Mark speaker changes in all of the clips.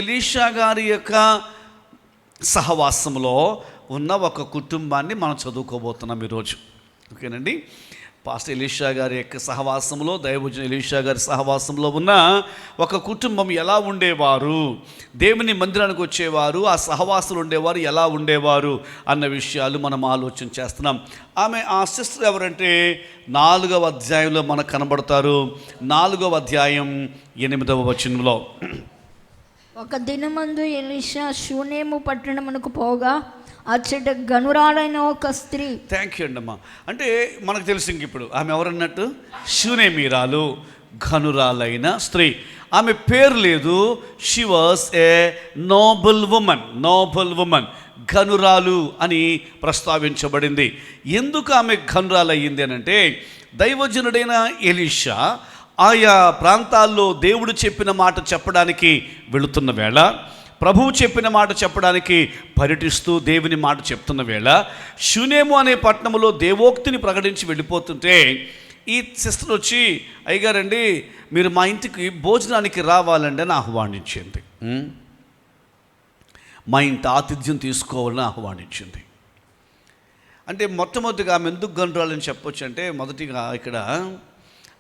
Speaker 1: Elisha గారి యొక్క సహవాసంలో ఉన్న ఒక కుటుంబాన్ని మనం చదువుకోబోతున్నాం ఈరోజు. ఓకేనండి. పాస్టర్ ఎలీషా గారి యొక్క సహవాసంలో, దైవజన ఎలీషా గారి సహవాసంలో ఉన్న ఒక కుటుంబం ఎలా ఉండేవారు, దేవుని మందిరానికి వచ్చేవారు, ఆ సహవాసులు ఉండేవారు ఎలా ఉండేవారు అన్న విషయాలు మనం ఆలోచన చేస్తున్నాం. ఆ సిస్టర్ ఎవరంటే 4వ అధ్యాయంలో మనకు కనబడతారు. 4వ అధ్యాయం 8వ వచనంలో,
Speaker 2: ఒక దినమందు ఎలీషా షూనేము పట్టణమునకు పోగా అచ్చట గనురాలైన ఒక స్త్రీ.
Speaker 1: థ్యాంక్ యూ అండి అమ్మా. అంటే మనకు తెలుసు ఇంక ఇప్పుడు ఆమె ఎవరన్నట్టు, షూనేమీరాలు, ఘనురాలైన స్త్రీ. ఆమె పేరు లేదు. She was a noble woman, ఘనురాలు అని ప్రస్తావించబడింది. ఎందుకు ఆమె ఘనురాలు అయ్యింది అని అంటే, దైవజనుడైన ఎలీషా ఆయా ప్రాంతాల్లో దేవుడు చెప్పిన మాట చెప్పడానికి వెళుతున్న వేళ, ప్రభువు చెప్పిన మాట చెప్పడానికి పర్యటిస్తూ దేవుని మాట చెప్తున్న వేళ, షూనేము అనే పట్టణంలో దేవోక్తిని ప్రకటించి వెళ్ళిపోతుంటే ఈ సిస్టర్ వచ్చి, అయ్యగారండి మీరు మా ఇంటికి భోజనానికి రావాలండి అని ఆహ్వానించింది. మా ఇంటి ఆతిథ్యం తీసుకోవాలని ఆహ్వానించింది. అంటే మొట్టమొదటిగా ఆమె ఎందుకు గనురాలని చెప్పొచ్చు అంటే, మొదటిగా ఇక్కడ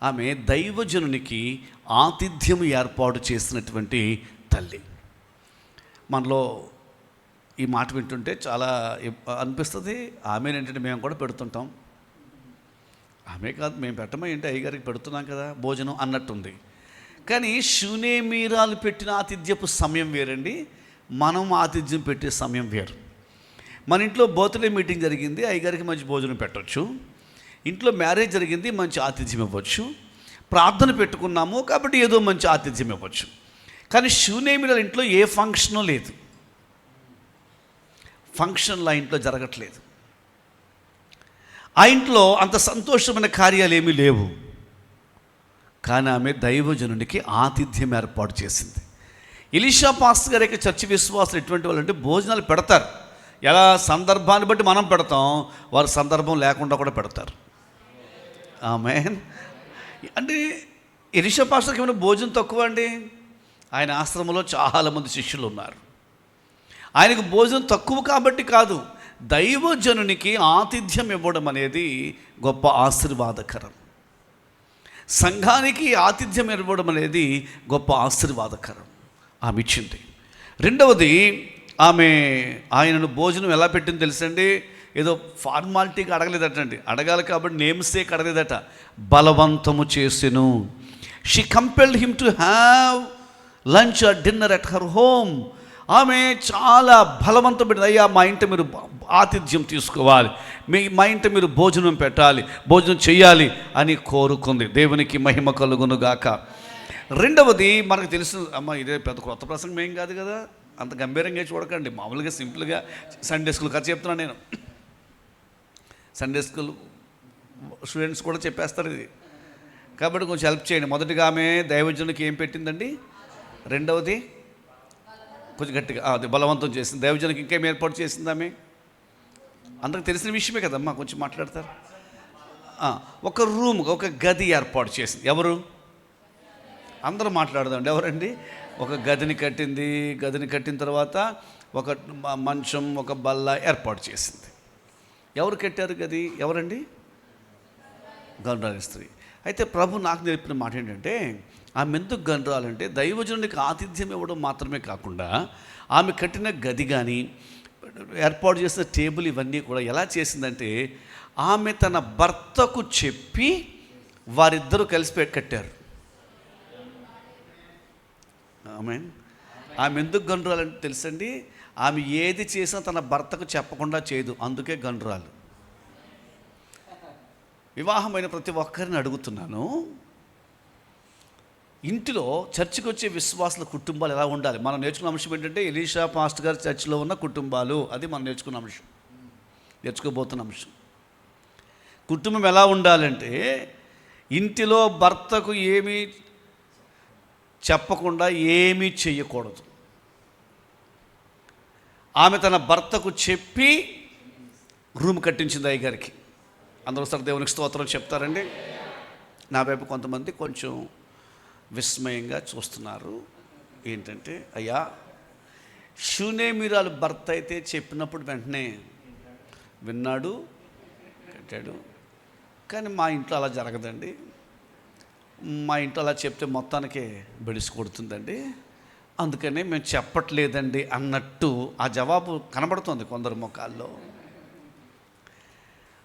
Speaker 1: ఆమె దైవజనునికి ఆతిథ్యం ఏర్పాటు చేసినటువంటి తల్లి. మనలో ఈ మాట వింటుంటే చాలా అనిపిస్తుంది, ఆమెనేంటంటే మేము కూడా పెడుతుంటాం. ఆమె కాదు, మేము పెట్టమో ఏంటి, అయ్యగారికి పెడుతున్నాం కదా భోజనం అన్నట్టుంది. కానీ షూనేమీరాలు పెట్టిన ఆతిథ్యపు సమయం వేరండి, మనం ఆతిథ్యం పెట్టే సమయం వేరు. మన ఇంట్లో బర్త్డే మీటింగ్ జరిగింది, అయ్యగారికి మంచి భోజనం పెట్టవచ్చు. ఇంట్లో మ్యారేజ్ జరిగింది, మంచి ఆతిథ్యం ఇవ్వచ్చు. ప్రార్థన పెట్టుకున్నాము కాబట్టి ఏదో మంచి ఆతిథ్యం ఇవ్వచ్చు. కానీ షూనేమీరాల ఇంట్లో ఏ ఫంక్షను లేదు, ఫంక్షన్లు ఆ ఇంట్లో జరగట్లేదు. ఆ ఇంట్లో అంత సంతోషమైన కార్యాలు ఏమీ లేవు. కానీ ఆమె దైవజనునికి ఆతిథ్యం ఏర్పాటు చేసింది. ఎలీషా పాస్టర్ గారి యొక్క చర్చి విశ్వాసులు ఎటువంటి వాళ్ళు అంటే, భోజనాలు పెడతారు. ఎలా సందర్భాన్ని బట్టి మనం పెడతాం, వారు సందర్భం లేకుండా కూడా పెడతారు. ఆమేన్. అంటే ఎలీషా పాస్టర్కి ఏమైనా భోజనం తక్కువ అండి? ఆయన ఆశ్రమంలో చాలామంది శిష్యులు ఉన్నారు. ఆయనకు భోజనం తక్కువ కాబట్టి కాదు, దైవజనునికి ఆతిథ్యం ఇవ్వడం అనేది గొప్ప ఆశీర్వాదకరం. సంఘానికి ఆతిథ్యం ఇవ్వడం అనేది గొప్ప ఆశీర్వాదకరం. ఆమె ఇచ్చింది. రెండవది, ఆమె ఆయనను భోజనం ఎలా పెట్టింది తెలుసండి? ఏదో ఫార్మాలిటీగా అడగలేదటండి, అడగాలి కాబట్టి నేమ్సేక్ అడగలేదట, బలవంతము చేసెను. She compelled him to have lunch or dinner at her home. ఆమె చాలా బలవంతం పెట్టింది, అయ్యా మా ఇంట మీరు ఆతిథ్యం తీసుకోవాలి, మా ఇంట మీరు భోజనం పెట్టాలి, భోజనం చేయాలి అని కోరుకుంది. దేవునికి మహిమ కలుగునుగాక. రెండవది, మనకు తెలుసు అమ్మ, ఇదే పెద్ద కొత్త ప్రసంగం ఏం కాదు కదా, అంత గంభీరంగా చూడకండి, మామూలుగా సింపుల్గా సండే స్కూల్ కథ చెప్తున్నాను నేను. సండే స్కూల్ స్టూడెంట్స్ కూడా చెప్పేస్తారు ఇది, కాబట్టి కొంచెం హెల్ప్ చేయండి. మొదటిగా ఆమె దైవజనునికి ఏం పెట్టిందండి? రెండవది కొంచెం గట్టిగా అది బలవంతం చేసింది. దైవజనునికి ఇంకేం ఏర్పాటు చేసింది ఆమె? అందరికి తెలిసిన విషయమే కదమ్మా, కొంచెం మాట్లాడతారు. ఒక రూమ్, ఒక గది ఏర్పాటు చేసింది. ఎవరు? అందరూ మాట్లాడదామండి. ఎవరండి? ఒక గదిని కట్టింది. గదిని కట్టిన తర్వాత ఒక మంచం, ఒక బల్ల ఏర్పాటు చేసింది. ఎవరు కట్టారు గది? ఎవరండి? గనురాలి స్త్రీ. అయితే ప్రభు నాకు నేర్పిన మాట ఏంటంటే, ఆమె ఎందుకు గనురాలంటే, దైవజనునికి ఆతిథ్యం ఇవ్వడం మాత్రమే కాకుండా ఆమె కట్టిన గది కానీ, ఏర్పాటు చేసిన టేబుల్, ఇవన్నీ కూడా ఎలా చేసిందంటే, ఆమె తన భర్తకు చెప్పి వారిద్దరూ కలిసి కట్టారు. ఆమె ఎందుకు గనురాలంటే తెలుసండి, ఆమె ఏది చేసినా తన భర్తకు చెప్పకుండా చేయదు, అందుకే గనురాలు. వివాహమైన ప్రతి ఒక్కరిని అడుగుతున్నాను, ఇంటిలో చర్చికి వచ్చే విశ్వాసుల కుటుంబాలు ఎలా ఉండాలి? మనం నేర్చుకున్న అంశం ఏంటంటే, ఎలీషా పాస్టర్ గారి చర్చిలో ఉన్న కుటుంబాలు, అది మనం నేర్చుకున్న అంశం, నేర్చుకోబోతున్న అంశం. కుటుంబం ఎలా ఉండాలంటే, ఇంటిలో భర్తకు ఏమీ చెప్పకుండా ఏమీ చెయ్యకూడదు. ఆమె తన భర్తకు చెప్పి రూమ్ కట్టించింది అయ్యగారికి. అందరూ సార్ దేవునికి స్తోత్రం చెప్తారండి. నా వైపు కొంతమంది కొంచెం విస్మయంగా చూస్తున్నారు. ఏంటంటే, అయ్యా షూనేమీరాలు భర్త అయితే చెప్పినప్పుడు వెంటనే విన్నాడు, కట్టాడు. కానీ మా ఇంట్లో అలా జరగదండి. మా ఇంట్లో అలా చెప్తే మొత్తానికి బెడిసి కొడుతుందండి, అందుకనే మేము చెప్పట్లేదండి అన్నట్టు ఆ జవాబు కనబడుతుంది కొందరు ముఖాల్లో.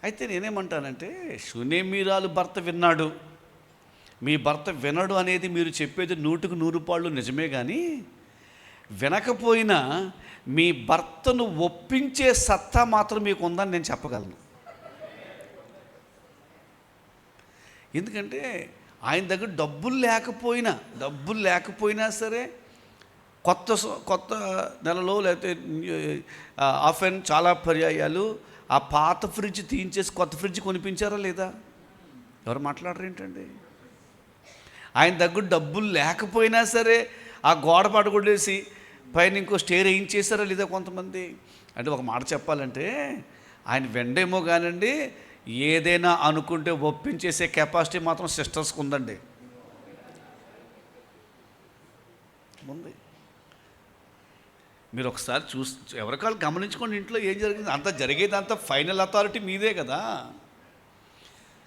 Speaker 1: అయితే నేనేమంటానంటే, షూనేమీరాలు భర్త విన్నాడు, మీ భర్త వినడు అనేది మీరు చెప్పేది 100% నిజమే. కానీ వినకపోయినా మీ భర్తను ఒప్పించే సత్తా మాత్రం మీకు ఉందని నేను చెప్పగలను. ఎందుకంటే ఆయన దగ్గర డబ్బులు లేకపోయినా సరే కొత్త నెలలో లేకపోతే ఆఫెన్ చాలా పర్యాయాలు ఆ పాత ఫ్రిడ్జ్ తీయించేసి కొత్త ఫ్రిడ్జ్ కొనిపించారా లేదా? ఎవరు మాట్లాడరు ఏంటండి? ఆయన దగ్గర డబ్బులు లేకపోయినా సరే ఆ గోడ పడగొట్టేసి పైన ఇంకో స్టేర్ వేయించేసారా లేదా కొంతమంది? అంటే ఒక మాట చెప్పాలంటే, ఆయన వెండేమో కానండి, ఏదైనా అనుకుంటే ఒప్పించేసే కెపాసిటీ మాత్రం సిస్టర్స్కి ఉందండి, ఉంది. మీరు ఒకసారి ఎవరికాళ్ళు గమనించుకోండి, ఇంట్లో ఏం జరిగింది, అంత జరిగేది అంతా ఫైనల్ అథారిటీ మీదే కదా.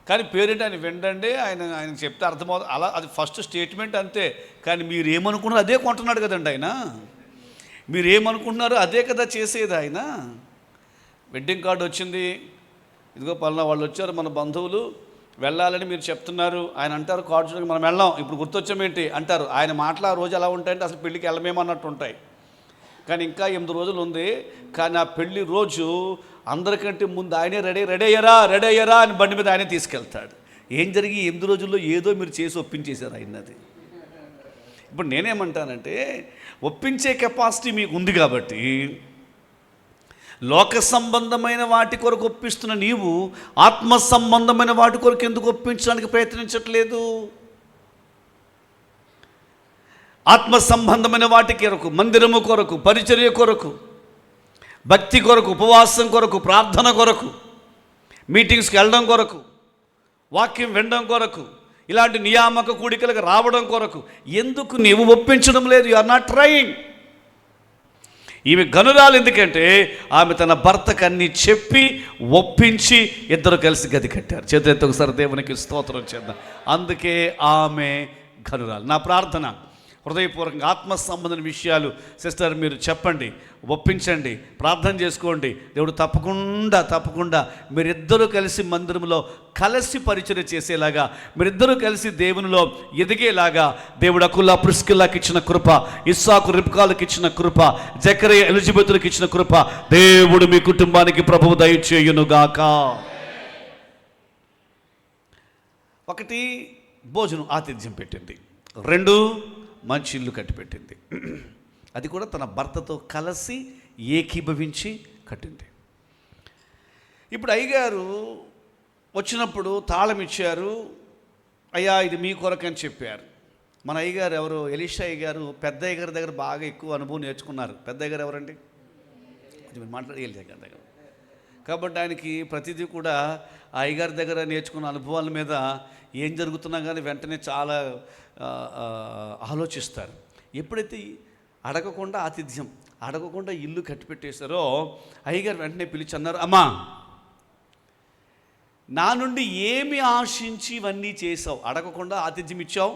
Speaker 1: కానీ పేరెంట్ ఆయన వినండి, ఆయన చెప్తే అర్థమవుతుంది, అలా అది ఫస్ట్ స్టేట్మెంట్ అంతే. కానీ మీరు ఏమనుకున్నారో అదే కొంటున్నాడు కదండి ఆయన, మీరు ఏమనుకుంటున్నారో అదే కదా చేసేది ఆయన. వెడ్డింగ్ కార్డు వచ్చింది, ఇదిగో పలానా వాళ్ళు వచ్చారు మన బంధువులు, వెళ్ళాలని మీరు చెప్తున్నారు. ఆయన అంటారు కార్డు చూడడానికి మనం వెళ్ళాం, ఇప్పుడు గుర్తొచ్చామేంటి అంటారు. ఆయన మాటలు ఆ రోజు ఎలా ఉంటాయంటే అసలు పెళ్ళికి వెళ్ళమేమన్నట్టు ఉంటాయి. కానీ ఇంకా 8 రోజులు ఉంది. కానీ ఆ పెళ్లి రోజు అందరికంటే ముందు ఆయనే రెడీ అయ్యారా అని బండి మీద ఆయనే తీసుకెళ్తాడు. ఏం జరిగి 8 రోజుల్లో ఏదో మీరు చేసి ఒప్పించేశారు ఆయనది. ఇప్పుడు నేనేమంటానంటే, ఒప్పించే కెపాసిటీ మీకు ఉంది కాబట్టి లోక సంబంధమైన వాటి కొరకు ఒప్పిస్తున్న నీవు ఆత్మ సంబంధమైన వాటి కొరకు ఎందుకు ఒప్పించడానికి ప్రయత్నించట్లేదు? ఆత్మ సంబంధమైన వాటి కొరకు, మందిరము కొరకు, పరిచర్య కొరకు, భక్తి కొరకు, ఉపవాసం కొరకు, ప్రార్థన కొరకు, మీటింగ్స్కి వెళ్ళడం కొరకు, వాక్యం వినడం కొరకు, ఇలాంటి నియామక కూడికలకు రావడం కొరకు ఎందుకు నీవు ఒప్పించడం లేదు? You are not trying. ఈమె గనురాలు ఎందుకంటే ఆమె తన భర్తకు అన్నీ చెప్పి ఒప్పించి ఇద్దరు కలిసి గది కట్టారు. చేతులెత్తి ఒకసారి దేవునికి స్తోత్రం చేద్దాం. అందుకే ఆమె గనురాలు. నా ప్రార్థన, హృదయపూర్వకంగా ఆత్మ సంబంధమైన విషయాలు సిస్టర్ మీరు చెప్పండి, ఒప్పించండి, ప్రార్థన చేసుకోండి. దేవుడు తప్పకుండా మీరిద్దరూ కలిసి మందిరంలో కలిసి పరిచర్య చేసేలాగా, మీరిద్దరూ కలిసి దేవునిలో ఎదిగేలాగా దేవుడు అకుల్లా ప్రిస్కిల్లాకి ఇచ్చిన కృప, ఇస్సాకు రిబ్కాలకు ఇచ్చిన కృప, జకరియా ఎలిజబెతులకు ఇచ్చిన కృప దేవుడు మీ కుటుంబానికి ప్రభువు దయచేయునుగాక. ఒకటి, భోజనం ఆతిథ్యం పెట్టింది. 2, మంచి ఇల్లు కట్టిపెట్టింది. అది కూడా తన భర్తతో కలిసి ఏకీభవించి కట్టింది. ఇప్పుడు అయ్యగారు వచ్చినప్పుడు తాళం ఇచ్చారు. అయ్యా ఇది మీ కొరకని చెప్పారు. మన అయ్యగారు ఎవరు? ఎలీషా అయ్యగారు పెద్ద అయ్యగారి దగ్గర బాగా ఎక్కువ అనుభవం నేర్చుకున్నారు. పెద్ద అయ్యగారు ఎవరండి? కొంచెం మాట్లాడి అయ్యగారి దగ్గర. కాబట్టి ఆయనకి ప్రతిదీ కూడా ఆ అయ్యగారి దగ్గర నేర్చుకున్న అనుభవాల మీద ఏం జరుగుతున్నా కానీ వెంటనే చాలా ఆలోచిస్తారు. ఎప్పుడైతే అడగకుండా ఆతిథ్యం, అడగకుండా ఇల్లు కట్టిపెట్టేశారో అయ్యగారు వెంటనే పిలిచి అన్నారు, అమ్మా నా నుండి ఏమి ఆశించి ఇవన్నీ చేసావు? అడగకుండా ఆతిథ్యం ఇచ్చావు,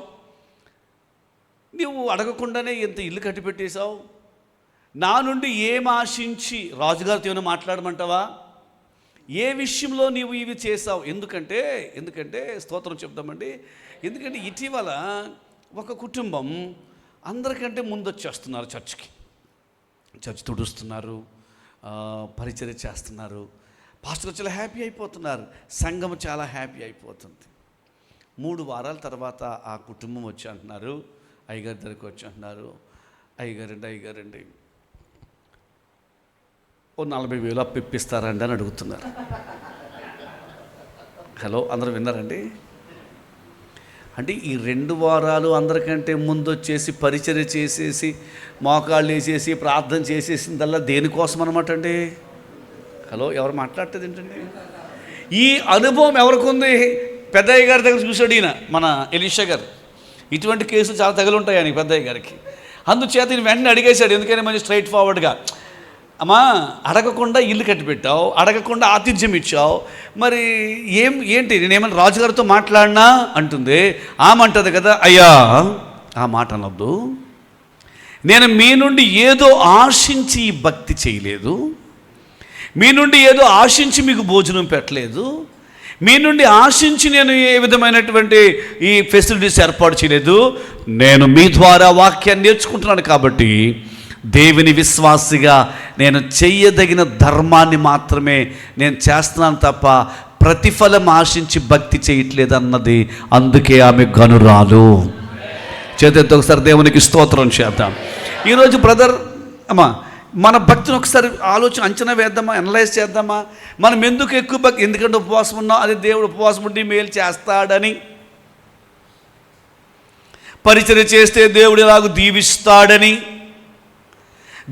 Speaker 1: నువ్వు అడగకుండానే ఇంత ఇల్లు కట్టిపెట్టేశావు, నా నుండి ఏమి ఆశించి రాజుగారితో ఏమైనా మాట్లాడమంటావా? ఏ విషయంలో నీవు ఇవి చేసావు? ఎందుకంటే స్తోత్రం చెప్తామండి. ఎందుకంటే ఇటీవల ఒక కుటుంబం అందరికంటే ముందు వచ్చేస్తున్నారు చర్చ్కి. చర్చ్ తుడుస్తున్నారు, పరిచర్య చేస్తున్నారు, పాస్టర్ చాలా హ్యాపీ అయిపోతున్నారు, సంఘం చాలా హ్యాపీ అయిపోతుంది. 3 వారాల తర్వాత ఆ కుటుంబం వచ్చి అంటున్నారు, అయ్యగారి దగ్గరికి వచ్చి అంటున్నారు, అయ్యగారండి ఓ 40,000 అప్పు ఇప్పిస్తారండి అని అడుగుతున్నారు. హలో, అందరూ విన్నారండి? అంటే ఈ 2 వారాలు అందరికంటే ముందు వచ్చేసి పరిచర్య చేసేసి మోకాళ్ళు వేసేసి ప్రార్థన చేసేసిందల్లా దేనికోసం అనమాట అండి? హలో, ఎవరు మాట్లాడుతుంది ఏంటండి? ఈ అనుభవం ఎవరికి ఉంది? పెద్దయ్య గారి దగ్గర చూశాడు ఈయన, మన ఎలీషా గారు. ఇటువంటి కేసులు చాలా తగులుంటాయి ఆయనకి, పెద్దయ్య గారికి. అందుచేత ఈయన వెంటనే అడిగేశాడు. ఎందుకని మంచి స్ట్రైట్ ఫార్వర్డ్గా, అమ్మా అడగకుండా ఇల్లు కట్టిపెట్టావు, అడగకుండా ఆతిథ్యం ఇచ్చావు, మరి ఏంటి నేనేమైనా రాజుగారితో మాట్లాడినా అంటుంది. ఆమంటది కదా, అయ్యా ఆ మాట అనొద్దు, నేను మీ నుండి ఏదో ఆశించి ఈ భక్తి చేయలేదు, మీ నుండి ఏదో ఆశించి మీకు భోజనం పెట్టలేదు, మీ నుండి ఆశించి నేను ఏ విధమైనటువంటి ఈ ఫెసిలిటీస్ ఏర్పాటు చేయలేదు. నేను మీ ద్వారా వాక్యాన్ని నేర్చుకుంటున్నాను కాబట్టి దేవుని విశ్వాసిగా నేను చెయ్యదగిన ధర్మాన్ని మాత్రమే నేను చేస్తున్నాను తప్ప ప్రతిఫలం ఆశించి భక్తి చేయట్లేదు అన్నది. అందుకే ఆమె గనురాలు. చేతితో ఒకసారి దేవునికి స్తోత్రం చేద్దాం. ఈరోజు బ్రదర్ అమ్మా మన భక్తిని ఒకసారి అంచనా వేద్దామా, అనలైజ్ చేద్దామా. మనం ఎందుకు ఎక్కువ భక్తి, ఎందుకంటే ఉపవాసం ఉన్నాం, అది దేవుడు ఉపవాసం ఉండి మేలు చేస్తాడని, పరిచర్య చేస్తే దేవుడు ఎలాగో దీవిస్తాడని,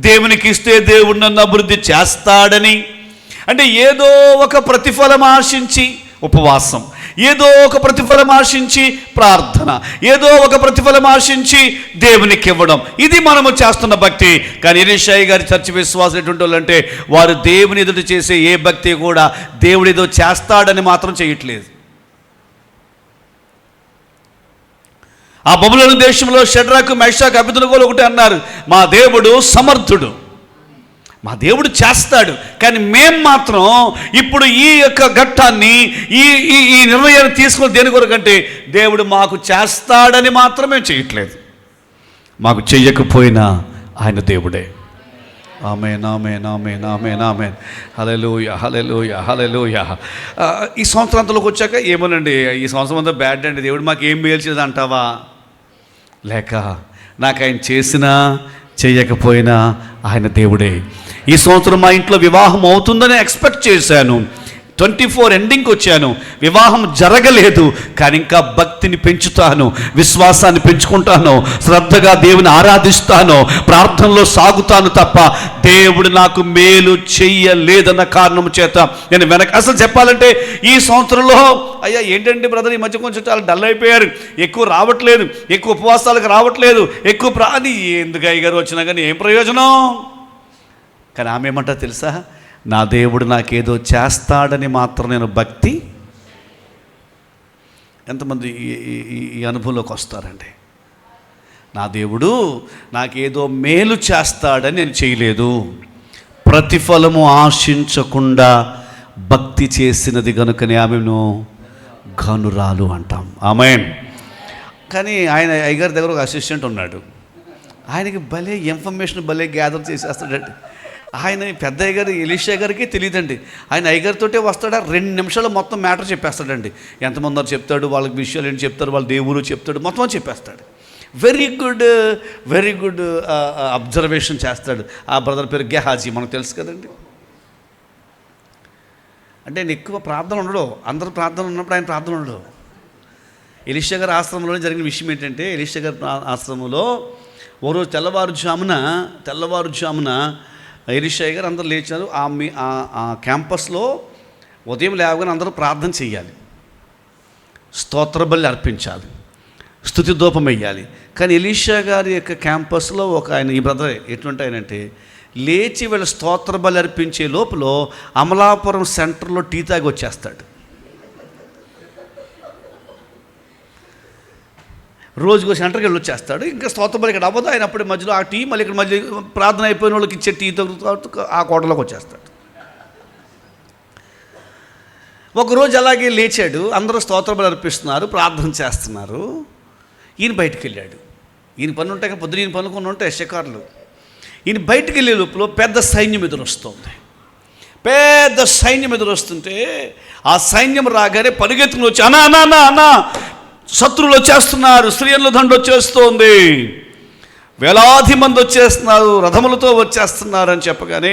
Speaker 1: దేవునికి ఇస్తే దేవుడు నన్ను అభివృద్ధి చేస్తాడని, అంటే ఏదో ఒక ప్రతిఫలం ఆశించి ఉపవాసం, ఏదో ఒక ప్రతిఫలం ఆశించి ప్రార్థన, ఏదో ఒక ప్రతిఫలం ఆశించి దేవునికి ఇవ్వడం, ఇది మనము చేస్తున్న భక్తి. కానీ ఎలీషా గారి చర్చి విశ్వాసం ఎటువంటి వాళ్ళు అంటే వారు దేవుని ఎదుట చేసే ఏ భక్తి కూడా దేవుడు ఏదో చేస్తాడని మాత్రం చేయట్లేదు. ఆ బబులోను దేశంలో షడ్రకు మేషాకు అబేద్నెగోలు ఒకటి అన్నారు, మా దేవుడు సమర్థుడు, మా దేవుడు చేస్తాడు. కానీ మేం మాత్రం ఇప్పుడు ఈ యొక్క ఘట్టాన్ని ఈ నిర్ణయాన్ని తీసుకుని దేని కొరకంటే దేవుడు మాకు చేస్తాడని మాత్రమే చేయట్లేదు, మాకు చెయ్యకపోయినా ఆయన దేవుడే. ఆమేన్ ఆమేన్ ఆమేన్ ఆమేన్ ఆమేన్. హల్లెలూయా హల్లెలూయా హల్లెలూయా. ఈ సంవత్సరాంతంలోకి వచ్చాక ఏమోనండి, ఈ సంవత్సరం అంతా బ్యాడ్ అండి, దేవుడు మాకు ఏం మేల్చేది అంటావా? లేక నాకు ఆయన చేసినా చేయకపోయినా ఆయన దేవుడే. ఈ సంవత్సరం మా ఇంట్లో వివాహం అవుతుందని ఎక్స్పెక్ట్ చేశాను, 24 ఎండింగ్కి వచ్చాను, వివాహం జరగలేదు. కానీ ఇంకా భక్తిని పెంచుతాను, విశ్వాసాన్ని పెంచుకుంటాను, శ్రద్ధగా దేవుని ఆరాధిస్తాను, ప్రార్థనలో సాగుతాను తప్ప దేవుడు నాకు మేలు చెయ్యలేదన్న కారణం చేత నేను అసలు చెప్పాలంటే ఈ సంవత్సరంలో అయ్యా ఏంటంటే బ్రదర్ ఈ మధ్య కొంచెం చాలా డల్ అయిపోయారు, ఎక్కువ రావట్లేదు, ఎక్కువ ఉపవాసాలకు రావట్లేదు, ఎక్కువ ప్రాణి ఎందుకు అయ్యగారు వచ్చినా కానీ ఏం ప్రయోజనం. కానీ ఆమె ఏమంటా తెలుసా, నా దేవుడు నాకేదో చేస్తాడని మాత్రం నేను భక్తి. ఎంతమంది ఈ అనుభవంలోకి వస్తారండి? నా దేవుడు నాకేదో మేలు చేస్తాడని నేను చేయలేదు, ప్రతిఫలము ఆశించకుండా భక్తి చేసినది కనుకనే ఆమెను గనురాలు అంటాం. ఆమేన్. కానీ ఆయన అయ్యగారి దగ్గర ఒక అసిస్టెంట్ ఉన్నాడు, ఆయనకి భలే ఇన్ఫర్మేషన్ భలే గ్యాదర్ చేసేస్తాడండి. ఆయన పెద్ద అయ్యగారు ఎలీషా గారికి తెలియదండి, ఆయన అయ్యగారితోటే వస్తాడా, 2 నిమిషాలు మొత్తం మ్యాటర్ చెప్పేస్తాడండి. ఎంతమంది ఉన్నారు చెప్తాడు, వాళ్ళకి విషయాలు ఏంటి చెప్తారు, వాళ్ళ దేవుడు చెప్తాడు, మొత్తం చెప్పేస్తాడు. వెరీ గుడ్ అబ్జర్వేషన్ చేస్తాడు. ఆ బ్రదర్ పేరు గెహాజీ, మనకు తెలుసు కదండి. అంటే ఆయన ఎక్కువ ప్రార్థన ఉండడు, అందరూ ప్రార్థన ఉన్నప్పుడు ఆయన ప్రార్థన ఉండడు. ఎలీషా గారి ఆశ్రమంలో జరిగిన విషయం ఏంటంటే, ఎలీషా గారి ఆశ్రమంలో ఓ రోజు తెల్లవారుజామున ఎలీషా గారు అందరూ లేచారు. ఆ క్యాంపస్లో ఉదయం లేవగానే అందరూ ప్రార్థన చేయాలి, స్తోత్ర బలి అర్పించాలి, స్తుతి ధూపం వేయాలి. కానీ ఎలీషా గారి యొక్క క్యాంపస్లో ఒక ఆయన, ఈ బ్రదర్ ఎటువంటి ఆయన అంటే, లేచి వీళ్ళ స్తోత్ర బలి అర్పించే లోపల అమలాపురం సెంటర్లో టీ తాగి వచ్చేస్తాడు. రోజుకో సెంటర్కి వెళ్ళి వచ్చేస్తాడు. ఇంకా స్తోత్రం ఇక్కడ అవ్వదు, ఆయన అప్పుడే మధ్యలో ఆ టీ మళ్ళీ ఇక్కడ మళ్ళీ ప్రార్థన అయిపోయిన వాళ్ళకి ఇచ్చే టీతో ఆ కోటలోకి వచ్చేస్తాడు. ఒకరోజు అలాగే లేచాడు, అందరూ స్తోత్రం అర్పిస్తున్నారు, ప్రార్థన చేస్తున్నారు. ఈయన బయటికి వెళ్ళాడు. ఈయన పని ఉంటాయి కదా, పొద్దున ఈయన పనుకొని ఉంటాయి షికారులు. ఈయన బయటికి వెళ్ళే లోపల పెద్ద సైన్యం ఎదురొస్తుంది. పెద్ద సైన్యం ఎదురొస్తుంటే ఆ సైన్యం రాగానే పరిగెత్తుకుని వచ్చి అన్నా శత్రువులు వచ్చేస్తున్నారు, స్త్రీల దండు వచ్చేస్తోంది, వేలాది మంది వచ్చేస్తున్నారు, రథములతో వచ్చేస్తున్నారు అని చెప్పగానే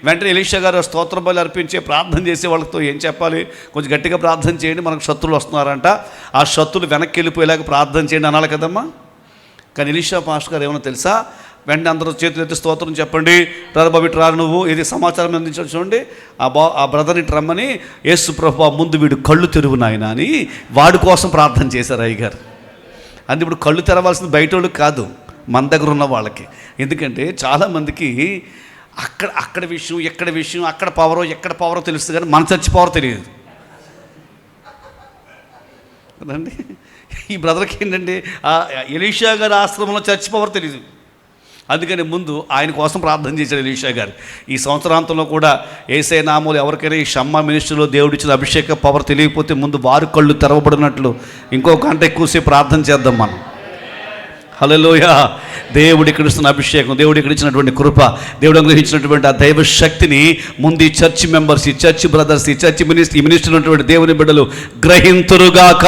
Speaker 1: వెంటనే ఎలీషా గారు స్తోత్ర బలి అర్పించే ప్రార్థన చేసే వాళ్ళతో ఏం చెప్పాలి, కొంచెం గట్టిగా ప్రార్థన చేయండి, మనకు శత్రువులు వస్తున్నారంట, ఆ శత్రువులు వెనక్కి వెళ్ళిపోయేలాగా ప్రార్థన చేయండి అనాలి కదమ్మా. కానీ ఎలీషా పాస్టర్ గారు ఏమన్నా తెలుసా, వెంటనే అందరూ చేతులు ఎత్తి స్తోత్రం చెప్పండి, బ్రదర్ బాబు ఇటు రారు, నువ్వు ఇది సమాచారం అందించాడు చూడండి, ఆ బ్రదర్ని ఇటు రమ్మని, యేసు ప్రభువా ముందు వీడు కళ్ళు తెరువు నాయన అని వాడి కోసం ప్రార్థన చేశారు అయ్యగారు. అంటే ఇప్పుడు కళ్ళు తెరవాల్సింది బయట వాళ్ళకి కాదు, మన దగ్గర ఉన్న వాళ్ళకి. ఎందుకంటే చాలామందికి అక్కడ విషయం, ఎక్కడ విషయం, అక్కడ పవరో ఎక్కడ పవరో తెలుస్తుంది, కానీ మన చర్చి పవర్ తెలియదు కదండి. ఈ బ్రదర్కి ఏంటంటే ఎలీషా గారి ఆశ్రమంలో చర్చి పవర్ తెలియదు. అందుకని ముందు ఆయన కోసం ప్రార్థన చేశాడు ఎలీషా గారు. ఈ సంవత్సరాంతంలో కూడా యేసయ్య నామములో ఎవరికైనా ఈ షమ్మా మినిస్ట్రీలో దేవుడిచ్చిన అభిషేక పవర్ తెలియకపోతే ముందు వారి కళ్ళు తెరవబడినట్లు ఇంకో గంట ఎక్కువసేపు ప్రార్థన చేద్దాం మనం. హల్లెలూయా. దేవుడు ఇక్కడ ఇస్తున్న అభిషేకం, దేవుడు ఇక్కడ ఇచ్చినటువంటి కృప, దేవుడు అనుగ్రహించినటువంటి ఆ దైవ శక్తిని ముందు ఈ చర్చ్ మెంబర్స్, ఈ చర్చ్ బ్రదర్స్, ఈ చర్చ్ మినిస్ట్రీ ఉన్నటువంటి దేవుని బిడ్డలు గ్రహింతురుగాక.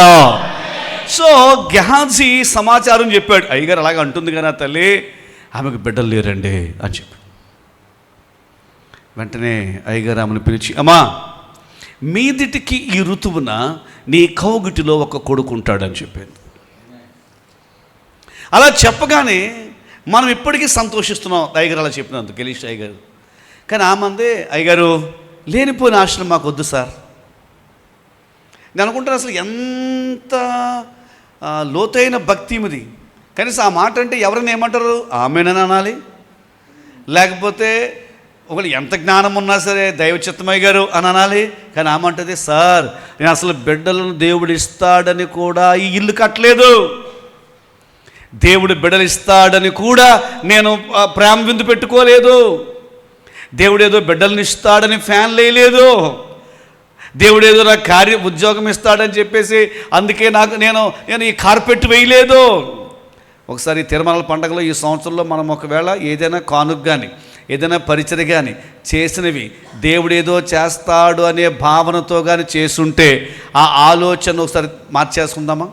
Speaker 1: సో గెహాజీ సమాచారం చెప్పాడు, అయ్యగారు అలాగ అంటుంది కదా తల్లి, ఆమెకు బిడ్డలు లేరండి అని చెప్పి. వెంటనే అయ్యగారు ఆమెను పిలిచి, అమ్మా మీదిటికి ఈ ఋతువున నీ కౌగిటిలో ఒక కొడుకు ఉంటాడని చెప్పాను. అలా చెప్పగానే మనం ఇప్పటికీ సంతోషిస్తున్నాం అయ్యగారు అలా చెప్పినందుకు, ఎలీషా అయ్యగారు. కానీ ఆ మందే, అయ్యగారు లేనిపోయిన ఆశలు మాకు వద్దు సార్. నేను అనుకుంటాను అసలు ఎంత లోతైన భక్తి ఇది. కనీసం ఆ మాట అంటే ఎవరైనా ఏమంటారు, ఆమెనని అనాలి, లేకపోతే ఒకళ్ళు ఎంత జ్ఞానం ఉన్నా సరే దైవ చిత్తమయ్య గారు అని అనాలి. కానీ ఆమంటది, సార్ నేను అసలు బిడ్డలను దేవుడు ఇస్తాడని కూడా ఈ ఇల్లు కట్టలేదు, దేవుడు బిడ్డలు ఇస్తాడని కూడా నేను ప్రేమ విందు పెట్టుకోలేదు, దేవుడు ఏదో బిడ్డలను ఇస్తాడని ఫ్యాన్ వేయలేదు, దేవుడు ఏదో నాకు ఉద్యోగం ఇస్తాడని చెప్పేసి అందుకే నేను ఈ కార్పెట్ వేయలేదు. ఒకసారి తిరుమల పండుగలో ఈ సంవత్సరంలో మనం ఒకవేళ ఏదైనా కానుక కానీ ఏదైనా పరిచర్య కానీ చేసినవి దేవుడు ఏదో చేస్తాడు అనే భావనతో కానీ చేసుంటే ఆ ఆలోచన ఒకసారి మార్చేసుకుందామా?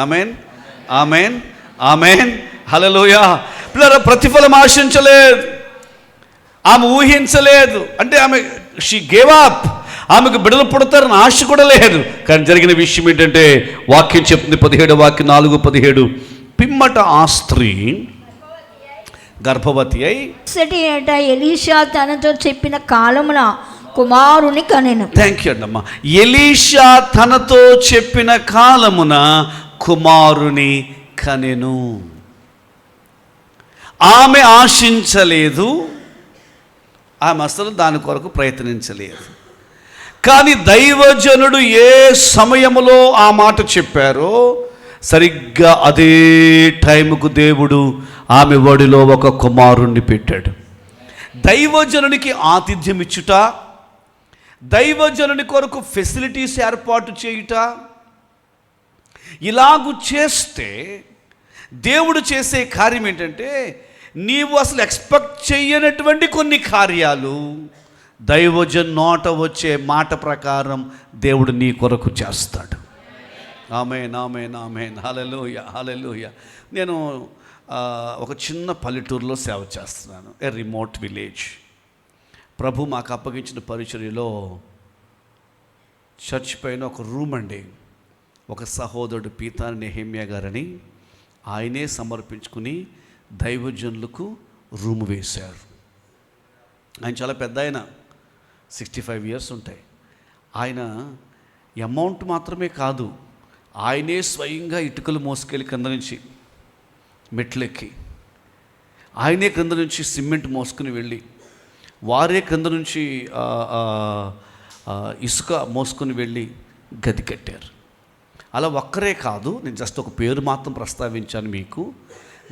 Speaker 1: ఆమెన్, ఆమెన్, ఆమెన్, హల్లెలూయా. పిల్లల ప్రతిఫలం ఆశించలేదు, ఆమె ఊహించలేదు. అంటే ఆమె షీ గేవ్ అప్, ఆమెకు బిడ్డలు పుడతారని ఆశ కూడా లేదు. కానీ జరిగిన విషయం ఏంటంటే వాక్యం చెప్తుంది, 17 వాక్యం 4:17, పిమ్మట ఆ స్త్రీ గర్భవతి అయి
Speaker 2: ఎలీషా తనతో చెప్పిన కాలమున కుమారుని కనెను.
Speaker 1: థ్యాంక్ యూ అమ్మా. ఎలీషా తనతో చెప్పిన కాలమున కుమారుని కనెను. ఆమె ఆశించలేదు, ఆమె అసలు దాని కొరకు ప్రయత్నించలేదు. కానీ దైవజనుడు ఏ సమయంలో ఆ మాట చెప్పారో సరిగ్గా అదే టైంకు దేవుడు ఆమె ఒడిలో ఒక కుమారుణ్ణి పెట్టాడు. దైవజనునికి ఆతిథ్యం ఇచ్చుట, దైవజనుని కొరకు ఫెసిలిటీస్ ఏర్పాటు చేయుట, ఇలాగూ చేస్తే దేవుడు చేసే కార్యం ఏంటంటే నీవు అసలు ఎక్స్పెక్ట్ చేయనటువంటి కొన్ని కార్యాలు దైవజన్ నోట వచ్చే మాట ప్రకారం దేవుడు నీ కొరకు చేస్తాడు. ఆమేన్, ఆమేన్, ఆమేన్, హల్లెలూయా, హల్లెలూయా. నేను ఒక చిన్న పల్లెటూరులో సేవ చేస్తున్నాను, ఏ రిమోట్ విలేజ్. ప్రభు మాకు అప్పగించిన పరిచర్యలో చర్చ్ పైన ఒక రూమ్ అండి, ఒక సహోదరుడు పీతాని నెహెమ్యా గారని ఆయనే సమర్పించుకుని దైవజనులకు రూమ్ వేశారు. ఆయన చాలా పెద్ద ఆయన, 65 years ఉంటాయి. ఆయన అమౌంట్ మాత్రమే కాదు, ఆయనే స్వయంగా ఇటుకలు మోసుకెళ్ళి కింద నుంచి మెట్లెక్కి, ఆయనే కింద నుంచి సిమెంట్ మోసుకుని వెళ్ళి, వారే కింద నుంచి ఇసుక మోసుకుని వెళ్ళి గది కట్టారు. అలా ఒక్కరే కాదు, నేను జస్ట్ ఒక పేరు మాత్రం ప్రస్తావించాను మీకు.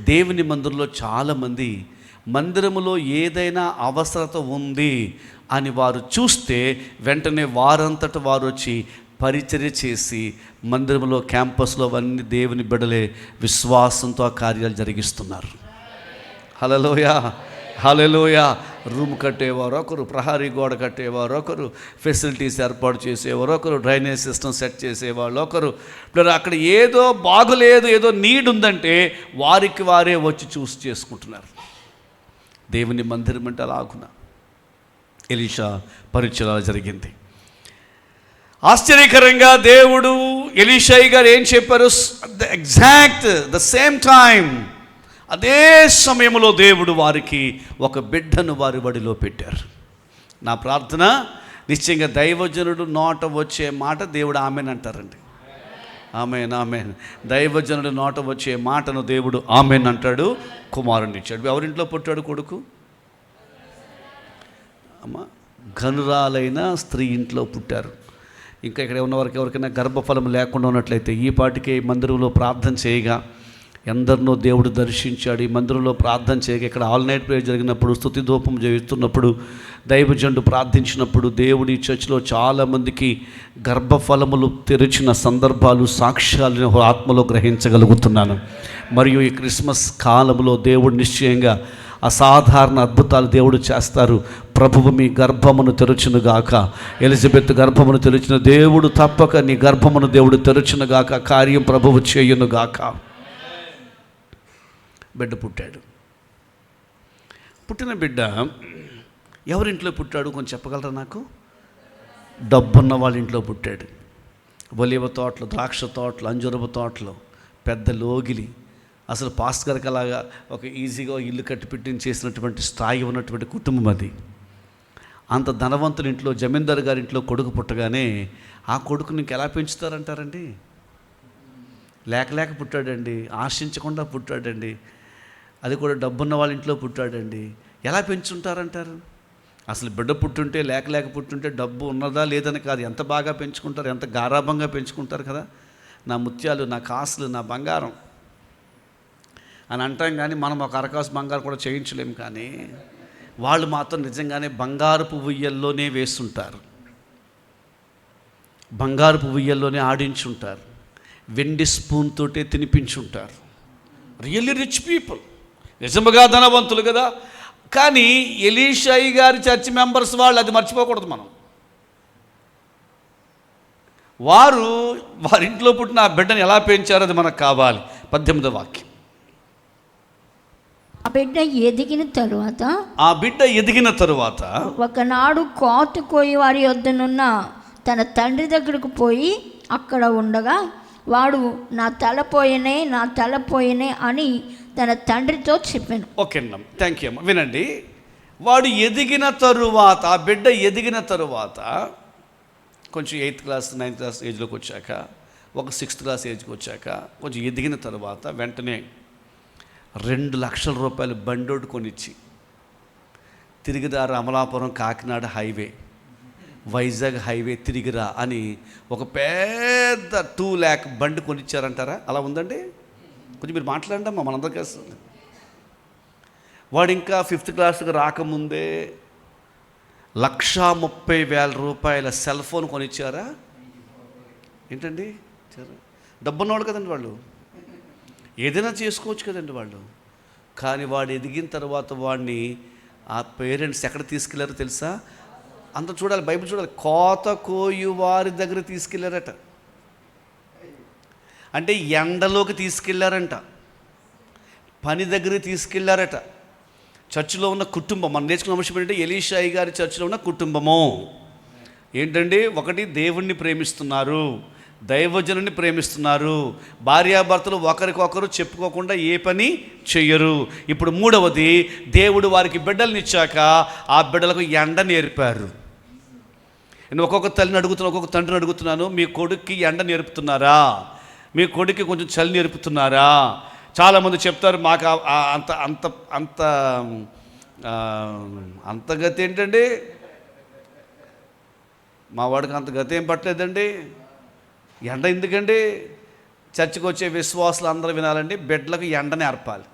Speaker 1: దేవుని మందిరంలో చాలామంది మందిరములో ఏదైనా అవసరత ఉంది అని వారు చూస్తే వెంటనే వారంతట వారు వచ్చి పరిచర్య చేసి మందిరంలో క్యాంపస్లో అన్ని దేవుని బిడ్డలే విశ్వాసంతో ఆ కార్యాలు జరిగిస్తున్నారు. హల్లెలూయా, హల్లెలూయా. రూమ్ కట్టేవారు ఒకరు, ప్రహరీ గోడ కట్టేవారు ఒకరు, ఫెసిలిటీస్ ఏర్పాటు చేసేవారు ఒకరు, డ్రైనేజ్ సిస్టమ్ సెట్ చేసేవాళ్ళు ఒకరు. ఇప్పుడు అక్కడ ఏదో బాగులేదు, ఏదో నీడ్ ఉందంటే వారికి వారే వచ్చి చూసి చేసుకుంటున్నారు. దేవుని మందిరం అంటే అలాగున ఎలీషా పరిచర్య జరిగింది. ఆశ్చర్యకరంగా దేవుడు ఎలీషా గారు ఏం చెప్పారు, ద సేమ్ టైం, అదే సమయంలో దేవుడు వారికి ఒక బిడ్డను వారి బడిలో పెట్టారు. నా ప్రార్థన నిశ్చయంగా దైవజనుడు నోట వచ్చే మాట దేవుడు ఆమెన్ అంటారండి. Amen amen. దైవజనుడి నోట వచ్చే మాటను దేవుడు ఆమెన్ అంటాడు. కుమారుని ఇచ్చాడు. ఎవరింట్లో పుట్టాడు కొడుకు? అమ్మ, ఘనురాలైన స్త్రీ ఇంట్లో పుట్టారు. ఇంకా ఇక్కడ ఉన్న వారికి ఎవరికైనా గర్భఫలం లేకుండా ఉన్నట్లయితే ఈ పాటికే మందిరంలో ప్రార్థన చేయగా ఎందరినో దేవుడు దర్శించాడు. ఈ మందిరంలో ప్రార్థన చేయగా ఇక్కడ ఆల్ నైట్ ప్రేయర్ జరిగినప్పుడు, స్తుతి ధూపం చేస్తున్నప్పుడు, దైవజనుడు ప్రార్థించినప్పుడు దేవుడి చర్చిలో చాలామందికి గర్భఫలములు తెరిచిన సందర్భాలు, సాక్ష్యాలను ఆత్మలో గ్రహించగలుగుతున్నాను. మరియు ఈ క్రిస్మస్ కాలంలో దేవుడు నిశ్చయంగా అసాధారణ అద్భుతాలు దేవుడు చేస్తారు. ప్రభువు మీ గర్భమును తెరుచునుగాక. ఎలిజబెత్ గర్భమును తెరిచిన దేవుడు తప్పక నీ గర్భమును దేవుడు తెరుచునుగాక. కార్యం ప్రభువు చేయునుగాక. బిడ్డ పుట్టాడు. పుట్టిన బిడ్డ ఎవరింట్లో పుట్టాడు కొంచెం చెప్పగలరా నాకు? డబ్బున్న వాళ్ళ ఇంట్లో పుట్టాడు. ఒలివ తోటలు, ద్రాక్ష తోటలు, అంజూరపు తోటలు, పెద్ద లోగిలి. అసలు పాస్ గారికి అలాగా ఒక ఈజీగా ఇల్లు కట్టిపెట్టి చేసినటువంటి స్థాయి ఉన్నటువంటి కుటుంబం అది. అంత ధనవంతుల ఇంట్లో, జమీందారు గారి ఇంట్లో కొడుకు పుట్టగానే ఆ కొడుకుని ఇంకెలా పెంచుతారంటారండి? లేక పుట్టాడండి, ఆశించకుండా పుట్టాడండి, అది కూడా డబ్బున్న వాళ్ళ ఇంట్లో పుట్టాడండి. ఎలా పెంచుంటారంటారు? అసలు బిడ్డ పుట్టుంటే లేక పుట్టుంటే డబ్బు ఉన్నదా లేదని కాదు, ఎంత బాగా పెంచుకుంటారు, ఎంత గారాభంగా పెంచుకుంటారు కదా. నా ముత్యాలు, నా కాసులు, నా బంగారం అని అంటాం. కానీ మనం ఒక అరకాసు బంగారం కూడా చేయించలేము. కానీ వాళ్ళు మాత్రం నిజంగానే బంగారపు ఉయ్యల్లోనే వేస్తుంటారు, బంగారపు ఉయ్యల్లోనే ఆడించుంటారు, వెండి స్పూన్ తోటే తినిపించుంటారు. రియల్లీ రిచ్ పీపుల్, నిజముగా ధనవంతులు కదా. కానీ ఎలీషాయి గారి చర్చ్ మెంబర్స్ వాళ్ళు అది మర్చిపోకూడదు మనం. వారింట్లో పుట్టిన ఆ బిడ్డను ఎలా పెంచారో అది మనకు కావాలి. 18వ వాక్యం.
Speaker 2: ఆ బిడ్డ ఎదిగిన తరువాత ఒకనాడు కోత కోయి వారి యొద్దనున్న తన తండ్రి దగ్గరకు పోయి అక్కడ ఉండగా వాడు నా తల పోయినే అని తన తండ్రితో చెప్పాను.
Speaker 1: ఓకే అమ్మ, థ్యాంక్ యూ అమ్మ. వినండి, వాడు ఎదిగిన తరువాత, ఆ బిడ్డ ఎదిగిన తరువాత కొంచెం 8th క్లాస్ 9th క్లాస్ ఏజ్లోకి వచ్చాక, ఒక 6th క్లాస్ ఏజ్కి వచ్చాక, కొంచెం ఎదిగిన తర్వాత వెంటనే 2 లక్షల రూపాయలు బండోడు కొనిచ్చి తిరిగిదారు అమలాపురం కాకినాడ హైవే, వైజాగ్ హైవే తిరిగిరా అని ఒక పెద్ద 2 lakh బండి కొనిచ్చారంటారా? అలా ఉందండి. కొంచెం మీరు మాట్లాడండి అమ్మా, మనందరికీ వస్తుంది. వాడు ఇంకా 5th క్లాస్కి రాకముందే 1,30,000 రూపాయల సెల్ ఫోన్ కొనిచ్చారా? ఏంటండి, డబ్బున్నవాడు కదండి వాళ్ళు, ఏదైనా చేసుకోవచ్చు కదండి వాళ్ళు. కానీ వాడు ఎదిగిన తర్వాత వాడిని ఆ పేరెంట్స్ ఎక్కడ తీసుకెళ్లారో తెలుసా? అంత చూడాలి, బైబిల్ చూడాలి. కోత కోయు వారి దగ్గర తీసుకెళ్లారట. అంటే ఎండలోకి తీసుకెళ్లారంట, పని దగ్గర తీసుకెళ్లారట. చర్చిలో ఉన్న కుటుంబం, మనం నేర్చుకున్న అంశం ఏంటంటే ఎలీషాయి గారి చర్చిలో ఉన్న కుటుంబము ఏంటండి? ఒకటి, దేవుణ్ణి ప్రేమిస్తున్నారు, దైవజనుని ప్రేమిస్తున్నారు, భార్యాభర్తలు ఒకరికొకరు చెప్పుకోకుండా ఏ పని చెయ్యరు. ఇప్పుడు 3వది, దేవుడు వారికి బిడ్డలను ఇచ్చాక ఆ బిడ్డలకు ఎండ నేర్పారు. నేను ఒక్కొక్క తల్లిని అడుగుతున్నాను, ఒక్కొక్క తండ్రిని అడుగుతున్నాను, మీ కొడుక్కి ఎండ నేర్పుతున్నారా? మీ కొడుక్కి కొంచెం చలి నేర్పుతున్నారా? చాలామంది చెప్తారు మాకు అంత అంత అంత అంత గతి ఏంటండి, మా వాడికి అంత గతి ఏం పట్టలేదండి. ఎండ ఎందుకండి? చర్చికి వచ్చే విశ్వాసులు అందరూ వినాలండి, బిడ్డలకు ఎండ నేర్పాలి.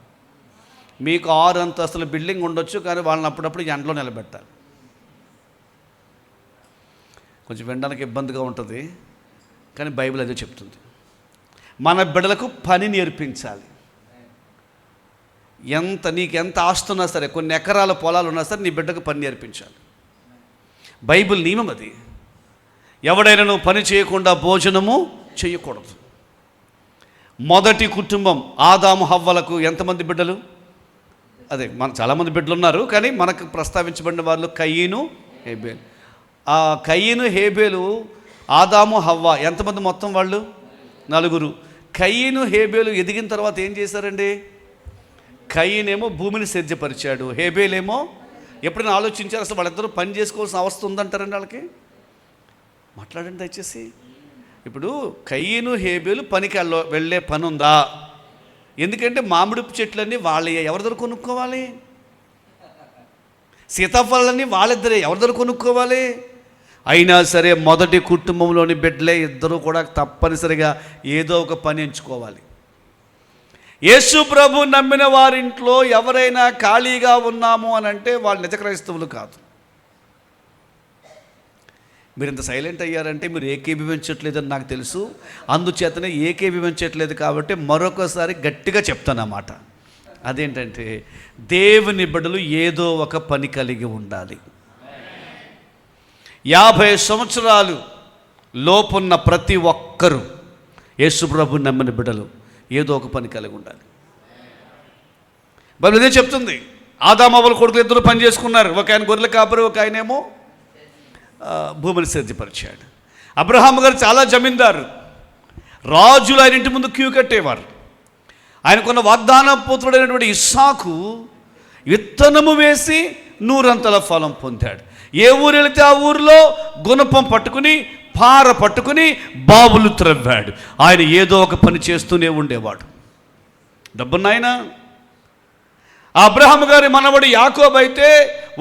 Speaker 1: మీకు 6 అంతస్తుల బిల్డింగ్ ఉండొచ్చు, కానీ వాళ్ళని అప్పుడప్పుడు ఎండలో నిలబెట్టాలి. కొంచెం వినడానికి ఇబ్బందిగా ఉంటుంది, కానీ బైబిల్ అదే చెప్తుంది. మన బిడ్డలకు పని నేర్పించాలి. నీకు ఎంత ఆస్తున్నా సరే, కొన్ని ఎకరాల పొలాలు ఉన్నా సరే, నీ బిడ్డకు పని నేర్పించాలి. బైబిల్ నియమం అది. ఎవడైనా నువ్వు పని చేయకుండా భోజనము చేయకూడదు. మొదటి కుటుంబం ఆదాము హవ్వలకు ఎంతమంది బిడ్డలు? అదే చాలామంది బిడ్డలు ఉన్నారు, కానీ మనకు ప్రస్తావించబడిన వాళ్ళు కయీను, హేబేలు. ఆ కయీను, హేబేలు, ఆదాము, హవ్వ ఎంతమంది మొత్తం? వాళ్ళు 4. కయీను, హేబేలు ఎదిగిన తర్వాత ఏం చేశారండి? కయీనేమో భూమిని సేద్యపరిచాడు, హేబేలేమో ఎప్పుడైనా ఆలోచించారు అసలు వాళ్ళిద్దరూ పని చేసుకోవాల్సిన అవస్థ ఉందంటారండి వాళ్ళకి? మాట్లాడండి దయచేసి. ఇప్పుడు కయ్యను హేబేలు పనికి వెళ్ళే పని ఉందా? ఎందుకంటే మామిడి చెట్లన్నీ వాళ్ళే, ఎవరి దగ్గర కొనుక్కోవాలి? సీతాఫలాలన్నీ వాళ్ళిద్దరే, ఎవరి దగ్గర కొనుక్కోవాలి? అయినా సరే మొదటి కుటుంబంలోని బిడ్డలే ఇద్దరు కూడా తప్పనిసరిగా ఏదో ఒక పని ఎంచుకోవాలి. యేసు ప్రభు నమ్మిన వారింట్లో ఎవరైనా ఖాళీగా ఉన్నాము అని అంటే వాళ్ళు నిజ క్రైస్తవులు కాదు. మీరు ఇంత సైలెంట్ అయ్యారంటే మీరు ఏకీభవించట్లేదని నాకు తెలుసు. అందుచేతనే ఏకీభవించట్లేదు కాబట్టి మరొకసారి గట్టిగా చెప్తానన్నమాట. అదేంటంటే దేవుని బిడ్డలు ఏదో ఒక పని కలిగి ఉండాలి. 50 సంవత్సరాలు లోపున్న ప్రతి ఒక్కరూ యేసు ప్రభు నమ్మిన బిడ్డలు ఏదో ఒక పని కలిగి ఉండాలి. బైబిల్ ఇదే చెప్తుంది. ఆదామవ్వల కొడుకులు ఇద్దరు పని చేసుకున్నారు. ఒక ఆయన గొర్రెల కాపరి, ఒక ఆయనేమో భూమిని సేద్యపరిచాడు. అబ్రహాం గారు చాలా జమీందారు, రాజులు ఆయన ఇంటి ముందు క్యూ కట్టేవారు. ఆయనకున్న వాగ్దాన పుత్రుడైనటువంటి ఇస్సాకు విత్తనము వేసి 100 ఫలం పొందాడు. ఏ ఊరు వెళితే ఆ ఊరిలో గుణపం పట్టుకుని, పార పట్టుకుని బావులు త్రవ్వాడు. ఆయన ఏదో ఒక పని చేస్తూనే ఉండేవాడు. డబ్బున్నాయన. అబ్రహాం గారి మనవడు యాకోబు అయితే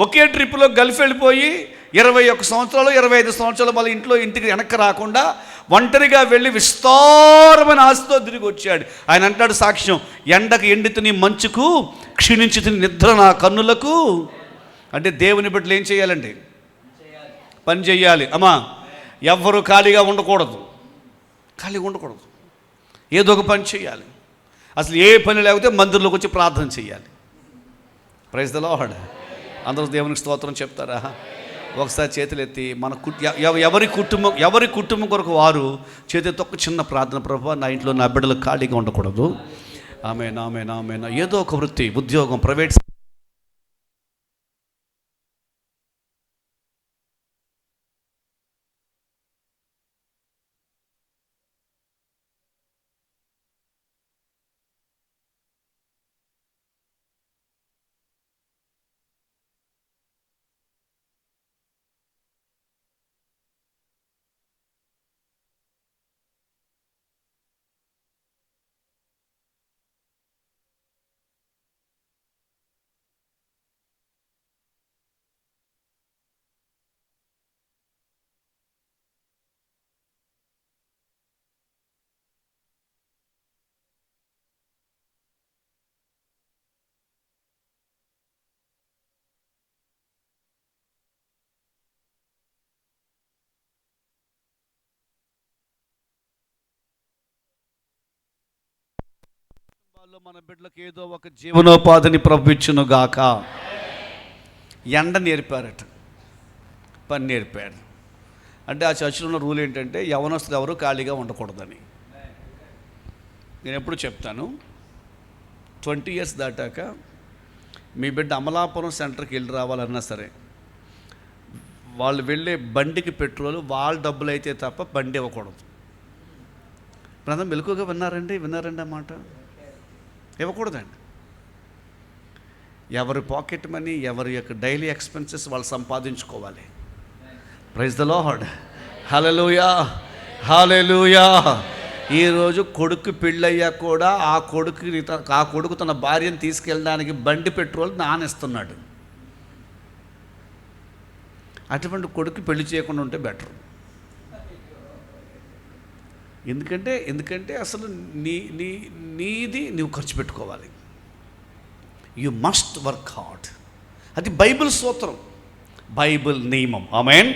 Speaker 1: ఒకే ట్రిప్లో గల్ఫ్ వెళ్ళిపోయి 21 సంవత్సరాలు 25 సంవత్సరాలు మళ్ళీ ఇంటికి వెనక్కి రాకుండా ఒంటరిగా వెళ్ళి విస్తారమైన ఆశతో తిరిగి వచ్చాడు. ఆయన అంటాడు సాక్ష్యం, ఎండకు ఎండితిని మంచుకు క్షీణించితిని నిద్ర నా కన్నులకు. అంటే దేవుని బిడ్డలు ఏం చేయాలండి? పని చేయాలి. అమ్మా, ఎవ్వరూ ఖాళీగా ఉండకూడదు. ఏదో ఒక పని చేయాలి. అసలు ఏ పని లేకపోతే మందిరంలోకి వచ్చి ప్రార్థన చేయాలి. Praise the Lord. అందరూ దేవునికి స్తోత్రం చెప్తారా? ఒకసారి చేతులు ఎత్తి మన ఎవరి కుటుంబం కొరకు వారు చేతితో ఒక చిన్న ప్రార్థన. ప్రభువా, నా ఇంట్లో నా బిడ్డలు ఖాళీగా ఉండకూడదు. ఆమేన్, ఆమేన్, ఆమేన్. ఏదో ఒక వృత్తి, ఉద్యోగం, ప్రైవేట్ మన బిడ్డలకు ఏదో ఒక జీవనోపాధిని ప్రభుత్వను గాక. ఎండ నేర్పారట, పని నేర్పారు. అంటే ఆ చర్చిలో ఉన్న రూల్ ఏంటంటే యవనస్తులు ఎవరు ఖాళీగా ఉండకూడదని. నేను ఎప్పుడు చెప్తాను, 20 ఇయర్స్ దాటాక మీ బిడ్డ అమలాపురం సెంటర్కి వెళ్ళి రావాలన్నా సరే, వాళ్ళు వెళ్ళే బండికి పెట్రోల్ వాళ్ళ డబ్బులు అయితే తప్ప బండి ఇవ్వకూడదు. ప్రధాన మెలకుగా విన్నారండి అన్నమాట. ఇవ్వకూడదండి. ఎవరి పాకెట్ మనీ, ఎవరి యొక్క డైలీ ఎక్స్పెన్సెస్ వాళ్ళు సంపాదించుకోవాలి. Praise the lord. Hallelujah, hallelujah. ఈరోజు కొడుకు పెళ్ళయ్యా కూడా ఆ కొడుకు తన భార్యను తీసుకెళ్ళడానికి బండి పెట్రోల్ నానేస్తున్నాడు. అటువంటి కొడుకు పెళ్లి చేయకుండా ఉంటే బెటర్. ఎందుకంటే అసలు నీది నువ్వు ఖర్చు పెట్టుకోవాలి. You must work hard. అది బైబిల్ సూత్రం, బైబిల్ నియమం. ఆమేన్.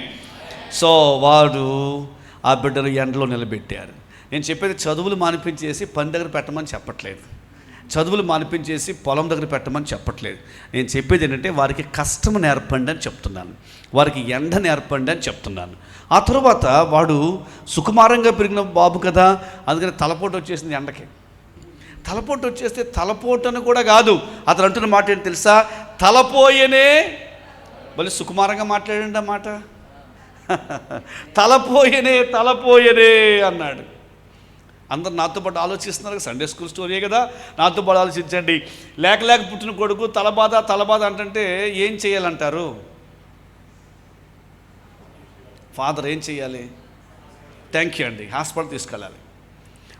Speaker 1: సో వాడు ఆ బిడ్డను ఎండలో నిలబెట్టారు. నేను చెప్పేది చదువులు మానిపించేసి పని దగ్గర పెట్టమని చెప్పట్లేదు, చదువులు మానిపించేసి పొలం దగ్గర పెట్టమని చెప్పట్లేదు. నేను చెప్పేది ఏంటంటే వారికి కష్టం నేర్పండి అని చెప్తున్నాను, వారికి ఎండ నేర్పండి అని చెప్తున్నాను. ఆ తర్వాత వాడు సుకుమారంగా పెరిగిన బాబు కదా, అందుకని తలపోటు వచ్చేసింది ఎండకి. తలపోటు వచ్చేస్తే తలపోటను కూడా కాదు, అతను అంటున్న మాట ఏంటి తెలుసా? తలపోయనే. మళ్ళీ సుకుమారంగా మాట్లాడండి ఆ మాట. తలపోయనే అన్నాడు. అందరు నాతో పాటు ఆలోచిస్తున్నారు. సండే స్కూల్ స్టోరీయే కదా, నాతో పాటు ఆలోచించండి. లేక పుట్టిన కొడుకు తలబాధ అంటే ఏం చేయాలంటారు? ఫాదర్ ఏం చేయాలి? థ్యాంక్ యూ అండి, హాస్పిటల్ తీసుకెళ్ళాలి.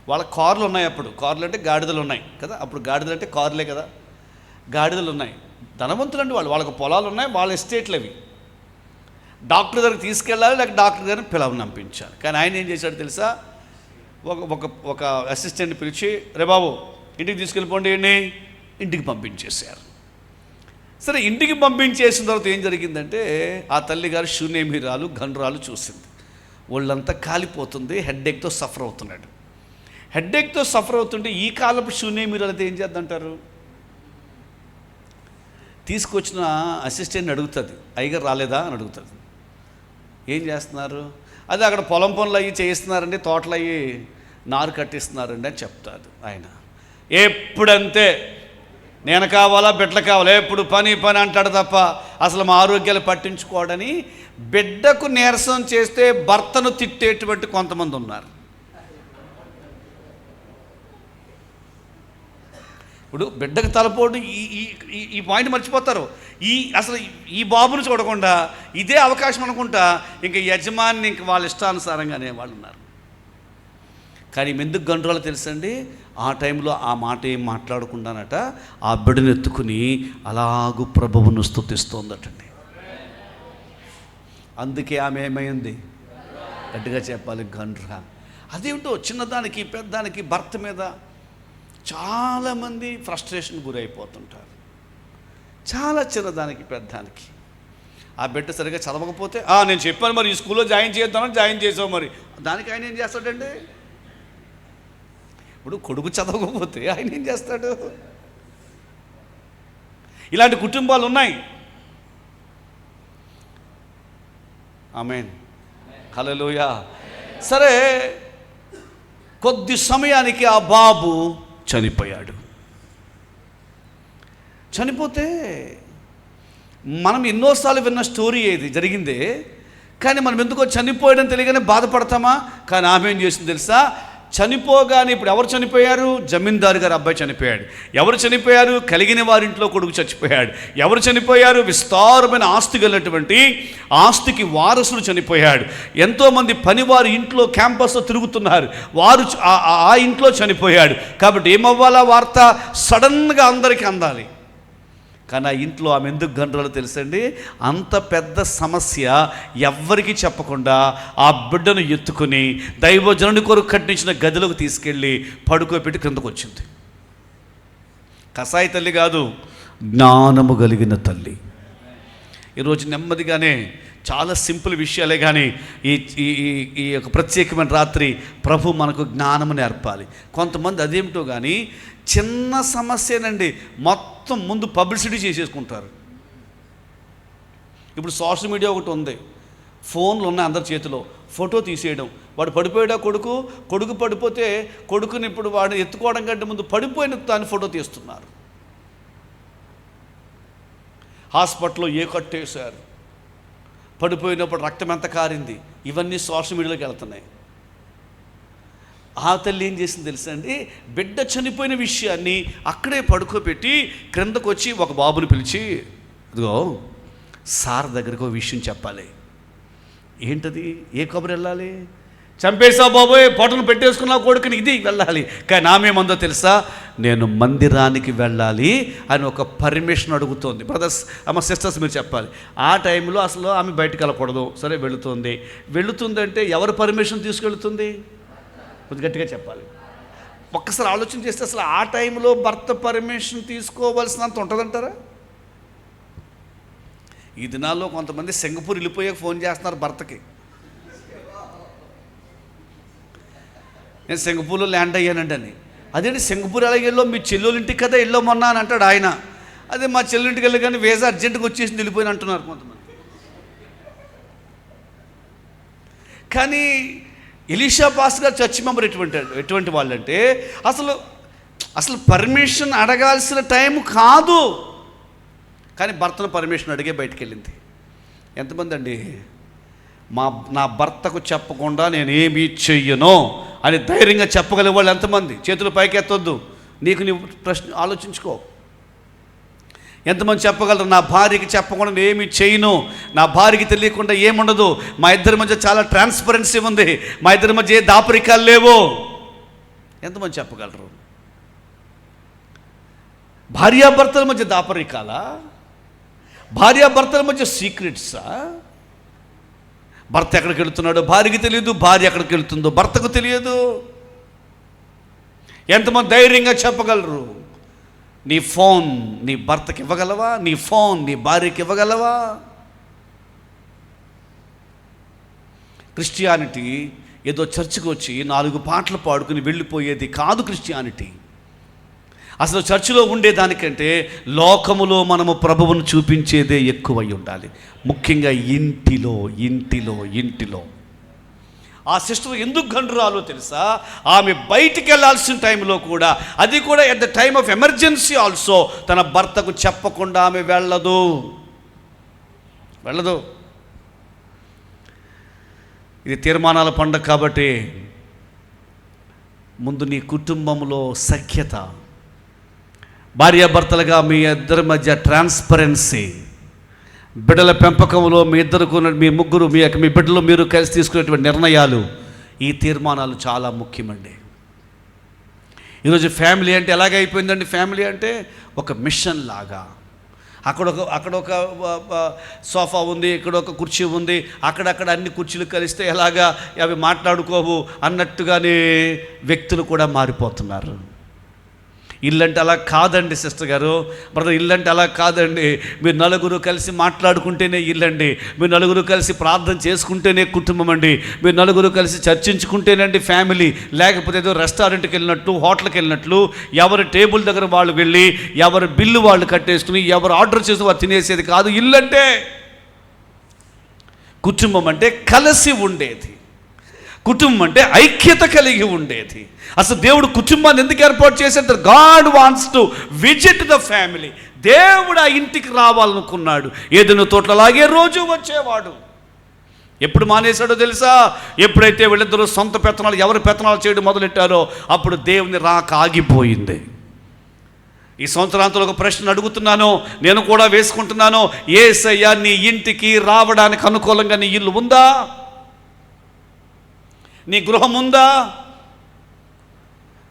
Speaker 1: వాళ్ళ కార్లు ఉన్నాయి, అప్పుడు కార్లు అంటే గాడిదలు ఉన్నాయి కదా, అప్పుడు గాడిదలు అంటే కార్లే కదా, గాడిదలు ఉన్నాయి. ధనవంతులు అండి వాళ్ళు, వాళ్ళకి పొలాలు ఉన్నాయి, వాళ్ళ ఎస్టేట్లు అవి. డాక్టర్ దగ్గరికి తీసుకెళ్ళాలి, లేక డాక్టర్ గారిని పిలవని పంపించాలి. కానీ ఆయన ఏం చేశాడు తెలుసా, ఒక అసిస్టెంట్ని పిలిచి, రే బాబు ఇంటికి తీసుకెళ్ళిపోండి, ఇంటికి పంపించేశారు. సరే, ఇంటికి పంపించేసిన తర్వాత ఏం జరిగిందంటే, ఆ తల్లిగారు శూన్యమిరాలు గండ్రాలు చూసింది. ఒళ్ళంతా కాలిపోతుంది, హెడ్ఏక్తో సఫర్ అవుతున్నాడు. హెడ్ఏక్తో సఫర్ అవుతుంటే ఈ కాలపు శూన్యమిరాలతో ఏం చేద్దంటారు, తీసుకొచ్చిన అసిస్టెంట్ని అడుగుతుంది, అయ్యగారు రాలేదా అని అడుగుతుంది. ఏం చేస్తున్నారు, అదే అక్కడ పొలం పనులు అయ్యి చేయిస్తున్నారండి, తోటలు అయ్యి నారు కట్టిస్తున్నారండి అని చెప్తాడు ఆయన. ఎప్పుడంతే, నేను కావాలా బిడ్డలు కావాలా, ఎప్పుడు పని అంటాడు తప్ప అసలు మా ఆరోగ్యాలు పట్టించుకోవడని బిడ్డకు నీరసం చేస్తే భర్తను తిట్టేటువంటి కొంతమంది ఉన్నారు. ఇప్పుడు బిడ్డకు తలపోటు ఈ పాయింట్ మర్చిపోతారు. అసలు ఈ బాబును చూడకుండా ఇదే అవకాశం అనుకుంటా ఇంకా యజమాని ఇంక వాళ్ళ ఇష్టానుసారంగానే వాళ్ళు ఉన్నారు. కానీ ఎందుకు గండ్రాలు తెలుసండి, ఆ టైంలో ఆ మాట ఏం మాట్లాడకుండానట ఆ బిడ్డను ఎత్తుకుని అలాగూ ప్రభువును స్తుతిస్తోందటండి. అందుకే ఆమె ఏమైంది, గట్టిగా చెప్పాలి, గండ్రా. అదేమిటో చిన్నదానికి పెద్దదానికి భర్త మీద చాలామంది ఫ్రస్ట్రేషన్ గురైపోతుంటారు. చాలా చిన్నదానికి పెద్దదానికి. ఆ బిడ్డ సరిగ్గా చదవకపోతే, నేను చెప్పాను మరి ఈ స్కూల్లో జాయిన్ చేద్దామని జాయిన్ చేసావు, మరి దానికి ఆయన ఏం చేస్తాడండి. ఇప్పుడు కొడుకు చదవకపోతే ఆయన ఏం చేస్తాడు. ఇలాంటి కుటుంబాలు ఉన్నాయి. ఆమేన్, హల్లెలూయా. సరే, కొద్ది సమయానికి ఆ బాబు చనిపోయాడు. చనిపోతే మనం ఎన్నోసార్లు విన్న స్టోరీ ఏది జరిగిందే, కానీ మనం ఎందుకో చనిపోయాడని తెలియగానే బాధపడతామా. కానీ ఆమె ఏం చేసింది తెలుసా, చనిపోగానే, ఇప్పుడు ఎవరు చనిపోయారు, జమీందారు గారు అబ్బాయి చనిపోయాడు. ఎవరు చనిపోయారు, కలిగిన వారింట్లో కొడుకు చచ్చిపోయాడు. ఎవరు చనిపోయారు, విస్తారమైన ఆస్తి కలిగినటువంటి ఆస్తికి వారసులు చనిపోయాడు. ఎంతోమంది పనివారు ఇంట్లో క్యాంపస్లో తిరుగుతున్నారు, వారు ఆ ఇంట్లో చనిపోయాడు. కాబట్టి ఏమవ్వాలా, వార్త సడన్గా అందరికీ అందాలి. కానీ ఆ ఇంట్లో ఆమె ఎందుకు గండ్రాలో తెలుసండి, అంత పెద్ద సమస్య ఎవ్వరికీ చెప్పకుండా ఆ బిడ్డను ఎత్తుకుని దైవజనుని కొరకు కట్టించిన గదిలోకి తీసుకెళ్ళి పడుకోబెట్టి క్రిందకు వచ్చింది. కసాయి తల్లి కాదు, జ్ఞానము కలిగిన తల్లి. ఈరోజు నెమ్మదిగానే చాలా సింపుల్ విషయాలే, కానీ ఈ యొక్క ప్రత్యేకమైన రాత్రి ప్రభు మనకు జ్ఞానము నేర్పాలి. కొంతమంది అదేమిటో కానీ చిన్న సమస్యనండి మొత్తం ముందు పబ్లిసిటీ చేసేసుకుంటారు. ఇప్పుడు సోషల్ మీడియా ఒకటి ఉంది, ఫోన్లు ఉన్నాయి అందరి చేతిలో, ఫోటో తీసేయడం. వాడు పడిపోయాడా, కొడుకు పడిపోతే కొడుకుని ఇప్పుడు వాడు ఎత్తుకోవడం కంటే ముందు పడిపోయిన దాన్ని ఫోటో తీస్తున్నారు. హాస్పిటల్లో కట్టేశారు, పడిపోయినప్పుడు రక్తం ఎంత కారింది, ఇవన్నీ సోషల్ మీడియాలోకి వెళ్తున్నాయి. ఆ తల్లి ఏం చేసింది తెలుసా అండి, బిడ్డ చనిపోయిన విషయాన్ని అక్కడే పడుకోబెట్టి క్రిందకు వచ్చి ఒక బాబుని పిలిచి, ఇదిగో సార్ దగ్గరికి ఒక విషయం చెప్పాలి. ఏంటది, ఏ కబురు వెళ్ళాలి, చంపేశావు బాబోయ్, పొట్టను పెట్టేసుకున్నావు కొడుకుని, ఇది వెళ్ళాలి. కానీ ఆమెమందో తెలుసా, నేను మందిరానికి వెళ్ళాలి అని ఒక పర్మిషన్ అడుగుతోంది. బ్రదర్స్, అమ్మ సిస్టర్స్ మీరు చెప్పాలి. ఆ టైంలో అసలు ఆమె బయటకు వెళ్ళకూడదు, సరే వెళుతుందంటే ఎవరు పర్మిషన్ తీసుకెళ్తుంది, కొద్ది గట్టిగా చెప్పాలి. ఒక్కసారి ఆలోచన చేస్తే అసలు ఆ టైంలో భర్త పర్మిషన్ తీసుకోవాల్సినంత ఉంటుందంటారా? ఈ దినాల్లో కొంతమంది సింగపూర్ వెళ్ళిపోయాక ఫోన్ చేస్తున్నారు భర్తకి, నేను సింగపూర్లో ల్యాండ్ అయ్యానండి అని. అదేంటి సింగపూర్ ఎలాగ వెళ్ళో, మీ చెల్లెలింటికి కదా వెళ్ళమన్నా అని అంటాడు ఆయన. అదే మా చెల్లెలింటికి వెళ్ళి కానీ వీసా అర్జెంటుగా వచ్చేసి వెళ్ళిపోయిన అంటున్నారు కొంతమంది. కానీ ఎలీషా పాస్ గారు చర్చ్ మెంబర్ ఎటువంటి వాళ్ళంటే అసలు పర్మిషన్ అడగాల్సిన టైం కాదు, కానీ భర్తను పర్మిషన్ అడిగే బయటికి వెళ్ళింది. ఎంతమంది అండి నా భర్తకు చెప్పకుండా నేను ఏమీ చెయ్యను అని ధైర్యంగా చెప్పగలిగే వాళ్ళు ఎంతమంది? చేతులు పైకి ఎత్తొద్దు, నీకు ప్రశ్న ఆలోచించుకో. ఎంతమంది చెప్పగలరు, నా భార్యకి చెప్పకుండా నేను ఏమి చేయను, నా భార్యకి తెలియకుండా ఏముండదు, మా ఇద్దరి మధ్య చాలా ట్రాన్స్పరెన్సీ ఉంది, మా ఇద్దరి మధ్య ఏ దాపరికాలు లేవు? ఎంతమంది చెప్పగలరు? భార్యాభర్తల మధ్య దాపరికాలా? భార్యాభర్తల మధ్య సీక్రెట్సా? భర్త ఎక్కడికి వెళుతున్నాడో భార్యకి తెలియదు, భార్య ఎక్కడికి వెళుతుందో భర్తకు తెలియదు. ఎంతమంది ధైర్యంగా చెప్పగలరు, నీ ఫోన్ నీ భర్తకి ఇవ్వగలవా, నీ ఫోన్ నీ భార్యకి ఇవ్వగలవా? క్రిస్టియానిటీ ఏదో చర్చికి వచ్చి 4 పాటలు పాడుకుని వెళ్ళిపోయేది కాదు. క్రిస్టియానిటీ అసలు చర్చిలో ఉండేదానికంటే లోకములో మనము ప్రభువును చూపించేదే ఎక్కువై ఉండాలి. ముఖ్యంగా ఇంటిలో ఇంటిలో ఇంటిలో. ఆ సిస్టర్ ఎందుకు గండ్రాలో తెలుసా? ఆమె బయటికి వెళ్ళాల్సిన టైంలో కూడా, అది కూడా at the time of emergency also, తన భర్తకు చెప్పకుండా ఆమె వెళ్ళదు. ఇది తీర్మానాల పండుగ కాబట్టి ముందు నీ కుటుంబంలో సఖ్యత, భార్యాభర్తలుగా మీ ఇద్దరి మధ్య ట్రాన్స్పరెన్సీ, బిడ్డల పెంపకంలో మీ ముగ్గురు మీ బిడ్డలు మీరు కలిసి తీసుకునేటువంటి నిర్ణయాలు, ఈ తీర్మానాలు చాలా ముఖ్యమండి. ఈరోజు ఫ్యామిలీ అంటే ఎలాగైపోయిందండి? ఫ్యామిలీ అంటే ఒక మిషన్ లాగా. అక్కడ ఒక సోఫా ఉంది, ఇక్కడ ఒక కుర్చీ ఉంది, అక్కడక్కడ అన్ని కుర్చీలు కలిస్తే ఎలాగా అవి మాట్లాడుకోవు అన్నట్టుగానే వ్యక్తులు కూడా మారిపోతున్నారు. ఇల్లంటే అలా కాదండి సిస్టర్ గారు, బ్రదర్, ఇల్లంటే అలా కాదండి. మీరు నలుగురు కలిసి మాట్లాడుకుంటేనే ఇల్లండి, మీరు నలుగురు కలిసి ప్రార్థన చేసుకుంటేనే కుటుంబం అండి, మీరు నలుగురు కలిసి చర్చించుకుంటేనండి ఫ్యామిలీ. లేకపోతే ఏదో రెస్టారెంట్కి వెళ్ళినట్లు, హోటల్కి వెళ్ళినట్లు, ఎవరి టేబుల్ దగ్గర వాళ్ళు వెళ్ళి ఎవరి బిల్లు వాళ్ళు కట్టేసుకుని ఎవరు ఆర్డర్ చేసి వారు తినేసేది కాదు ఇల్లంటే. కుటుంబం అంటే కలిసి ఉండేది, కుటుంబం అంటే ఐక్యత కలిగి ఉండేది. అసలు దేవుడు కుటుంబాన్ని ఎందుకు ఏర్పాటు చేశాడు? God wants to visit the family. దేవుడు ఆ ఇంటికి రావాలనుకున్నాడు. ఏదైనా తోటలాగే రోజు వచ్చేవాడు. ఎప్పుడు మానేశాడో తెలుసా? ఎప్పుడైతే వీళ్ళిద్దరూ సొంత పెత్తనాలు, ఎవరి పెత్తనాలు చేయడం మొదలెట్టారో అప్పుడు దేవుని రాక ఆగిపోయింది. ఈ సంవత్సరాంతంలో ఒక ప్రశ్న అడుగుతున్నాను, నేను కూడా వేసుకుంటున్నాను. యేసయ్య నీ ఇంటికి రావడానికి అనుకూలంగా నీ ఇల్లు ఉందా? నీ గృహం ఉందా?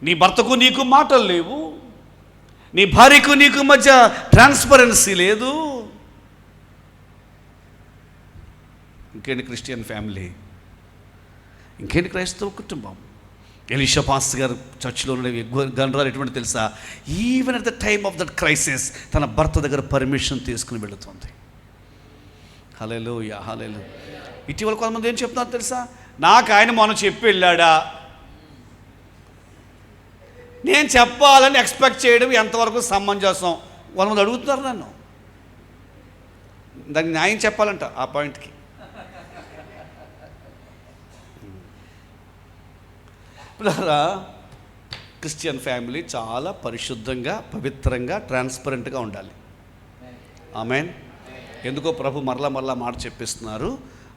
Speaker 1: నీ భర్తకు నీకు మాటలు లేవు, నీ భార్యకు నీకు మధ్య ట్రాన్స్పరెన్సీ లేదు. ఇంకేంటి క్రిస్టియన్ ఫ్యామిలీ? ఇంకేంటి క్రైస్తవ కుటుంబం? ఎలీషా పాస్టర్ గారు చర్చిలో గండ్రాలు ఎటువంటి తెలుసా? Even at the time of that crisis తన భర్త దగ్గర పర్మిషన్ తీసుకుని వెళుతుంది. హల్లెలూయా, హల్లెలూయా. ఇటీవల కొంతమంది ఏం చెప్తున్నారు తెలుసా? నాకు ఆయన మొన్న చెప్పి వెళ్ళాడా, నేను చెప్పాలని ఎక్స్పెక్ట్ చేయడం ఎంతవరకు సమంజసం? కొంతమంది అడుగుతున్నారు నన్ను. దానికి న్యాయం చెప్పాలంట ఆ పాయింట్కి. క్రిస్టియన్ ఫ్యామిలీ చాలా పరిశుద్ధంగా, పవిత్రంగా, ట్రాన్స్పరెంట్గా ఉండాలి. ఆమేన్. ఎందుకో ప్రభు మరలా మాట చెప్పిస్తున్నారు.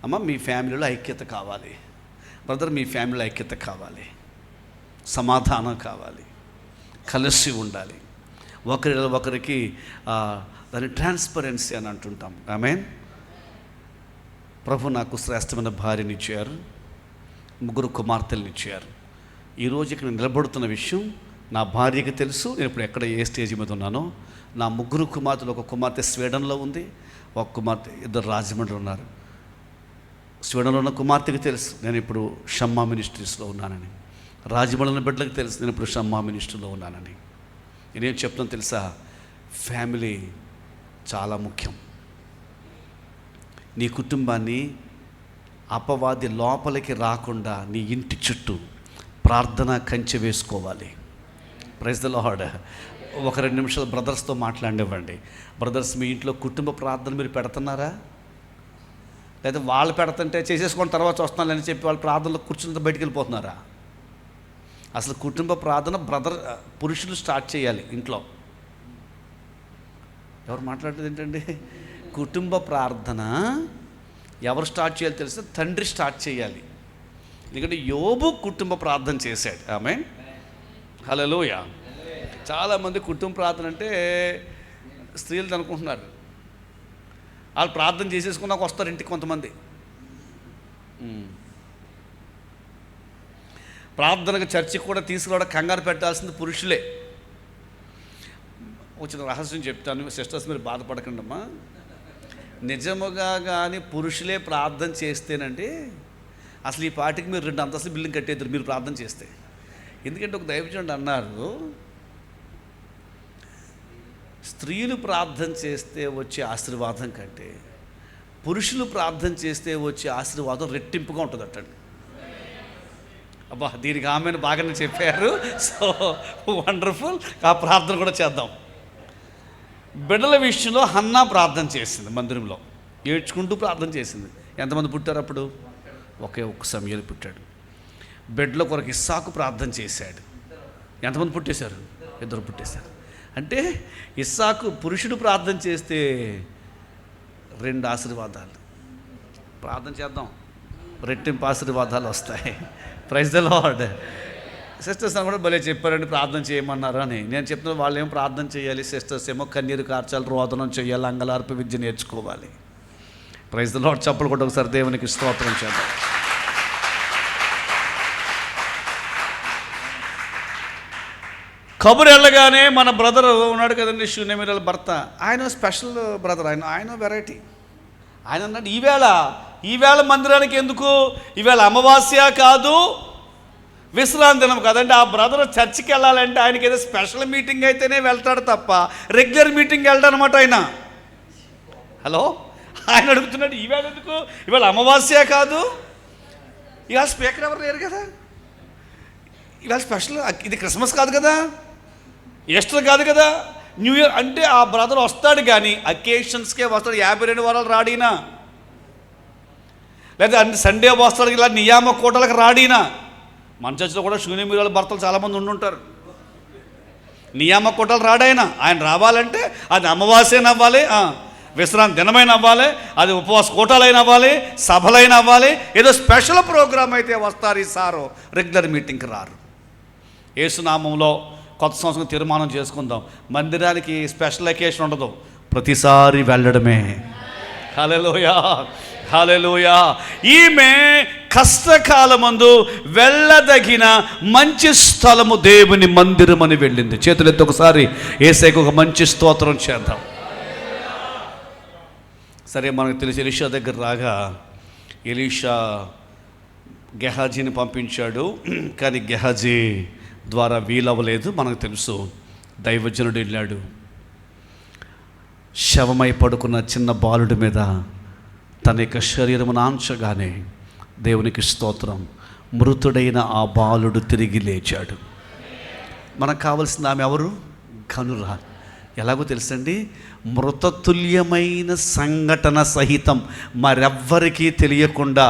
Speaker 1: అమ్మ, మీ ఫ్యామిలీలో ఐక్యత కావాలి, బ్రదర్, మీ ఫ్యామిలీలో ఐక్యత కావాలి, సమాధానం కావాలి, కలిసి ఉండాలి, ఒకరికి దాని ట్రాన్స్పరెన్సీ అని అంటుంటాం. ఆమేన్. ప్రభు నాకు శ్రేష్టమైన భార్యని ఇచ్చారు, 3 కుమార్తెలను ఇచ్చారు. ఈరోజు ఇక్కడ నిలబడుతున్న విషయం నా భార్యకి తెలుసు. నేను ఇప్పుడు ఎక్కడ ఏ స్టేజ్ మీద ఉన్నానో. నా 3 కుమార్తెలు, ఒక కుమార్తె స్వీడన్లో ఉంది, ఒక కుమార్తె, 2 రాజమండ్రి ఉన్నారు. స్వీడన్లో ఉన్న కుమార్తెకి తెలుసు నేను ఇప్పుడు షమ్మా మినిస్ట్రీస్లో ఉన్నానని. రాజమండ్రి బిడ్డలకు తెలుసు నేను ఇప్పుడు షమ్మా మినిస్ట్రీలో ఉన్నానని. నేనేం చెప్తాను తెలుసా? ఫ్యామిలీ చాలా ముఖ్యం. నీ కుటుంబాన్ని అపవాది లోపలికి రాకుండా నీ ఇంటి చుట్టూ ప్రార్థన కంచె వేసుకోవాలి. Praise the Lord. ఒక 2 నిమిషాలు బ్రదర్స్తో మాట్లాడివ్వండి. బ్రదర్స్, మీ ఇంట్లో కుటుంబ ప్రార్థన మీరు పెడుతున్నారా? లేదా వాళ్ళు పెడుతుంటే చేసేసుకొని తర్వాత వస్తున్నానని చెప్పి వాళ్ళు ప్రార్థనలో కూర్చుని బయటికి వెళ్ళిపోతున్నారా? అసలు కుటుంబ ప్రార్థన పురుషులు స్టార్ట్ చేయాలి ఇంట్లో. ఎవరు మాట్లాడేది ఏంటండి? కుటుంబ ప్రార్థన ఎవరు స్టార్ట్ చేయాలి తెలిస్తే తండ్రి స్టార్ట్ చేయాలి. ఎందుకంటే యోబు కుటుంబ ప్రార్థన చేశాడు. ఆమేన్, హల్లెలూయా. చాలామంది కుటుంబ ప్రార్థన అంటే స్త్రీలు అనుకుంటున్నారు వాళ్ళు ప్రార్థన చేసేసుకున్నాక వస్తారు ఇంటికి కొంతమంది. ప్రార్థనకు చర్చికి కూడా తీసుకురావడం కంగారు పెట్టాల్సింది పురుషులే. వచ్చిన రహస్యం చెప్తాను సిస్టర్స్, మీరు బాధపడకండి అమ్మా. నిజముగా కానీ పురుషులే ప్రార్థన చేస్తేనండి అసలు ఈ పాటికి మీరు 2 అంతస్తుల బిల్డింగ్ కట్టేద్దరు మీరు ప్రార్థన చేస్తే. ఎందుకంటే ఒక దైవజనుడు అన్నారు, స్త్రీలు ప్రార్థన చేస్తే వచ్చే ఆశీర్వాదం కంటే పురుషులు ప్రార్థన చేస్తే వచ్చే ఆశీర్వాదం రెట్టింపుగా ఉంటుంది అట్టండి. అబ్బా, దీనికి ఆమెను బాగానే చెప్పారు. So wonderful. ఆ ప్రార్థన కూడా చేద్దాం. బిడ్డల విషయంలో హన్నా ప్రార్థన చేసింది, మందిరంలో ఏడ్చుకుంటూ ప్రార్థన చేసింది. ఎంతమంది పుట్టారు అప్పుడు? ఒకే ఒక్క సమయాలు పుట్టాడు. బిడ్డల కొరకు ఇస్సాకు ప్రార్థన చేశాడు. ఎంతమంది పుట్టేశారు? 2 పుట్టేశారు. అంటే ఇస్సాకు పురుషుడు ప్రార్థన చేస్తే 2 ఆశీర్వాదాలు. ప్రార్థన చేద్దాం, రెట్టింపు ఆశీర్వాదాలు వస్తాయి. Praise the lord. సిస్టర్స్ కూడా భలే చెప్పారండి, ప్రార్థన చేయమన్నారు అని. నేను చెప్తున్నా వాళ్ళు ఏమో ప్రార్థన చేయాలి, సిస్టర్స్ ఏమో కన్నీరు కార్చాలి, రోదనం చేయాలి, అంగలార్ప విద్య నేర్చుకోవాలి. Praise the Lord. చప్పలు కూడా ఒకసారి దేవునికి స్తోత్రం చేద్దాం. కబురు వెళ్ళగానే మన బ్రదర్ ఉన్నాడు కదండి, షూనేమిరాల భర్త, ఆయన స్పెషల్ బ్రదర్, ఆయన వెరైటీ. ఆయన అన్నాడు, ఈవేళ మందిరానికి ఎందుకు? ఈవేళ అమావాస్య కాదు, విశ్రాంతి దినం కదండి. ఆ బ్రదర్ చర్చికి వెళ్ళాలంటే ఆయనకి ఏదో స్పెషల్ మీటింగ్ అయితేనే వెళ్తాడు తప్ప రెగ్యులర్ మీటింగ్ వెళ్తాడు అనమాట ఆయన. హలో, ఆయన అడుగుతున్నాడు, ఈవేళ ఎందుకు? ఈవేళ అమావాస్య కాదు, ఇవాళ స్పీకర్ ఎవరు లేరు కదా, ఇవాళ స్పెషల్, ఇది క్రిస్మస్ కాదు కదా, ఈస్టర్ కాదు కదా, న్యూ ఇయర్. అంటే ఆ బ్రదర్ వస్తాడు కానీ అకేషన్స్కే వస్తాడు. 52 వారాలు రాడినా, లేదా సండే వస్తాడు, ఇలా నియామక కోటలకు రాడినా. మన చర్చిలో కూడా షూనేమిరాల భర్తలు చాలామంది ఉండుంటారు. నియామక కోటలు రాడైనా ఆయన రావాలంటే అది అమావాస్యన అవ్వాలి, విశ్రాంతి దినమైన అవ్వాలి, అది ఉపవాస కోటాలైన అవ్వాలి, సభలైన అవ్వాలి, ఏదో స్పెషల్ ప్రోగ్రామ్ అయితే వస్తారు. ఈ సారు రెగ్యులర్ మీటింగ్కి రారు. యేసునామంలో కొత్త సంవత్సరం తీర్మానం చేసుకుందాం, మందిరానికి స్పెషల్ అకేషన్ ఉండదు, ప్రతిసారి వెళ్ళడమే. హల్లెలూయా, హల్లెలూయా. ఈమె కష్టకాలమందు వెళ్ళదగిన మంచి స్థలము దేవుని మందిరం అని వెళ్ళింది. చేతులెత్తి ఒకసారి యేసయ్యకు ఒక మంచి స్తోత్రం చేద్దాం. సరే, మనకు తెలిసి ఎలీషా దగ్గర రాగా ఎలీషా గెహాజీని పంపించాడు, కానీ గెహాజీ ద్వారా వీలవ్వలేదు. మనకు తెలుసు, దైవజనుడు వెళ్ళాడు, శవమై పడుకున్న చిన్న బాలుడి మీద తన యొక్క శరీరము నాంచగానే దేవునికి స్తోత్రం, మృతుడైన ఆ బాలుడు తిరిగి లేచాడు. మనకు కావాల్సింది ఆమె ఎవరు? కనురా. ఎలాగో తెలుసండి, మృతతుల్యమైన సంఘటన సహితం మరెవ్వరికీ తెలియకుండా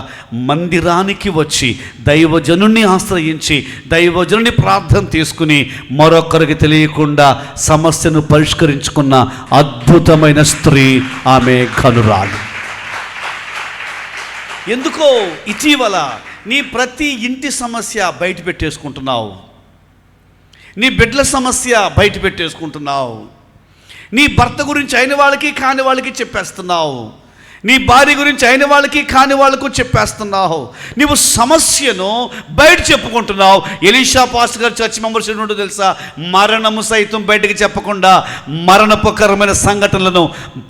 Speaker 1: మందిరానికి వచ్చి దైవజనుణ్ణి ఆశ్రయించి దైవజనుని ప్రార్థన తీసుకుని మరొకరికి తెలియకుండా సమస్యను పరిష్కరించుకున్న అద్భుతమైన స్త్రీ ఆమె కనురాలు. ఎందుకో ఇటీవల నీ ప్రతి ఇంటి సమస్య బయట పెట్టేసుకుంటున్నావు, నీ బిడ్డల సమస్య బయట పెట్టేసుకుంటున్నావు, నీ భర్త గురించి అయిన వాళ్ళకి కాని వాళ్ళకి చెప్పేస్తున్నావు, నీ భార్య గురించి అయిన వాళ్ళకి కాని వాళ్ళకు చెప్పేస్తున్నావు, నీవు సమస్యను బయట చెప్పుకుంటున్నావు. ఎలీషా పాస్టర్ గారు చర్చి మెంబర్స్ ఏంటో తెలుసా? మరణము సైతం బయటకు చెప్పకుండా మరణపకరమైన సంఘటనలను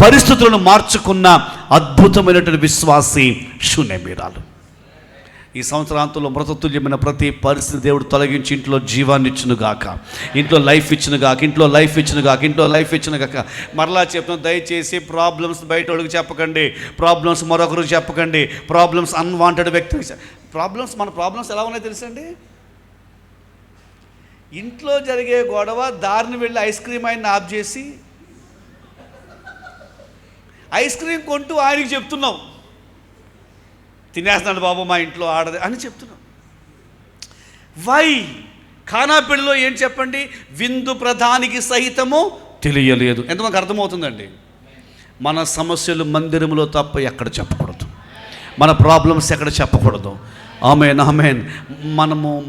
Speaker 1: పరిస్థితులను మార్చుకున్న అద్భుతమైనటువంటి విశ్వాసి షూనేమిరాలు. ఈ సంవత్సరాంతంలో మృతతుల్యమైన ప్రతి పరిస్థితి దేవుడు తొలగించి ఇంట్లో జీవాన్ని ఇచ్చునుగాక, ఇంట్లో లైఫ్ ఇచ్చునుగాక, ఇంట్లో లైఫ్ ఇచ్చునుగాక, ఇంట్లో లైఫ్ ఇచ్చునుగాక. మరలా చెప్తున్నాను, దయచేసి ప్రాబ్లమ్స్ బయట వాళ్ళకి చెప్పకండి, ప్రాబ్లమ్స్ మరొకరికి చెప్పకండి, ప్రాబ్లమ్స్ అన్వాంటెడ్ వ్యక్తికి. మన ప్రాబ్లమ్స్ ఎలా ఉన్నాయో తెలుసండి? ఇంట్లో జరిగే గొడవ దారిని వెళ్ళి ఐస్ క్రీమ్ ఆయన ఆఫ్ చేసి ఐస్ క్రీమ్ కొంటూ ఆయనకి చెప్తున్నావు, తినేస్తున్నాడు బాబు మా ఇంట్లో ఆడది అని చెప్తున్నాం. వై? ఖానా పెళ్ళిలో ఏం చెప్పండి? విందు ప్రధానికి సహితము తెలియలేదు. ఎంతమందికి అర్థమవుతుందండి? మన సమస్యలు మందిరంలో తప్ప ఎక్కడ చెప్పకూడదు, మన ప్రాబ్లమ్స్ ఎక్కడ చెప్పకూడదు. ఆమేన్, ఆమేన్.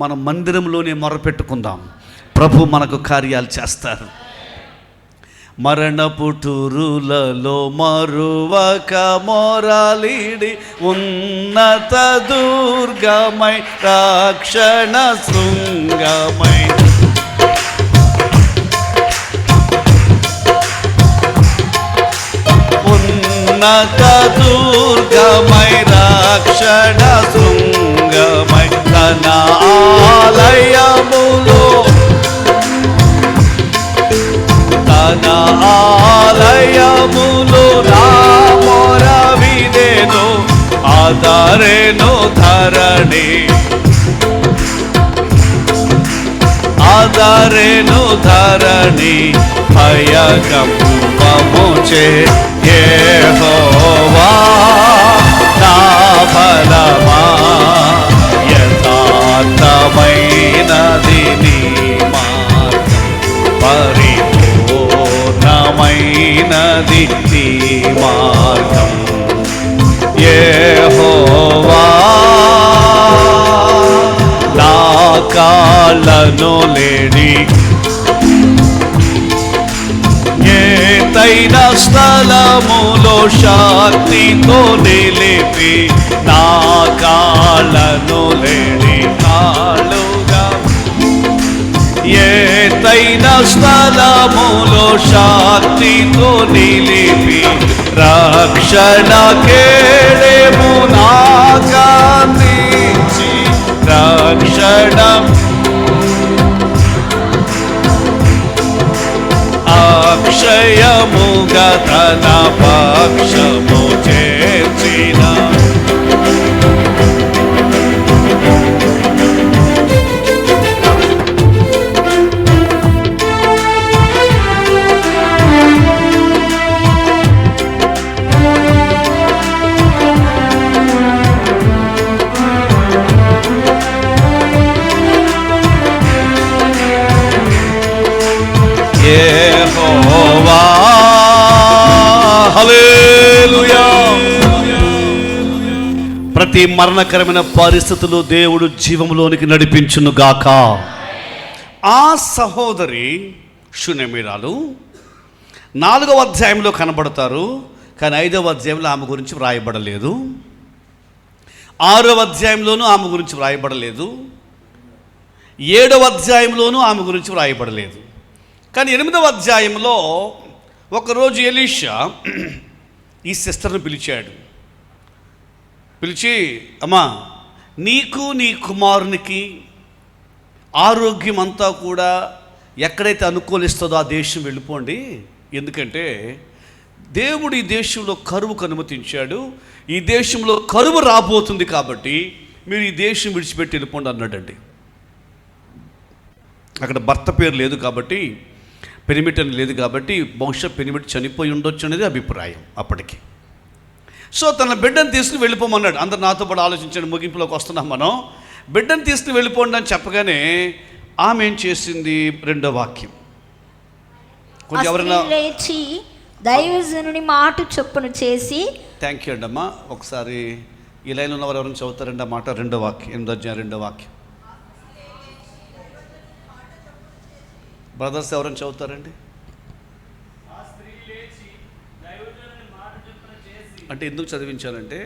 Speaker 1: మన మందిరంలోనే మొరపెట్టుకుందాం, ప్రభు మనకు కార్యాలు చేస్తారు. మరణపు టూరులలో మరువక మొరలిడి ఉన్నత దుర్గమై రక్షణ శృంగమై ఉన్నత దుర్గమై రక్షణ శృంగమై తన ఆలయములో తన ఆలయములో నా మొర వినెను ఆదరెను ధరణి ఆదరెను ధరణి భయకంపముచే యెహోవా నా బలమా యథార్థమైనది నీ మార్గం పరిపూర్ణమైనది నీ మార్గం యెహోవా నా కాళ్ళను లేడి ఏతైన స్థలములో శాంతితో నిలిపి నా కాళ్ళను లేడి కాళ్ళుగా ఏతైన స్థలములో శాంతితో నిలిపి రక్షణ కేడెము నాకాందించి రక్షణ అక్షయముగా తన పక్షము చేర్చిన యెహోవా హల్లెలూయా. ప్రతి మరణకరమైన పరిస్థితులు దేవుడు జీవంలోనికి నడిపించును గాక. ఆ సహోదరి షూనేమీరాలు 4వ అధ్యాయంలో కనబడతారు, కానీ 5వ అధ్యాయంలో ఆమె గురించి వ్రాయబడలేదు. 6వ అధ్యాయంలోనూ ఆమె గురించి వ్రాయబడలేదు. 7వ అధ్యాయంలోనూ ఆమె గురించి వ్రాయబడలేదు. కానీ 8వ అధ్యాయంలో ఒకరోజు ఎలీషా ఈ సిస్టర్ని పిలిచాడు. పిలిచి, అమ్మా, నీకు నీ కుమారునికి ఆరోగ్యం అంతా కూడా ఎక్కడైతే అనుకూలిస్తుందో ఆ దేశం వెళ్ళిపోండి. ఎందుకంటే దేవుడు ఈ దేశంలో కరువుకు అనుమతించాడు. ఈ దేశంలో కరువు రాబోతుంది కాబట్టి మీరు ఈ దేశం విడిచిపెట్టి వెళ్ళిపోండి అన్నాడండి. అక్కడ భర్త పేరు లేదు కాబట్టి, పెనిమిట్ అని లేదు కాబట్టి బహుశా పెనిమిట్ చనిపోయి ఉండొచ్చు అనేది అభిప్రాయం అప్పటికి. సో తన బిడ్డను తీసుకుని వెళ్ళిపోమన్నాడు. అందరు నాతో పాటు ఆలోచించండి, ముగింపులోకి వస్తున్నాం మనం. బిడ్డను తీసుకుని వెళ్ళిపోండి అని చెప్పగానే ఆమె ఏం చేసింది? 2వ వాక్యం కొంచెం ఎవరైనా
Speaker 2: లేచి దైవజనుని మాట చొప్పున చేసి.
Speaker 1: థ్యాంక్ యూ అండి అమ్మా. ఒకసారి ఈ లైన్లో ఉన్నవారు ఎవరైనా చదువుతారండి ఆ మాట? 2వ వాక్యం, 8వ అధ్యాయం 2వ వాక్యం. బ్రదర్స్ ఎవరైనా చదువుతారండి? అంటే ఎందుకు చదివించానంటే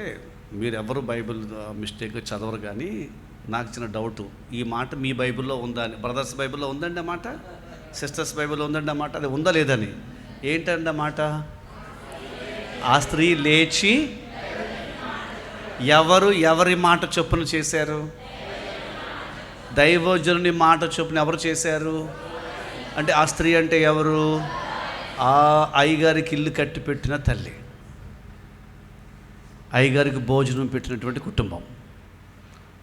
Speaker 1: మీరు ఎవరు బైబిల్ మిస్టేక్ చదవరు, కానీ నాకు చిన్న డౌటు, ఈ మాట మీ బైబిల్లో ఉందా అని. బ్రదర్స్ బైబిల్లో ఉందండి ఆ మాట, సిస్టర్స్ బైబిల్లో ఉందండి ఆ మాట. అది ఉందా లేదని. ఏంటండి ఆ మాట? ఆ స్త్రీ లేచి ఎవరి మాట చొప్పున చేశారు? దైవజనుని మాట చొప్పున ఎవరు చేశారు? అంటే ఆ స్త్రీ అంటే ఎవరు? ఆ అయ్యగారికి ఇల్లు కట్టి పెట్టిన తల్లి, అయ్యగారికి భోజనం పెట్టినటువంటి కుటుంబం,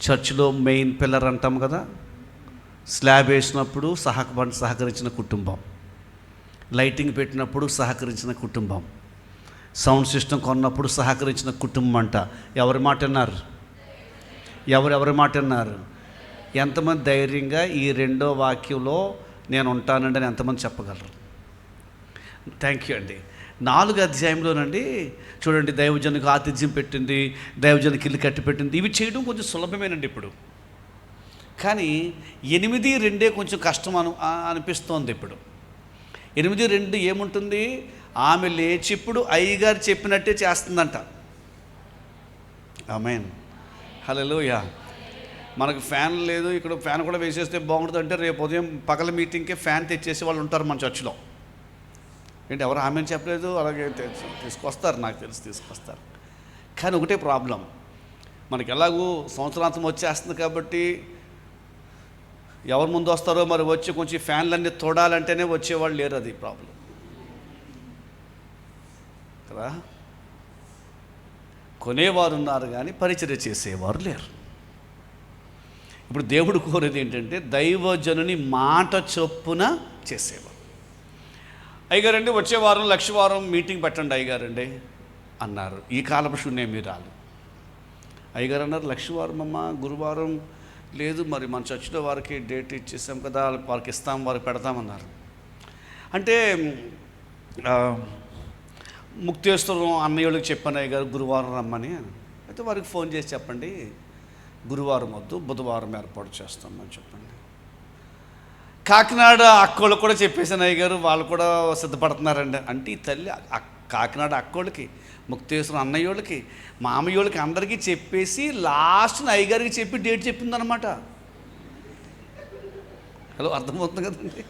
Speaker 1: చర్చిలో మెయిన్ పిల్లర్ అంటాం కదా, స్లాబ్ వేసినప్పుడు సహకరించిన కుటుంబం, లైటింగ్ పెట్టినప్పుడు సహకరించిన కుటుంబం, సౌండ్ సిస్టమ్ కొన్నప్పుడు సహకరించిన కుటుంబం అంట. ఎవరి మాట అన్నారు? ఎవరి మాట అన్నారు? ఎంతమంది ధైర్యంగా ఈ 2వ వాక్యంలో నేను ఉంటానండి అని ఎంతమంది చెప్పగలరు? థ్యాంక్ యూ అండి. 4వ అధ్యాయంలోనండి చూడండి, దైవజనునికి ఆతిథ్యం పెట్టింది, దైవజనునికి ఇల్లు కట్టి పెట్టింది. ఇవి చేయడం కొంచెం సులభమేనండి ఇప్పుడు, కానీ 8:2 కొంచెం కష్టం అనిపిస్తోంది ఇప్పుడు. 8:2 ఏముంటుంది? ఆమె లేచి ఇప్పుడు అయ్యగారు చెప్పినట్టే చేస్తుందంట. ఆమేన్, హల్లెలూయా. మనకు ఫ్యాన్ లేదు, ఇక్కడ ఫ్యాన్ కూడా వేసేస్తే బాగుంటుంది అంటే రేపు ఉదయం పగల మీటింగ్కే ఫ్యాన్ తెచ్చేసి వాళ్ళు ఉంటారు మన చర్చిలో. ఏంటి ఎవరు ఆమెను చెప్పలేదు? అలాగే తీసుకొస్తారు, నాకు తెలిసి తీసుకొస్తారు. కానీ ఒకటే ప్రాబ్లం, మనకి ఎలాగూ సంవత్సరాంతం వచ్చేస్తుంది కాబట్టి ఎవరు ముందు వస్తారో మరి వచ్చి కొంచెం ఫ్యాన్లన్నీ తోడాలంటేనే వచ్చేవాళ్ళు లేరు. అది ప్రాబ్లం కదా. కొనేవారు ఉన్నారు కానీ పరిచర్య చేసేవారు లేరు. ఇప్పుడు దేవుడు కోరేది ఏంటంటే దైవజనుని మాట చొప్పున చేసేవారు. అయ్యగారండి వచ్చే వారం 1,00,000 వారం మీటింగ్ పెట్టండి అయ్యగారండి అన్నారు. ఈ కాలపు శూన్యమీరాలు అయ్యగారు అన్నారు 1,00,000 వారం అమ్మ, గురువారం లేదు, మరి మన చర్చిలో వారికి డేట్ ఇచ్చేసాం కదా, వారికి ఇస్తాం, వారికి పెడతామన్నారు. అంటే ముక్తేశ్వరం అన్నయ్యకి చెప్పాను అయ్యగారు గురువారం రమ్మని. అయితే వారికి ఫోన్ చేసి చెప్పండి గురువారం వద్దు, బుధవారం ఏర్పాటు చేస్తామని చెప్పండి. కాకినాడ అక్కోళ్ళకి కూడా చెప్పేశాను అయ్యగారు, వాళ్ళు కూడా సిద్ధపడుతున్నారండి. అంటే ఈ తల్లి కాకినాడ అక్కోళ్ళకి, ముక్తేశ్వరం అన్నయ్యోళ్ళకి, మామయ్యోళ్ళకి అందరికీ చెప్పేసి లాస్ట్ని అయ్యగారికి చెప్పి డేట్ చెప్పిందనమాట. హలో, అర్థమవుతుంది కదండి.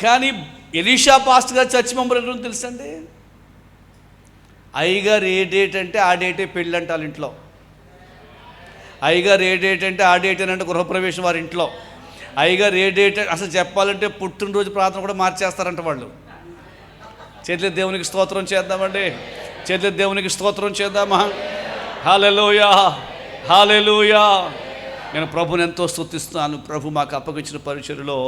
Speaker 1: కానీ ఎలీషా పాస్టర్ గారు చర్చి మెంబర్ ఎవరో తెలుసండి. అయ్యగారు ఏ డేట్ అంటే ఆ డేటే పెళ్ళి అంట వాళ్ళ ఇంట్లో. అయ్యగారు ఏ డేట్ అంటే ఆ డేట్ అంటే గృహప్రవేశం వారి ఇంట్లో. అయ్యగారు ఏ డేట్ అసలు చెప్పాలంటే పుట్టినరోజు ప్రార్థన కూడా మార్చేస్తారంట వాళ్ళు. చేతుల దేవునికి స్తోత్రం చేద్దామండి, చేతుల దేవునికి స్తోత్రం చేద్దామా. హల్లెలూయా, హల్లెలూయా. నేను ప్రభుని ఎంతో స్తుతిస్తున్నాను. ప్రభు మాకు అప్పగించిన పరిచర్యలో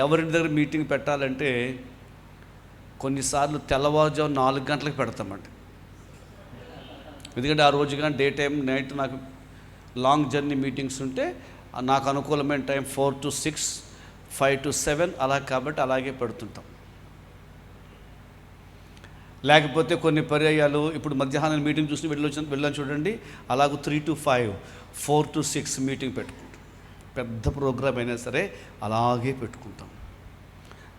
Speaker 1: ఎవరి దగ్గర మీటింగ్ పెట్టాలంటే కొన్నిసార్లు తెల్లవారుజాము 4 గంటలకు పెడతామండి. ఎందుకంటే ఆ రోజు కానీ డే టైం నైట్ నాకు లాంగ్ జర్నీ మీటింగ్స్ ఉంటే నాకు అనుకూలమైన టైం 4 to 6, 5 to 7 అలా, కాబట్టి అలాగే పెడుతుంటాం. లేకపోతే కొన్ని పర్యాయాలు ఇప్పుడు మధ్యాహ్నం మీటింగ్ చూసి వెళ్ళాను చూడండి, అలాగూ 3 to 5, 4 to 6 మీటింగ్ పెట్టుకుంటాం. పెద్ద ప్రోగ్రామ్ అయినా సరే అలాగే పెట్టుకుంటాం.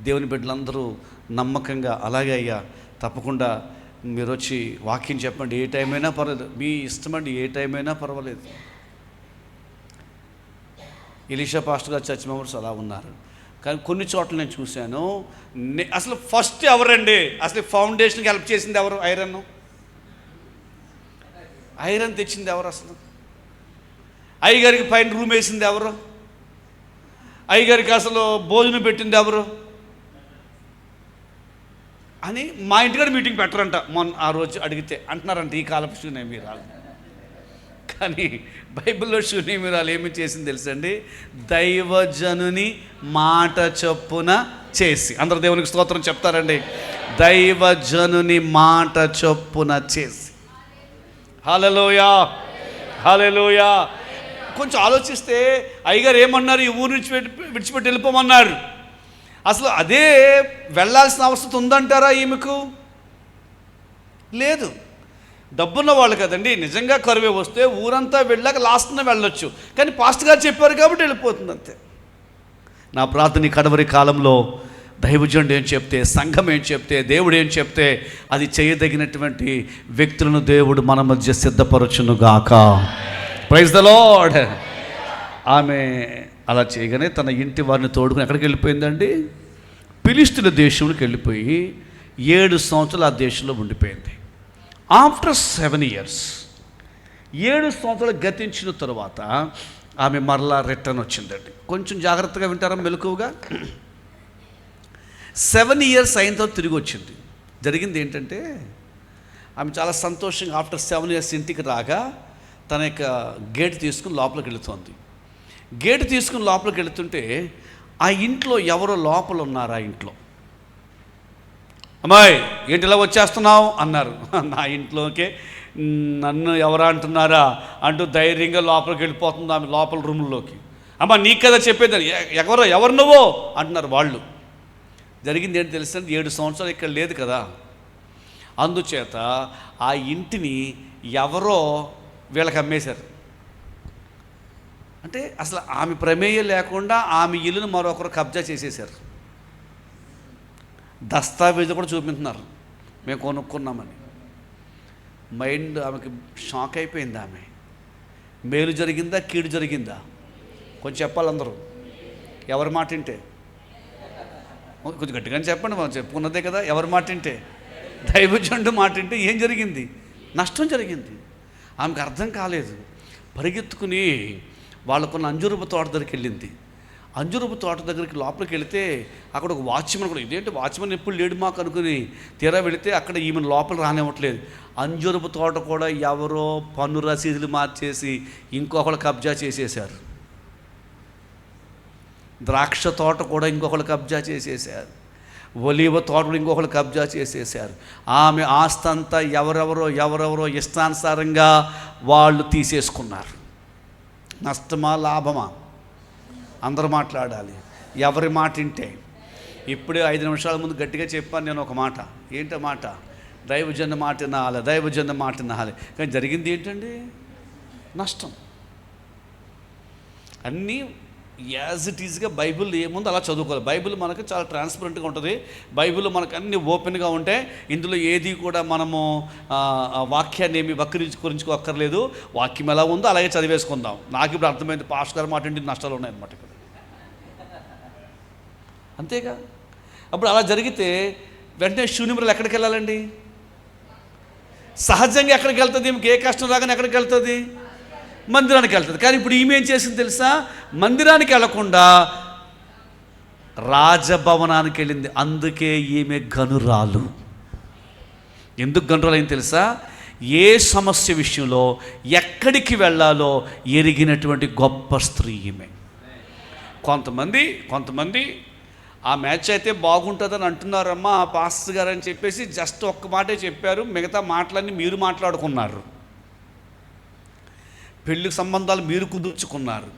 Speaker 1: దేవుని బిడ్డలందరూ నమ్మకంగా అలాగే అయ్యా తప్పకుండా మీరు వచ్చి వాక్యం చెప్పండి, ఏ టైం అయినా పర్వాలేదు, మీ ఇష్టమండి, ఏ టైం అయినా పర్వాలేదు. ఎలీషా పాస్టర్ గారు చర్చ్ మెంబర్స్ అలా ఉన్నారు. కానీ కొన్ని చోట్ల నేను చూశాను, అసలు ఫస్ట్ ఎవరండి, అసలు ఫౌండేషన్కి హెల్ప్ చేసింది ఎవరు? ఐరన్ తెచ్చింది ఎవరు? అసలు అయ్యగారికి పైన రూమ్ వేసింది ఎవరు? అయ్యగారికి అసలు భోజనం పెట్టింది ఎవరు అని మా ఇంటికాడ మీటింగ్ పెట్టరంట. మొన్న ఆ రోజు అడిగితే అంటున్నారంట ఈ కాలపు శూన్యమీరాలు. కానీ బైబిల్లో శూన్యమీరాలు ఏమి చేసింది తెలుసండి? దైవజనుని మాట చొప్పున చేసి. అందరు దేవునికి స్తోత్రం చెప్తారండి. దైవజనుని మాట చొప్పున చేసి. హల్లెలూయా, హల్లెలూయా. కొంచెం ఆలోచిస్తే అయ్యగారు ఏమన్నారు? ఈ ఊరు నుంచి విడిచిపెట్టి వెళ్ళిపోమన్నారు. అసలు అదే వెళ్ళాల్సిన అవసరం ఉందంటారా ఈమెకు? లేదు. డబ్బున్న వాళ్ళు కదండి, నిజంగా కరువే వస్తే ఊరంతా వెళ్ళాక లాస్ట్న వెళ్ళొచ్చు. కానీ పాస్టర్ గారు చెప్పారు కాబట్టి వెళ్ళిపోతుంది అంతే. నా ప్రార్థన కడవరి కాలంలో దైవజనుడు ఏం చెప్తే, సంఘం ఏం చెప్తే, దేవుడు ఏం చెప్తే అది చేయదగినటువంటి వ్యక్తులను దేవుడు మన మధ్య సిద్ధపరచునుగాక. Praise the lord. ఆమె అలా చేయగానే తన ఇంటి వారిని తోడుకుని ఎక్కడికి వెళ్ళిపోయిందండి? ఫిలిష్తీయుల దేశంలోకి వెళ్ళిపోయి 7 సంవత్సరాలు ఆ దేశంలో ఉండిపోయింది. ఆఫ్టర్ 7 years, 7 సంవత్సరాలు గతించిన తరువాత ఆమె మరలా రిటర్న్ వచ్చిందండి. కొంచెం జాగ్రత్తగా వింటారా మెలకువగా. 7 years అయిన తర్వాత తిరిగి వచ్చింది. జరిగింది ఏంటంటే ఆమె చాలా సంతోషంగా ఆఫ్టర్ 7 years ఇంటికి రాగా తన యొక్క గేట్ తీసుకుని లోపలికి వెళుతోంది. గేట్ తీసుకుని లోపలికి వెళుతుంటే ఆ ఇంట్లో ఎవరో లోపల ఉన్నారు. ఆ ఇంట్లో అమ్మాయి ఏంటి ఇలా వచ్చేస్తున్నావు అన్నారు. నా ఇంట్లోకే నన్ను ఎవరా అంటున్నారా అంటూ ధైర్యంగా లోపలికి వెళ్ళిపోతుంది ఆమె లోపల రూమ్లోకి. అమ్మ నీకు కదా చెప్పేదని. ఎవరు నువ్వు అంటున్నారు వాళ్ళు. జరిగింది ఏంటి తెలుసండి? 7 సంవత్సరాలు ఇక్కడ లేదు కదా, అందుచేత ఆ ఇంటిని ఎవరో వీళ్ళకి అమ్మేశారు. అంటే అసలు ఆమె ప్రమేయం లేకుండా ఆమె ఇల్లును మరొకరు కబ్జా చేసేసారు. దస్తావేజు కూడా చూపించున్నారు, మేము కొనుక్కున్నామని. మైండ్ ఆమెకి షాక్ అయిపోయింది. ఆమె మేలు జరిగిందా కీడు జరిగిందా కొంచెం చెప్పాలి అందరూ. ఎవరి మాట వింటే? కొంచెం గట్టిగానే చెప్పండి, మనం చెప్పుకున్నదే కదా. ఎవరి మాట వింటే? దైవజనుడు మాట వింటే ఏం జరిగింది? నష్టం జరిగింది. ఆమెకు అర్థం కాలేదు. పరిగెత్తుకుని వాళ్ళకున్న అంజూరపు తోట దగ్గరికి వెళ్ళింది. అంజూరపు తోట దగ్గరికి లోపలికి వెళితే అక్కడ ఒక వాచ్మెన్ కూడా, ఇదేంటి వాచ్మెన్ ఎప్పుడు లేడు మాకు అనుకుని తీరా వెళితే అక్కడ ఈమెను లోపల రానివ్వట్లేదు. అంజూరపు తోట కూడా ఎవరో పన్ను రసీదులు మార్చేసి ఇంకొకళ్ళు కబ్జా చేసేశారు. ద్రాక్ష తోట కూడా ఇంకొకళ్ళు కబ్జా చేసేసారు. ఒలీవ తోట కూడా ఇంకొకళ్ళు కబ్జా చేసేసారు. ఆమె ఆస్తంతా ఎవరెవరో ఇష్టానుసారంగా వాళ్ళు తీసేసుకున్నారు. నష్టమా లాభమా? అందరూ మాట్లాడాలి. ఎవరి మాట వింటే? ఇప్పుడే 5 నిమిషాల ముందు గట్టిగా చెప్పాను నేను ఒక మాట. ఏంటో మాట? దైవజన మాట వినాలి, దైవజన మాట వినాలి. కానీ జరిగింది ఏంటండి? నష్టం. అన్నీ యాజ్ ఇట్ ఈజ్గా బైబిల్ ఏముందో అలా చదువుకోవాలి. బైబిల్ మనకు చాలా ట్రాన్స్పరెంట్గా ఉంటుంది. బైబిల్ మనకు అన్ని ఓపెన్గా ఉంటాయి. ఇందులో ఏది కూడా మనము వాక్యాన్ని ఏమి వక్రీకరించుకోక్కర్లేదు. వాక్యం ఎలా ఉందో అలాగే చదివేసుకుందాం. నాకు ఇప్పుడు అర్థమైంది, పాస్టర్ గారు మాట ఏంటి నష్టాలు ఉన్నాయన్నమాట ఇక్కడ. అంతేగా. అప్పుడు అలా జరిగితే వెంటనే శూన్యములు ఎక్కడికి వెళ్ళాలండి? సహజంగా ఎక్కడికి వెళ్తుంది? ఈమెకి ఏ కష్టం రాగానే ఎక్కడికి వెళ్తుంది? మందిరానికి వెళ్తుంది. కానీ ఇప్పుడు ఈమె ఏం చేసింది తెలుసా? మందిరానికి వెళ్లకుండా రాజభవనానికి వెళ్ళింది. అందుకే ఈమె గనురాలు. ఎందుకు గనురాలు అయింది తెలుసా? ఏ సమస్య విషయంలో ఎక్కడికి వెళ్ళాలో ఎరిగినటువంటి గొప్ప స్త్రీ ఈమె. కొంతమంది ఆ మ్యాచ్ అయితే బాగుంటుందని అంటున్నారమ్మా ఆ పాస్టర్ గారు అని చెప్పేసి జస్ట్ ఒక్క మాటే చెప్పారు. మిగతా మాటలన్నీ మీరు మాట్లాడుకున్నారు. పెళ్లి సంబంధాలు మీరు కుదుర్చుకున్నారు,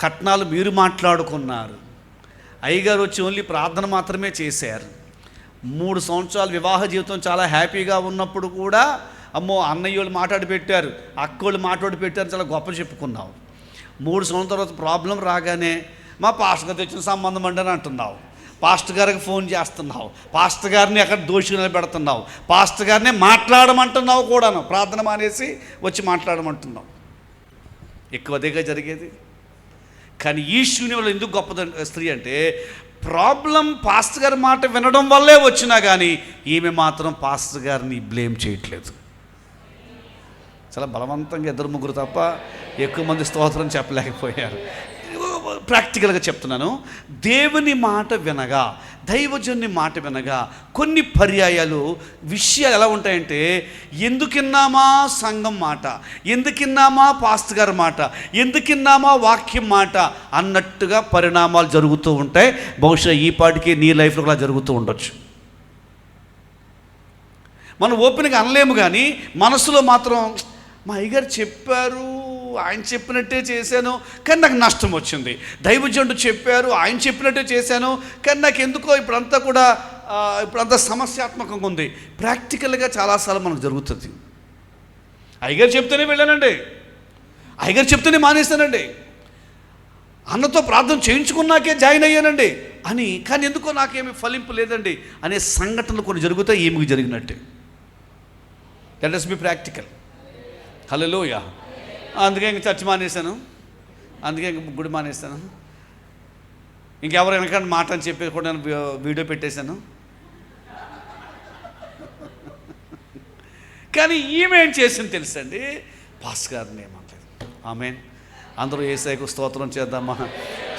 Speaker 1: కట్నాలు మీరు మాట్లాడుకున్నారు. అయ్యగారు వచ్చి ఓన్లీ ప్రార్థన మాత్రమే చేశారు. 3 సంవత్సరాలు వివాహ జీవితం చాలా హ్యాపీగా ఉన్నప్పుడు కూడా అమ్మో అన్నయ్యోళ్ళు మాట్లాడి పెట్టారు, అక్కోళ్ళు మాట్లాడి పెట్టారు, చాలా గొప్ప చెప్పుకున్నావు. 3 సంవత్సరాల తర్వాత ప్రాబ్లం రాగానే మా పాస్టర్ గారు తెచ్చిన సంబంధం అండి అని అంటున్నావు. పాస్టర్ గారికి ఫోన్ చేస్తున్నావు, పాస్టర్ గారిని ఎక్కడ దోషి నిలబెడుతున్నావు, పాస్టర్ గారిని మాట్లాడమంటున్నావు కూడాను. ప్రార్థన మానేసి వచ్చి మాట్లాడమంటున్నావు. ఎక్కువ అదేగా జరిగేది. కానీ ఈ శూన్యంలో ఎందుకు గొప్ప స్త్రీ అంటే ప్రాబ్లం పాస్టర్ గారి మాట వినడం వల్లే వచ్చినా కానీ ఈమె మాత్రం పాస్టర్ గారిని బ్లేమ్ చేయట్లేదు. చాలా బలవంతంగా 2-3 తప్ప ఎక్కువ మంది స్తోత్రం చెప్పలేకపోయారు. ప్రాక్టికల్గా చెప్తున్నాను. దేవుని మాట వినగా, దైవజనుని మాట వినగా కొన్ని పర్యాయాలు విషయాలు ఎలా ఉంటాయంటే, ఎందుకిన్నామా సంఘం మాట, ఎందుకిన్నామా పాస్టర్ గారి మాట, ఎందుకిన్నామా వాక్యం మాట అన్నట్టుగా పరిణామాలు జరుగుతూ ఉంటాయి. బహుశా ఈ పాటికి నీ లైఫ్లో కూడా జరుగుతూ ఉండొచ్చు. మనం ఓపెన్గా అనలేము, కానీ మనసులో మాత్రం మా అయ్యగారు చెప్పారు, ఆయన చెప్పినట్టే చేశాను కానీ నాకు నష్టం వచ్చింది. దైవజనుడు చెప్పారు, ఆయన చెప్పినట్టే చేశాను కానీ నాకు ఎందుకో ఇప్పుడంతా సమస్యాత్మకంగా ఉంది. ప్రాక్టికల్గా చాలాసార్లు మనకు జరుగుతుంది. అయ్యగారు చెప్తేనే వెళ్ళానండి, అయ్యగారు చెప్తేనే మానేశానండి, అన్నతో ప్రార్థన చేయించుకున్నాకే జాయిన్ అయ్యానండి అని, కానీ ఎందుకో నాకేమీ ఫలింపు లేదండి అనే సంఘటనలు కొన్ని జరుగుతాయి. ఏమికి జరిగినట్టే. Let us be practical. Hallelujah. అందుకే ఇంక చర్చ్ మానేశాను, అందుకే ఇంక గుడి మానేశాను, ఇంకెవరు వెనకంటే మాట అని చెప్పి కూడా నేను వీడియో పెట్టేశాను. కానీ ఈమె ఏం చేసింది తెలుసండి? పాస్టర్ గారిని ఏమనలేదు. ఆమేన్. అందరూ యేసయ్యకు స్తోత్రం చేద్దామా?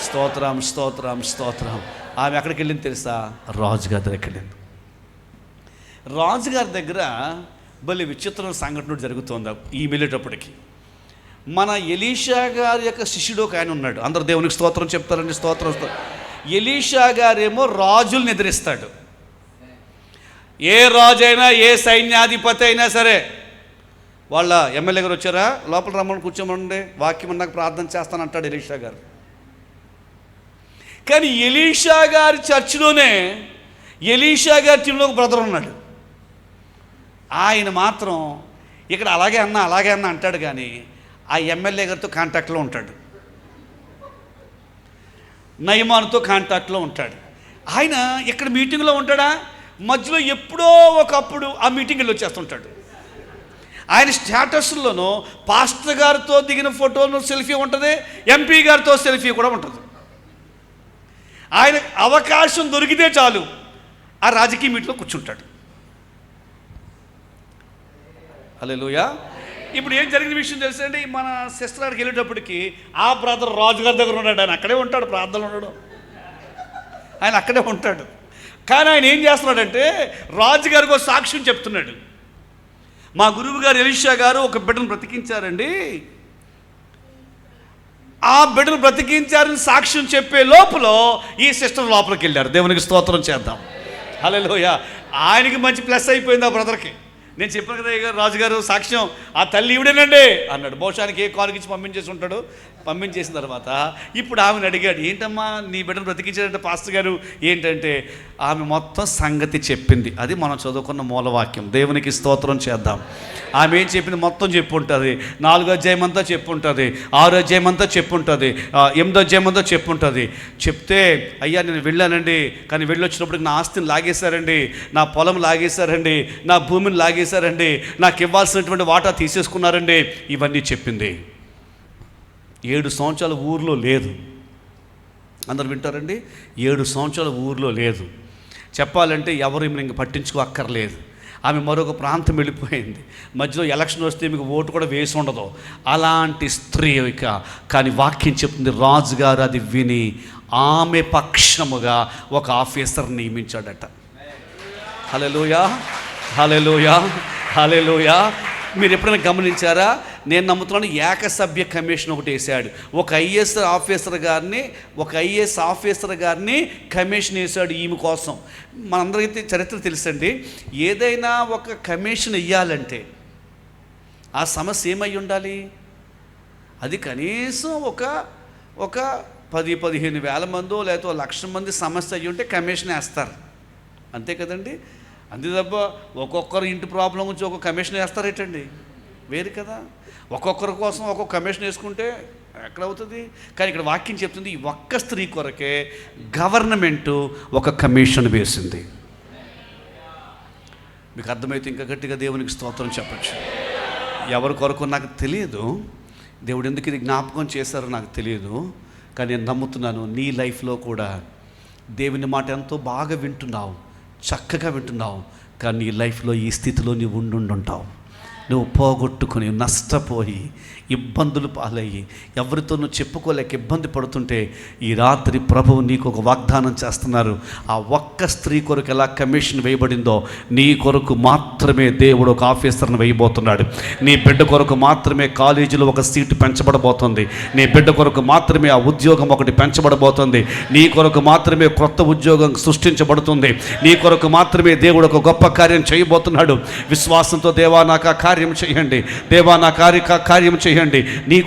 Speaker 1: స్తోత్రం స్తోత్రం స్తోత్రం. ఆమె ఎక్కడికి వెళ్ళింది తెలుసా? రాజుగారి దగ్గరికి వెళ్ళింది. రాజుగారి దగ్గర భలే విచిత్రమైన సంఘటన జరుగుతుంది. ఈ వెళ్ళేటప్పటికి మన ఎలీషా గారి యొక్క శిష్యుడు ఒక ఆయన ఉన్నాడు. అందరు దేవునికి స్తోత్రం చెప్తారండి. స్తోత్రం. ఎలీషా గారేమో రాజుల్ని ఎదిరిస్తాడు. ఏ రాజు అయినా, ఏ సైన్యాధిపతి అయినా సరే, వాళ్ళ ఎమ్మెల్యే గారు వచ్చారా, లోపల రమ్మని కూర్చోమండి, వాక్యం నాకు ప్రార్థన చేస్తానంటాడు ఎలీషా గారు. కానీ ఎలీషా గారి చర్చిలోనే ఎలీషా గారి టీంలో ఒక బ్రదర్ ఉన్నాడు. ఆయన మాత్రం ఇక్కడ అలాగే అన్నా అంటాడు, కానీ ఆ ఎమ్మెల్యే గారితో కాంటాక్ట్లో ఉంటాడు. నయమానుతో కాంటాక్ట్లో ఉంటాడు. ఆయన ఇక్కడ మీటింగ్లో ఉంటాడా, మధ్యలో ఎప్పుడో ఒకప్పుడు ఆ మీటింగ్ వెళ్ళి వచ్చేస్తుంటాడు. ఆయన స్టేటస్లోనూ పాస్టర్ గారితో దిగిన ఫోటోను సెల్ఫీ ఉంటుంది, ఎంపీ గారితో సెల్ఫీ కూడా ఉంటుంది. ఆయన అవకాశం దొరికితే చాలు ఆ రాజకీయ మీటింగ్లో కూర్చుంటాడు. హల్లెలూయా. ఇప్పుడు ఏం జరిగిన విషయం తెలుసండి, మన సిస్టర్ గారికి వెళ్ళేటప్పటికి ఆ బ్రదర్ రాజుగారి దగ్గర ఉన్నాడు. ఆయన అక్కడే ఉంటాడు, ప్రార్థనలు ఉండడం, ఆయన అక్కడే ఉంటాడు. కానీ ఆయన ఏం చేస్తున్నాడంటే రాజుగారికి ఒక సాక్ష్యం చెప్తున్నాడు. మా గురువు గారు ఎలీషా గారు ఒక బిడ్డను బ్రతికించారండి, ఆ బిడ్డను బ్రతికించారని సాక్ష్యం చెప్పే లోపల ఈ సిస్టర్ లోపలికి వెళ్ళారు. దేవునికి స్తోత్రం చేద్దాం. హల్లెలూయా. ఆయనకి మంచి ప్లస్ అయిపోయింది ఆ బ్రదర్కి. నేను చెప్పాను కదా రాజుగారు సాక్ష్యం, ఆ తల్లి ఈవిడేనండి అన్నాడు. బహుశానికి ఏ కారుకిచ్చి పంపించేసి ఉంటాడు. పంపించేసిన తర్వాత ఇప్పుడు ఆమెను అడిగాడు, ఏంటమ్మా నీ బిడ్డను బ్రతికించాడంటే పాస్టర్ గారు ఏంటంటే, ఆమె మొత్తం సంగతి చెప్పింది. అది మనం చదువుకున్న మూలవాక్యం. దేవునికి స్తోత్రం చేద్దాం. ఆమె ఏం చెప్పింది మొత్తం చెప్పుంటుంది. 4వ అధ్యాయం అంతా చెప్పుంటుంది, 6వ అధ్యాయం అంతా చెప్పుంటుంది, 8వ అధ్యాయం అంతా చెప్పుంటుంది. చెప్తే అయ్యా నేను వెళ్ళానండి, కానీ వెళ్ళొచ్చినప్పుడు నా ఆస్తిని లాగేశారండి, నా పొలం లాగేశారండి, నా భూమిని లాగేశారండి, నాకు ఇవ్వాల్సినటువంటి వాటా తీసేసుకున్నారండి, ఇవన్నీ చెప్పింది. 7 సంవత్సరాల ఊర్లో లేదు. అందరు వింటారండి, 7 సంవత్సరాల ఊర్లో లేదు. చెప్పాలంటే ఎవరు ఈమెను ఇంక పట్టించుకో అక్కర్లేదు. ఆమె మరొక ప్రాంతం వెళ్ళిపోయింది. మధ్యలో ఎలక్షన్ వస్తే మీకు ఓటు కూడా వేసి ఉండదు. అలాంటి స్త్రీ ఇక, కానీ వాక్యం చెప్తుంది, రాజుగారు అది విని ఆమె పక్షముగా ఒక ఆఫీసర్ నియమించాడట. హల్లెలూయా, హల్లెలూయా, హల్లెలూయా. మీరు ఎప్పుడైనా గమనించారా? నేను నమ్ముతున్నాను ఏకసభ్య కమిషన్ ఒకటి వేశాడు. ఒక ఐఏఎస్ ఆఫీసర్ గారిని కమిషన్ వేశాడు ఈమె కోసం. మనందరికీ చరిత్ర తెలుసండి. ఏదైనా ఒక కమిషన్ ఇవ్వాలంటే ఆ సమస్య ఏమై ఉండాలి? అది కనీసం ఒక 10-15 వేల మందో లేకపోతే 1,00,000 మంది సమస్య అయ్యి ఉంటే కమిషన్ వేస్తారు, అంతే కదండి. అంతే తప్ప ఒక్కొక్కరు ఇంటి ప్రాబ్లం గురించి ఒక్కొక్క కమిషన్ వేస్తారేటండి, వేరు కదా. ఒక్కొక్కరి కోసం ఒక్కొక్క కమిషన్ వేసుకుంటే ఎక్కడవుతుంది? కానీ ఇక్కడ వాక్యం చెప్తుంది, ఈ ఒక్క స్త్రీ కొరకే గవర్నమెంటు ఒక కమిషన్ వేసింది. మీకు అర్థమైతే ఇంకా గట్టిగా దేవునికి స్తోత్రం చెప్పచ్చు. ఎవరి కొరకు నాకు తెలియదు, దేవుడు ఎందుకు ఇది జ్ఞాపకం చేశారో నాకు తెలియదు, కానీ నేను నమ్ముతున్నాను నీ లైఫ్లో కూడా దేవుని మాట ఎంతో బాగా వింటున్నావు, చక్కగా వింటున్నావు, కానీ నీ లైఫ్లో ఈ స్థితిలో నీవు ఉండుంటావు. నువ్వు పోగొట్టుకొని నష్టపోయి ఇబ్బందులు పాలయ్యి ఎవరితో నువ్వు చెప్పుకోలేక ఇబ్బంది పడుతుంటే ఈ రాత్రి ప్రభువు నీకు ఒక వాగ్దానం చేస్తున్నారు. ఆ ఒక్క స్త్రీ కొరకు ఎలా కమిషన్ వేయబడిందో నీ కొరకు మాత్రమే దేవుడు ఒక ఆఫీసర్ని వేయబోతున్నాడు. నీ బిడ్డ కొరకు మాత్రమే కాలేజీలో ఒక సీటు పెంచబడబోతుంది. నీ బిడ్డ కొరకు మాత్రమే ఆ ఉద్యోగం ఒకటి పెంచబడబోతుంది. నీ కొరకు మాత్రమే క్రొత్త ఉద్యోగం సృష్టించబడుతుంది. నీ కొరకు మాత్రమే దేవుడు ఒక గొప్ప కార్యం చేయబోతున్నాడు. విశ్వాసంతో దేవా నాకు ఆ కార్యం చేయండి, దేవా నా కార్యం చేయండి. నీ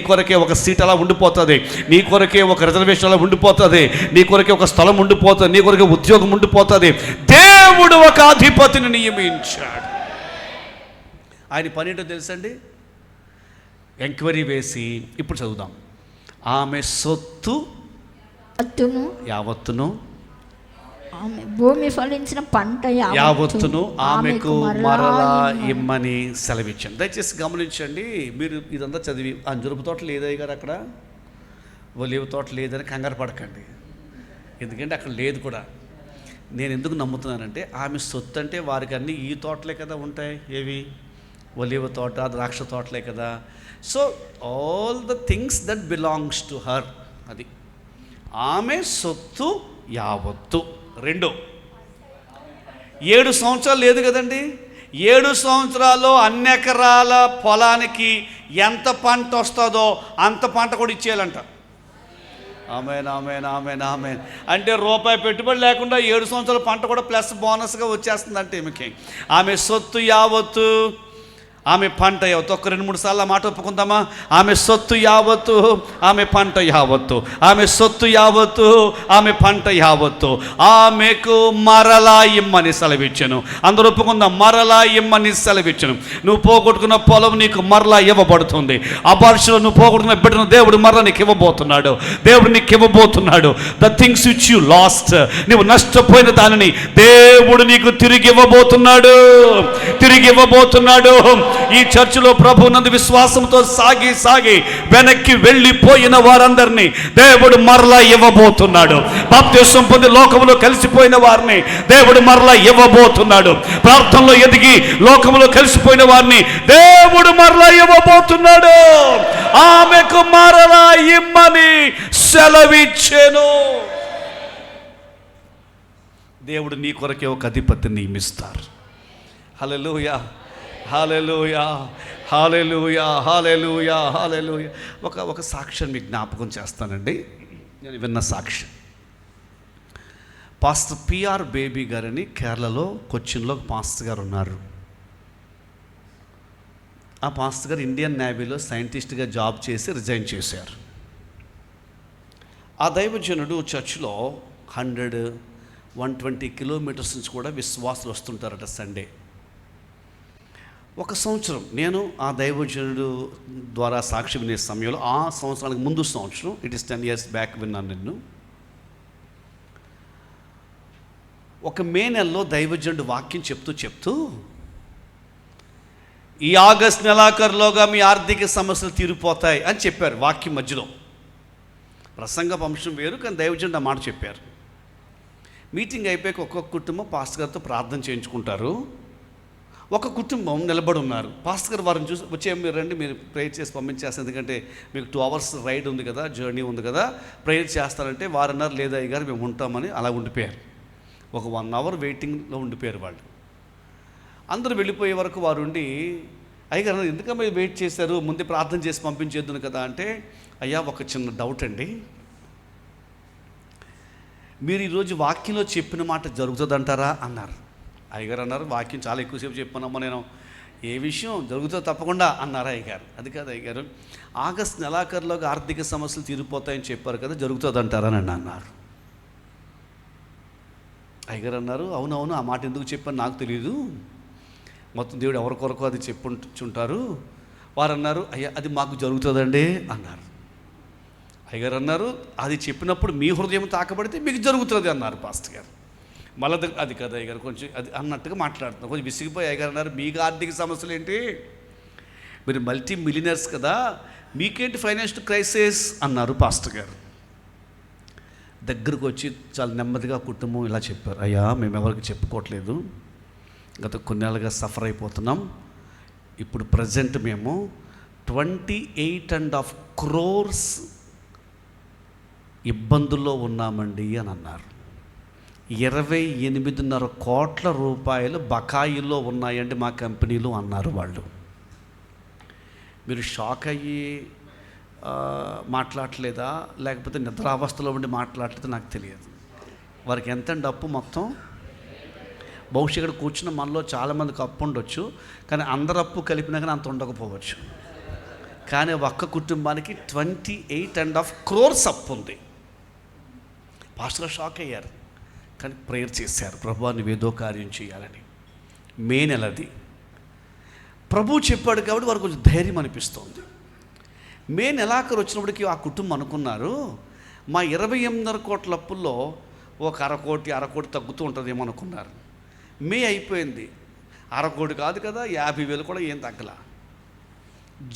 Speaker 1: కొరకే ఒక సీట్ అలా ఉండిపోతుంది, నీ కొరకే ఒక రిజర్వేషన్ అలా ఉండిపోతుంది, నీ కొరకే ఒక స్థలం ఉండిపోతుంది, నీ కొరకే ఉద్యోగం ఉండిపోతుంది. దేవుడు ఒక అధిపతిని నియమించాడు. ఆయన పని ఏంటో తెలుసండి? ఎంక్వైరీ వేసి, ఇప్పుడు చదువుదాం, ఆమె సొత్తు యావత్తును,
Speaker 2: ఆమె భూమి ఫలించిన పంట
Speaker 1: యావత్తును ఆమెకు మరలా ఇమ్మని సెలవిచ్చాను. దయచేసి గమనించండి. మీరు ఇదంతా చదివి అంజురపు తోట లేదయ్య గారు, అక్కడ ఒలీవ తోట లేదని కంగారు పడకండి, ఎందుకంటే అక్కడ లేదు కూడా. నేను ఎందుకు నమ్ముతున్నానంటే ఆమె సొత్తు అంటే వారికి అన్నీ ఈ తోటలే కదా ఉంటాయి, ఏవి ఒలీవ తోట, ద్రాక్ష తోటలే కదా. So all the things that belongs to her, అది ఆమె సొత్తు యావత్తు. 2 7 సంవత్సరాలు లేదు కదండి. 7 సంవత్సరాల్లో అన్ని ఎకరాల పొలానికి ఎంత పంట వస్తుందో అంత పంట కూడా ఇచ్చేయాలంట. ఆమేన్, ఆమేన్, ఆమేన్, ఆమేన్. అంటే రూపాయి పెట్టుబడి లేకుండా 7 సంవత్సరాల పంట కూడా ప్లస్ బోనస్గా వచ్చేస్తుందంటే ఈమెకి. ఆమె సొత్తు యావత్తు ఆమె పంట యావత్తు. ఒక 2-3 సార్లు ఆ మాట ఒప్పుకుందామా? ఆమె సొత్తు యావత్తు, ఆమె పంట యావత్తు, ఆమె సొత్తు యావత్తు, ఆమె పంట యావత్తు ఆమెకు మరలా ఇమ్మని సెలవిచ్చెను. అందరూ ఒప్పుకుందాం, మరలా ఇమ్మని సెలవిచ్చెను. నువ్వు పోగొట్టుకున్న పొలం నీకు మరలా ఇవ్వబడుతుంది. అబార్షన్లో నువ్వు పోగొట్టుకున్న బిడ్డను దేవుడు మరలా నీకు ఇవ్వబోతున్నాడు. దేవుడు నీకు ఇవ్వబోతున్నాడు. The things which you last, నువ్వు నష్టపోయిన దానిని దేవుడు నీకు తిరిగి ఇవ్వబోతున్నాడు, తిరిగి ఇవ్వబోతున్నాడు. ఈ చర్చిలో ప్రభు నందు విశ్వాసంతో సాగి వెనక్కి వెళ్ళిపోయిన వారందరినీ దేవుడు మరలా ఇవ్వబోతున్నాడు. బాప్తిసం పొంది లోకములో కలిసిపోయిన వారిని దేవుడు మరలా ఇవ్వబోతున్నాడు. ప్రార్థనలో ఎదిగి లోకములో కలిసిపోయిన వారిని దేవుడు మరలా ఇవ్వబోతున్నాడు. ఆమెకు మరలా ఇమ్మని సెలవిచ్చెను. దేవుడు నీ కొరకే ఒక అధిపతిని నియమిస్తారు. హల్లెలూయా, హల్లెలూయా, హల్లెలూయా, హల్లెలూయా, హల్లెలూయా. ఒక సాక్ష్యం మీకు జ్ఞాపకం చేస్తానండి. నేను విన్న సాక్ష్యం. పాస్టర్ పిఆర్ బేబీ గారని కేరళలో కొచ్చిన్లో పాస్టర్ గారు ఉన్నారు. ఆ పాస్టర్ గారు ఇండియన్ నేవీలో సైంటిస్ట్గా జాబ్ చేసి రిజైన్ చేశారు. ఆ దైవజనుడు చర్చిలో 100-120 కిలోమీటర్స్ నుంచి కూడా విశ్వాసులు వస్తుంటారట సండే. ఒక సంవత్సరం నేను ఆ దైవజనుడు ద్వారా సాక్షి వినే సమయంలో, ఆ సంవత్సరానికి ముందు సంవత్సరం, ఇట్ ఈస్ 10 years బ్యాక్ విన్నాను నిన్ను. ఒక మే నెలలో దైవజనుడు వాక్యం చెప్తూ ఈ ఆగస్ట్ నెలాఖరులోగా మీ ఆర్థిక సమస్యలు తీరిపోతాయి అని చెప్పారు. వాక్యం మధ్యలో ప్రసంగ అంశం వేరు, కానీ దైవజనుడు ఆ మాట చెప్పారు. మీటింగ్ అయిపోయాక ఒక్కొక్క కుటుంబం పాస్టర్ గారితో ప్రార్థన చేయించుకుంటారు. ఒక కుటుంబం నిలబడి ఉన్నారు. పాస్టర్ గారు వారిని చూసి, వచ్చే మీరు రండి, మీరు ప్రేయర్ చేసి పంపించేస్తారు, ఎందుకంటే మీకు 2 hours రైడ్ ఉంది కదా, జర్నీ ఉంది కదా, ప్రేయర్ చేస్తారంటే వారు అన్నారు, లేదా అయ్య గారు మేము ఉంటామని అలా ఉండిపోయారు. ఒక 1 hour వెయిటింగ్లో ఉండిపోయారు వాళ్ళు. అందరూ వెళ్ళిపోయే వరకు వారు ఉండి, అయ్యగారు ఎందుకమ్మా మీరు వెయిట్ చేశారు, ముందే ప్రార్థన చేసి పంపించేద్దును కదా అంటే, అయ్యా ఒక చిన్న డౌట్ అండి, మీరు ఈరోజు వాక్యంలో చెప్పిన మాట జరుగుతుందంటారా అన్నారు. అయ్యగారు అన్నారు, వాక్యం చాలా ఎక్కువసేపు చెప్పానమ్మా నేను, ఏ విషయం జరుగుతుందో తప్పకుండా అన్నారు అయ్యగారు. అది కాదు అయ్యగారు, ఆగస్ట్ నెలాఖరులోగా ఆర్థిక సమస్యలు తీరిపోతాయని చెప్పారు కదా, జరుగుతుందంటారని అన్నారు. అయ్యగారు అన్నారు, అవునవును, ఆ మాట ఎందుకు చెప్పాను నాకు తెలియదు, మొత్తం దేవుడు ఎవరి కొరకు అది చెప్పుంటారు. వారు అన్నారు, అయ్యా అది మాకు జరుగుతుందండి అన్నారు. అయ్యగారు అన్నారు, అది చెప్పినప్పుడు మీ హృదయం తాకబడితే మీకు జరుగుతుంది అన్నారు పాస్టర్ గారు. మళ్ళీ అది కదా అయ్యగారు కొంచెం అది అన్నట్టుగా మాట్లాడుతున్నారు. కొంచెం విసిగిపోయి అయ్యగారు అన్నారు, మీకు ఆర్థిక సమస్యలు ఏంటి, మీరు మల్టీ మిలియనర్స్ కదా, మీకేంటి ఫైనాన్షియల్ క్రైసిస్ అన్నారు పాస్టర్ గారు. దగ్గరకు వచ్చి చాలా నెమ్మదిగా కుటుంబం ఇలా చెప్పారు, అయ్యా మేము ఎవరికి చెప్పుకోవట్లేదు, గత కొన్నేళ్ళుగా సఫర్ అయిపోతున్నాం, ఇప్పుడు ప్రజెంట్ మేము 28.5 crores ఇబ్బందుల్లో ఉన్నామండి అని అన్నారు. 28.5 కోట్ల రూపాయలు బకాయిల్లో ఉన్నాయండి మా కంపెనీలో అన్నారు వాళ్ళు. మీరు షాక్ అయ్యి మాట్లాడలేదా, లేకపోతే నిద్రావస్థలో ఉండి మాట్లాడలేదా నాకు తెలియదు. వారికి ఎంతండి అప్పు మొత్తం? బహుశా ఇక్కడ కూర్చున్న మనలో చాలామందికి అప్పు ఉండొచ్చు, కానీ అందరు అప్పు కలిపినా కానీ అంత ఉండకపోవచ్చు. కానీ ఒక్క కుటుంబానికి 28.5 crores అప్పు ఉంది. పాస్టర్ షాక్ అయ్యారు, కానీ ప్రేయర్ చేశారు, ప్రభువా నువ్వేదో కార్యం చేయాలని. మే నెలది ప్రభువు చెప్పాడు కాబట్టి వారికి కొంచెం ధైర్యం అనిపిస్తోంది. మే నెలాఖరు వచ్చినప్పటికీ ఆ కుటుంబం అనుకున్నారు, మా 28.5 కోట్ల అప్పుల్లో ఒక 1/2 కోటి తగ్గుతూ ఉంటుందేమో అనుకున్నారు. మే అయిపోయింది, 1/2 కోటి కాదు కదా, 50,000 కూడా ఏం తగ్గల.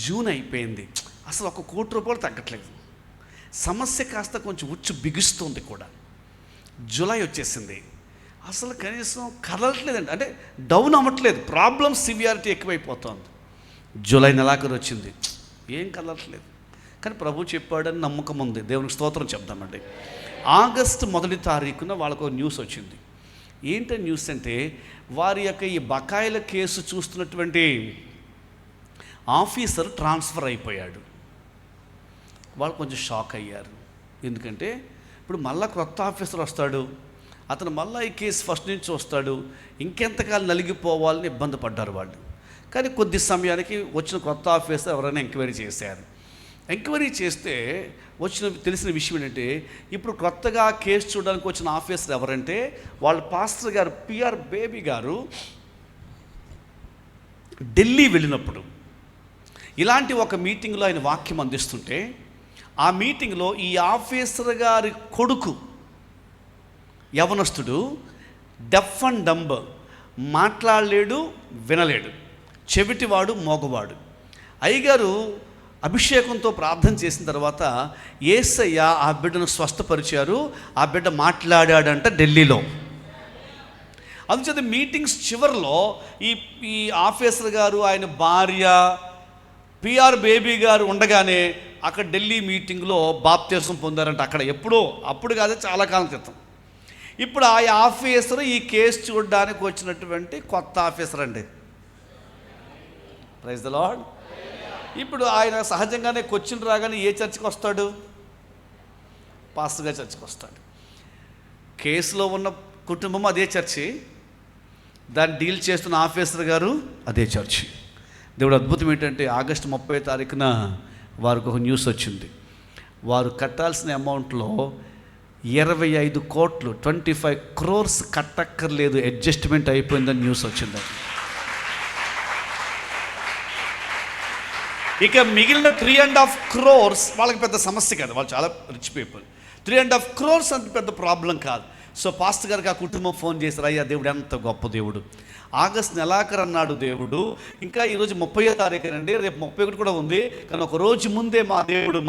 Speaker 1: జూన్ అయిపోయింది, అసలు 1 కోటి రూపాయలు తగ్గట్లేదు. సమస్య కాస్త కొంచెం ఉచ్చు బిగుస్తుంది కూడా. జూలై వచ్చేసింది, అసలు కనీసం కదలట్లేదండి, అంటే డౌన్ అవ్వట్లేదు, ప్రాబ్లం సివియారిటీ ఎక్కువైపోతుంది. జూలై నెలాఖరు వచ్చింది, ఏం కదలట్లేదు, కానీ ప్రభు చెప్పాడని నమ్మకం ఉంది. దేవునికి స్తోత్రం చెప్దామండి. ఆగస్టు 1వ తారీఖున వాళ్ళకు న్యూస్ వచ్చింది. ఏంటంటే న్యూస్ అంటే, వారి యొక్క ఈ బకాయిల కేసు చూస్తున్నటువంటి ఆఫీసర్ ట్రాన్స్ఫర్ అయిపోయాడు. వాళ్ళు కొంచెం షాక్ అయ్యారు. ఎందుకంటే ఇప్పుడు మళ్ళీ కొత్త ఆఫీసర్ వస్తాడు, అతను మళ్ళీ ఈ కేసు ఫస్ట్ నుంచి వస్తాడు, ఇంకెంతకాలం నలిగిపోవాలని ఇబ్బంది పడ్డారు వాళ్ళు. కానీ కొద్ది సమయానికి వచ్చిన కొత్త ఆఫీసర్ ఎవరైనా ఎంక్వైరీ చేశారు. ఎంక్వైరీ చేస్తే తెలిసిన విషయం ఏంటంటే, ఇప్పుడు కొత్తగా కేసు చూడడానికి వచ్చిన ఆఫీసర్ ఎవరంటే వాళ్ళ పాస్టర్ గారు పిఆర్ బేబీ గారు ఢిల్లీ వెళ్ళినప్పుడు ఇలాంటి ఒక మీటింగ్లో ఆయన వాక్యం అందిస్తుంటే, ఆ మీటింగ్లో ఈ ఆఫీసర్ గారి కొడుకు యవనస్తుడు డెఫ్ అండ్ డంబ్, మాట్లాడలేడు, వినలేడు, చెవిటివాడు, మోగవాడు. అయ్యగారు అభిషేకంతో ప్రార్థన చేసిన తర్వాత యేసయ్య ఆ బిడ్డను స్వస్థపరిచారు. ఆ బిడ్డ మాట్లాడాడంట ఢిల్లీలో. అందుచేత మీటింగ్స్ చివరిలో ఈ ఆఫీసర్ గారు, ఆయన భార్య పిఆర్ బేబీ గారు ఉండగానే అక్కడ ఢిల్లీ మీటింగ్లో బాప్తిసం పొందారంట. అక్కడ ఎప్పుడో, అప్పుడు కాదు, చాలా కాలం క్రితం. ఇప్పుడు ఆ ఆఫీసర్ ఈ కేసు చూడడానికి వచ్చినటువంటి కొత్త ఆఫీసర్ అండి. Praise the Lord. ఇప్పుడు ఆయన సహజంగానే క్వశ్చన్ రాగానే ఏ చర్చికి వస్తాడు? పాస్టర్ గారి చర్చికి వస్తాడు. కేసులో ఉన్న కుటుంబం అదే చర్చి, దాన్ని డీల్ చేస్తున్న ఆఫీసర్ గారు అదే చర్చి. దేవుడు అద్భుతం ఏంటంటే, ఆగస్టు 30 తారీఖున వారికి ఒక న్యూస్ వచ్చింది. వారు కట్టాల్సిన అమౌంట్లో 25 కోట్లు 25 crores కట్టక్కర్లేదు, అడ్జస్ట్మెంట్ అయిపోయిందని న్యూస్ వచ్చింది. ఇక మిగిలిన 3.5 crores వాళ్ళకి పెద్ద సమస్య కాదు, వాళ్ళు చాలా రిచ్ పీపుల్. 3.5 crores అంత పెద్ద ప్రాబ్లం కాదు. సో పాస్టర్ గారికి ఆ కుటుంబం ఫోన్ చేశారు, అయ్యా దేవుడు ఎంత గొప్ప దేవుడు, ఆగస్టు నెలాఖరు అన్నాడు దేవుడు, ఇంకా ఈరోజు 30వ తారీఖునండి, రేపు 31 కూడా ఉంది, కానీ ఒక రోజు ముందే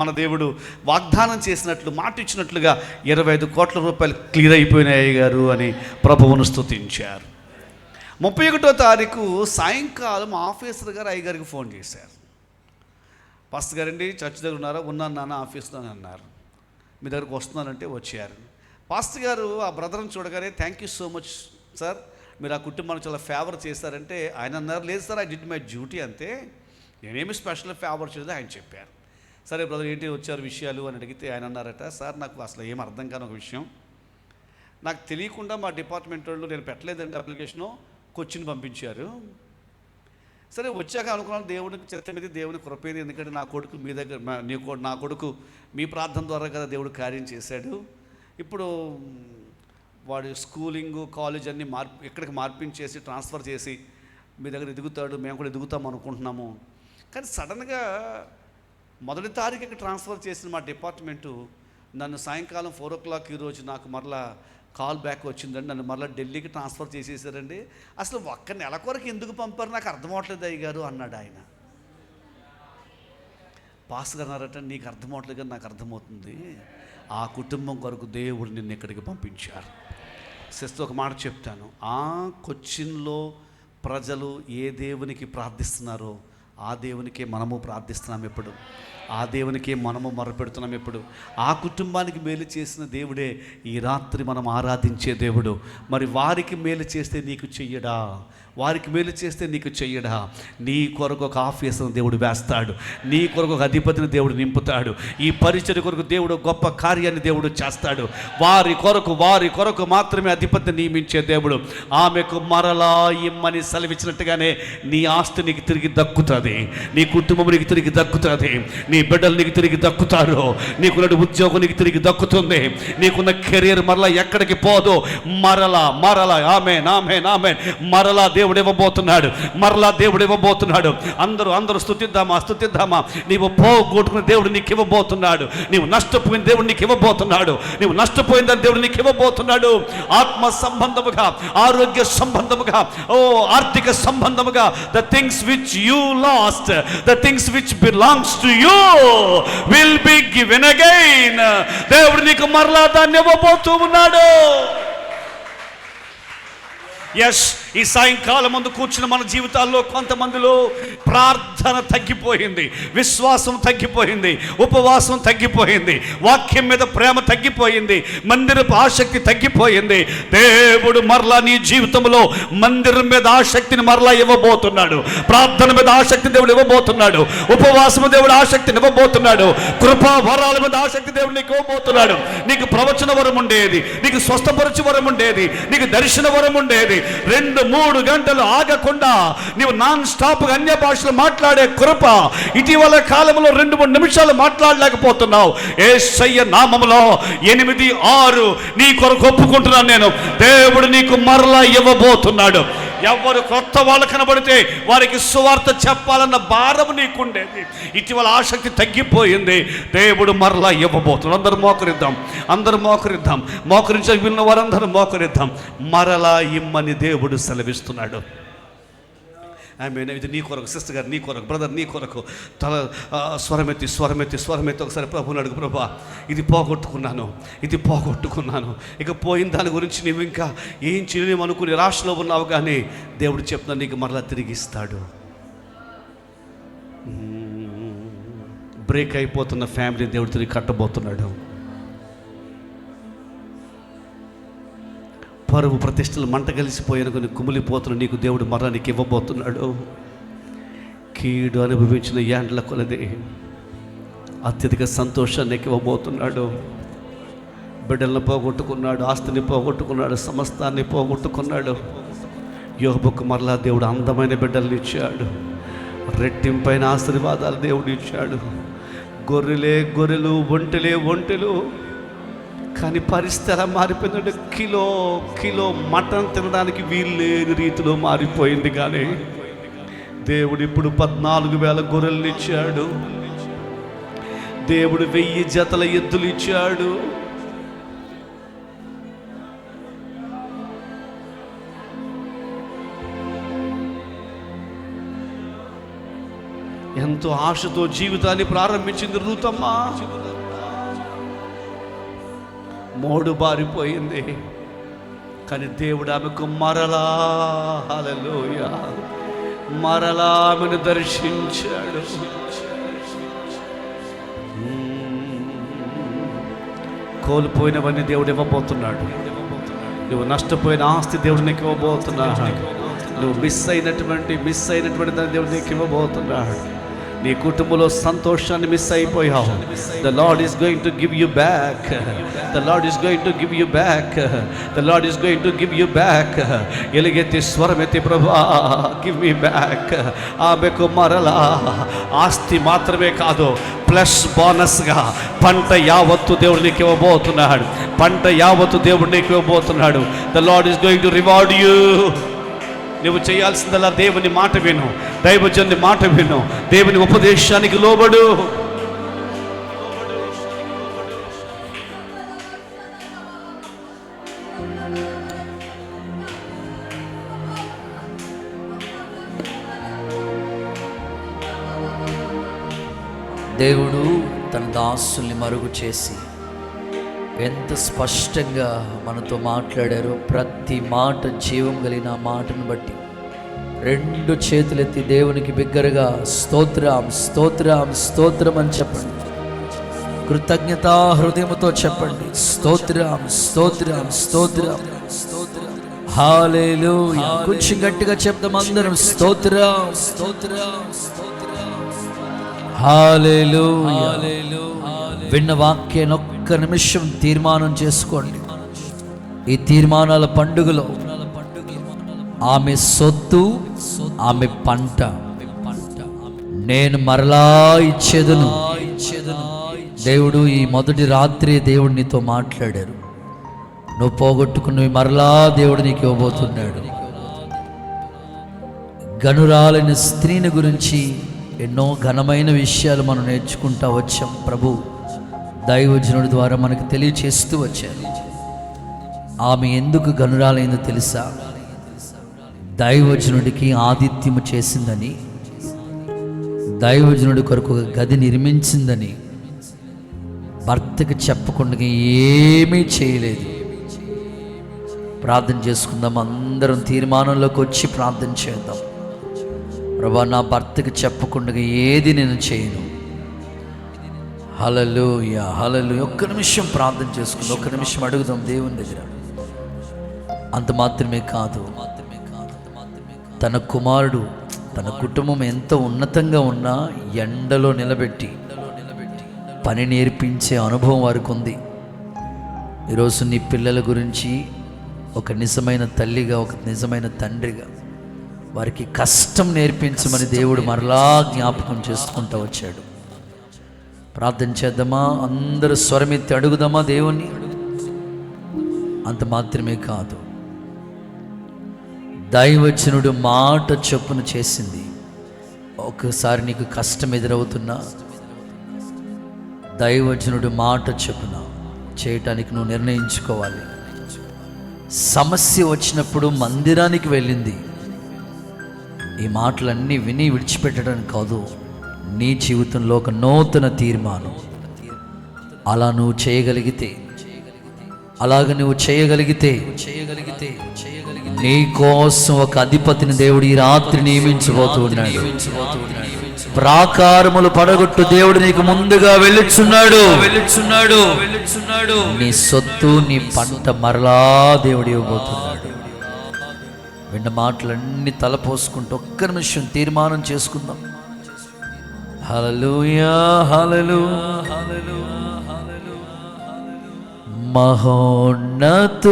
Speaker 1: మన దేవుడు వాగ్దానం చేసినట్లు, మాట ఇచ్చినట్లుగా 25 కోట్ల రూపాయలు క్లియర్ అయిపోయినాయి గారు అని ప్రభువును స్తుతించారు. 31వ తారీఖు సాయంకాలం ఆఫీసర్ గారు అయ్యగారికి ఫోన్ చేశారు. పాస్టర్ గారండి చర్చ్ దగ్గర ఉన్నారా? ఉన్నాను నాన్న, ఆఫీస్లో అన్నారు. మీ దగ్గరకు వస్తున్నానంటే వచ్చారు. పాస్టర్ గారు ఆ బ్రదర్ని చూడగానే thank you so much sir, మీరు ఆ కుటుంబానికి చాలా ఫేవర్ చేశారంటే ఆయన అన్నారు, లేదు sir I did my duty అంతే, నేనేమి స్పెషల్ ఫేవర్ చేయలేదు ఆయన చెప్పారు. సరే బ్రదర్ ఏంటి వచ్చారు విషయాలు అని అడిగితే ఆయన అన్నారట, సార్ నాకు అసలు ఏం అర్థం కాని ఒక విషయం, నాకు తెలియకుండా మా డిపార్ట్మెంట్ వాళ్ళు, నేను పెట్టలేదంటే అప్లికేషను, కొచ్చిని పంపించారు. సరే వచ్చాక అనుకున్నాను దేవుడికి చెత్త మీద దేవుని కృపేది, ఎందుకంటే నా కొడుకు మీ దగ్గర నా కొడుకు మీ ప్రార్థన ద్వారా కదా దేవుడు కార్యం చేశాడు. ఇప్పుడు వాడు స్కూలింగ్ కాలేజ్ అన్నీ ఇక్కడికి మార్పించేసి ట్రాన్స్ఫర్ చేసి మీ దగ్గర ఎదుగుతాడు, మేము కూడా ఎదుగుతాం అనుకుంటున్నాము. కానీ సడన్గా 1వ తారీఖుకి ట్రాన్స్ఫర్ చేసిన మా డిపార్ట్మెంటు నన్ను సాయంకాలం 4 o'clock ఈరోజు నాకు మరలా కాల్ బ్యాక్ వచ్చిందండి, నన్ను మరలా ఢిల్లీకి ట్రాన్స్ఫర్ చేసేసారండి, అసలు ఒక్క నెల కొరకు ఎందుకు పంపారు నాకు అర్థం అవట్లేదు అయ్యగారు అన్నాడు ఆయన. పాస్టర్ అన్నారట, నీకు అర్థం అవట్లేదు కానీ నాకు అర్థమవుతుంది, ఆ కుటుంబం కొరకు దేవుడు నిన్ను ఇక్కడికి పంపించారు. సిస్టర్ ఒక మాట చెప్తాను, ఆ కొచ్చిన్లో ప్రజలు ఏ దేవునికి ప్రార్థిస్తున్నారో ఆ దేవునికే మనము ప్రార్థిస్తున్నాం ఎప్పుడు, ఆ దేవునికే మనము మొరపెడుతున్నాం ఎప్పుడు. ఆ కుటుంబానికి మేలు చేసిన దేవుడే ఈ రాత్రి మనం ఆరాధించే దేవుడు. మరి వారికి మేలు చేస్తే నీకు చెయ్యడా? వారికి మేలు చేస్తే నీకు చెయ్యడా? నీ కొరకు ఒక ఆఫీసర్ని దేవుడు వేస్తాడు, నీ కొరకు ఒక అధిపతిని దేవుడు నింపుతాడు, ఈ పరిచర్య కొరకు దేవుడు గొప్ప కార్యాన్ని దేవుడు చేస్తాడు. వారి కొరకు మాత్రమే అధిపతిని నియమించే దేవుడు. ఆమెకు మరలా ఇమ్మని సెలవిచ్చినట్టుగానే నీ ఆస్తి నీకు తిరిగి దక్కుతుంది, నీ కుటుంబం నీకు తిరిగి దక్కుతుంది, నీ బిడ్డలు నీకు తిరిగి దక్కుతారు, నీకున్న ఉద్యోగం నీకు తిరిగి దక్కుతుంది, నీకున్న కెరీర్ మరలా ఎక్కడికి పోదు, మరలా ఆమేన్ ఆమేన్ ఆమేన్ మరలా దేవుడు ఇవ్వబోతున్నాడు, మరలా దేవుడు ఇవ్వబోతున్నాడు. అందరూ స్తుతిద్దామా. నీవు పోగొట్టుకున్న దేవుడు నీకు ఇవ్వబోతున్నాడు, నీవు నష్టపోయిన దేవుడు నీకు ఇవ్వబోతున్నాడు, నీవు నష్టపోయిందని దేవుడు నీకు ఇవ్వబోతున్నాడు. ఆత్మ సంబంధముగా, ఆరోగ్య సంబంధముగా, ఆర్థిక సంబంధముగా, the things which you lost, the things which belongs to you will be given again. దేవుడు నీకు మరలా దాన్ని ఇవ్వబోతూ ఉన్నాడు. ఎస్, ఈ సాయంకాలం ముందు కూర్చున్న మన జీవితాల్లో కొంతమందిలో ప్రార్థన తగ్గిపోయింది, విశ్వాసం తగ్గిపోయింది, ఉపవాసం తగ్గిపోయింది, వాక్యం మీద ప్రేమ తగ్గిపోయింది, మందిరపు ఆసక్తి తగ్గిపోయింది. దేవుడు మరలా నీ జీవితంలో మందిరం మీద ఆసక్తిని మరలా ఇవ్వబోతున్నాడు, ప్రార్థన మీద ఆసక్తిని దేవుడు ఇవ్వబోతున్నాడు, ఉపవాసం దేవుడు ఆసక్తిని ఇవ్వబోతున్నాడు, కృపా వరాల మీద ఆసక్తి దేవుడు నీకు ఇవ్వబోతున్నాడు. నీకు ప్రవచన వరం ఉండేది, నీకు స్వస్థపరచు వరం ఉండేది, నీకు దర్శన వరం ఉండేది, 2-3 గంటలు ఆగకుండా నీవు నాన్ స్టాప్గా అన్య భాషలు మాట్లాడే కృప. ఇటీవల కాలంలో 2-3 నిమిషాలు మాట్లాడలేకపోతున్నావు. యేసయ్య నామములో 8-6 నీ కొరకు ఒప్పుకుంటున్నాను నేను. దేవుడు నీకు మరలా ఇవ్వబోతున్నాడు. ఎవరు కొత్త వాళ్ళు కనబడితే వారికి సువార్త చెప్పాలన్న భారం నీకుండేది, ఇటీవల ఆసక్తి తగ్గిపోయింది. దేవుడు మరలా ఇవ్వబోతున్నాడు. అందరూ మోకరిద్దాం. మోకరించి విన్న వారందరూ మోకరిద్దాం. మరలా ఇమ్మని దేవుడు సెలవిస్తున్నాడు. ఆమేన్. ఇది నీ కొరకు సిస్టర్ గారు, నీ కొరకు బ్రదర్, నీ కొరకు తల స్వరమెత్తి ఒకసారి ప్రభువుని అడుగు. ప్రభా, ఇది పోగొట్టుకున్నాను. ఇక పోయిన దాని గురించి నువ్వు ఇంకా ఏం చేయలేమనుకుని నిరాశలో ఉన్నావు, కానీ దేవుడు చెప్తున్నా నీకు మరలా తిరిగిస్తాడు. బ్రేక్ అయిపోతున్న ఫ్యామిలీ దేవుడు తిరిగి కట్టబోతున్నాడు. పరువు ప్రతిష్టలు మంట కలిసిపోయిన కొన్ని కుమిలిపోతున్న నీకు దేవుడు మరణానికి ఇవ్వబోతున్నాడు. కీడు అనుభవించిన యాండ్ల కొలది అత్యధిక సంతోషాన్ని ఇవ్వబోతున్నాడు. బిడ్డలను పోగొట్టుకున్నాడు, ఆస్తిని పోగొట్టుకున్నాడు, సమస్తాన్ని పోగొట్టుకున్నాడు. యోబుకు మరలా దేవుడు అందమైన బిడ్డలను ఇచ్చాడు. రెట్టింపైన ఆశీర్వాదాలు దేవుడు ఇచ్చాడు. గొర్రెలు, ఒంటెలు. కానీ పరిస్థితి ఎలా మారిపోయిందంటే కిలో మటన్ తినడానికి వీలు లేని రీతిలో మారిపోయింది. కానీ దేవుడు ఇప్పుడు 14,000 గొర్రెలను ఇచ్చాడు. దేవుడు 1000 జతల ఎద్దులు ఇచ్చాడు. ఎంతో ఆశతో జీవితాన్ని ప్రారంభించింది రూతమ్మ. మోడు బారిపోయింది, కానీ దేవుడు ఆమెకు మరలా హల్లెలూయా మరలా ఆమెను దర్శించాడు. కోల్పోయినవన్నీ దేవుడు ఇవ్వబోతున్నాడు. నువ్వు నష్టపోయిన ఆస్తి దేవుడు నీకు ఇవ్వబోతున్నాడు. నువ్వు మిస్ అయినటువంటి దాన్ని దేవుడు నీకు ఇవ్వబోతున్నాడు. నీ కుటుంబంలో సంతోషాన్ని మిస్ అయిపోయావు. The Lord is going to give you back. The Lord is going to give you back. The Lord is going to give you back. ఎలుగెత్తి స్వరమెత్తి ప్రభువా give me back. ఆమెకు మరలా ఆస్తి మాత్రమే కాదు, ప్లస్ బోనస్గా పంట యావత్తు దేవుడు నీకు ఇవ్వబోతున్నాడు. The Lord is going to reward you. నువ్వు చేయాల్సిందల్లా దేవుని మాట విను, దైవజనుని మాట విను, దేవుని ఉపదేశానికి లోబడు.
Speaker 3: దేవుడు తన దాసుల్ని మరుగు చేసి ఎంత స్పష్టంగా మనతో మాట్లాడారో, ప్రతి మాట జీవం కలిగిన మాటను బట్టి 2 చేతులెత్తి దేవునికి బిగ్గరగా స్తోత్రం అని చెప్పండి. కృతజ్ఞతా హృదయముతో చెప్పండి, స్తోత్రం. హల్లెలూయా. కొంచెం గట్టిగా చెప్దాం అందరం, స్తోత్రం. హల్లెలూయా. విన్న వాక్యాన్ని ఒక్క నిమిషం తీర్మానం చేసుకోండి. ఈ తీర్మానాల పండుగలో ఆమె సొత్తు, ఆమె పంట నేను మరలా ఇచ్చేదను. దేవుడు ఈ మొదటి రాత్రి దేవుడు నీతో మాట్లాడారు. నువ్వు పోగొట్టుకున్నవి మరలా దేవుడు నీకు ఇవ్వబోతున్నాడు. గనురాలైన స్త్రీని గురించి ఎన్నో ఘనమైన విషయాలు మనం నేర్చుకుంటా వచ్చాం. ప్రభు దైవజనుడి ద్వారా మనకు తెలియచేస్తూ వచ్చారు. ఆమె ఎందుకు గనురాలైందో తెలుసా? దైవజనుడికి ఆతిథ్యము చేసిందని, దైవజనుడి కొరకు ఒక గది నిర్మించిందని, భర్తకి చెప్పకుండా ఏమీ చేయలేదు. ప్రార్థన చేసుకుందాం, అందరం తీర్మానంలోకి వచ్చి ప్రార్థన చేద్దాం. ప్రభా, నా భర్తకి చెప్పకుండా ఏది నేను చేయను. హల్లెలూయా. ఒక్క నిమిషం ప్రార్థన చేసుకుందాం, ఒక్క నిమిషం అడుగుదాం దేవుని దగ్గర. అంత మాత్రమే కాదు, తన కుమారుడు, తన కుటుంబం ఎంత ఉన్నతంగా ఉన్నా ఎండలో నిలబెట్టి పని నేర్పించే అనుభవం వారికి ఉంది. ఈరోజు నీ పిల్లల గురించి, ఒక నిజమైన తల్లిగా, ఒక నిజమైన తండ్రిగా వారికి కష్టం నేర్పించమని దేవుడు మరలా జ్ఞాపకం చేసుకుంటూ వచ్చాడు. ప్రార్థన చేద్దామా? అందరూ స్వరమెత్తి అడుగుదామా దేవుణ్ణి? అంత మాత్రమే కాదు, దైవజనుడు మాట చొప్పున చేసింది. ఒకసారి నీకు కష్టం ఎదురవుతున్నా దైవజనుడు మాట చొప్పున చేయటానికి నువ్వు నిర్ణయించుకోవాలి. సమస్య వచ్చినప్పుడు మందిరానికి వెళ్ళింది ఈ మాటలన్నీ విని విడిచిపెట్టడానికి కాదు, నీ జీవితంలో ఒక నూతన తీర్మానం. అలా నువ్వు చేయగలిగితే, అలాగ నువ్వు చేయగలిగితే నీ కోసం ఒక అధిపతిని దేవుడు ఈ రాత్రి నియమించబోతూ ఉన్నాడు. ప్రాకారములు పడగొట్టు దేవుడు నీకు ముందుగా వెళ్ళుచున్నాడు. నీ సొత్తు, నీ పంట మరలా దేవుడు ఇవ్వబోతున్నాడు. విన్న మాటలన్నీ తలపోసుకుంటూ ఒక్క నిమిషం తీర్మానం చేసుకుందాం. హల్లెలూయా, హల్లెలూయా. మహోన్నతుడా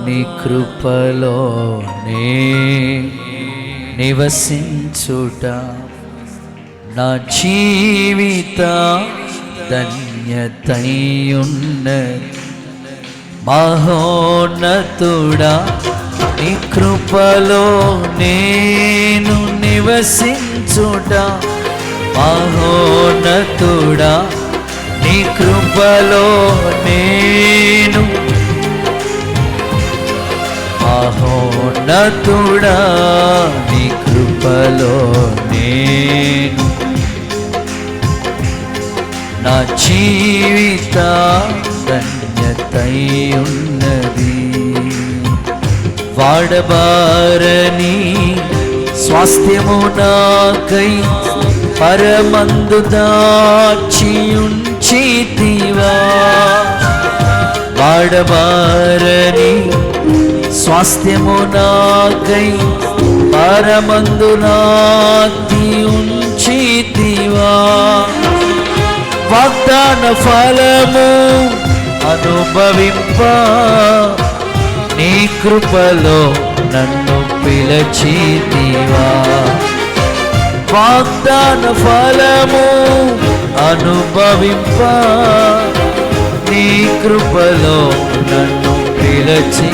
Speaker 3: నీ కృపలోనే నివసించుట నా జీవిత ధన్యతయున్నది. మహోన్నతుడా నీ కృపలో నేను నివసించుట, మహోన్నతుడా నీ కృపలో నేను, మహోన్నతుడా నీ కృపలో నేను నా జీవిత ధన్యతయున్నది. వాడబారని స్వాస్థ్యము నాకై పరమందు దాచియుంచితివా, వాడబారని స్వాస్థ్యము నాకై పరమందు దాచియుంచితివా. వాగ్దాన ఫలము అనుభవింప నీ కృపలో నన్ను పిలచితివా. వాగ్దాన ఫలము అనుభవింప నీ కృపలో నన్ను పిలచి,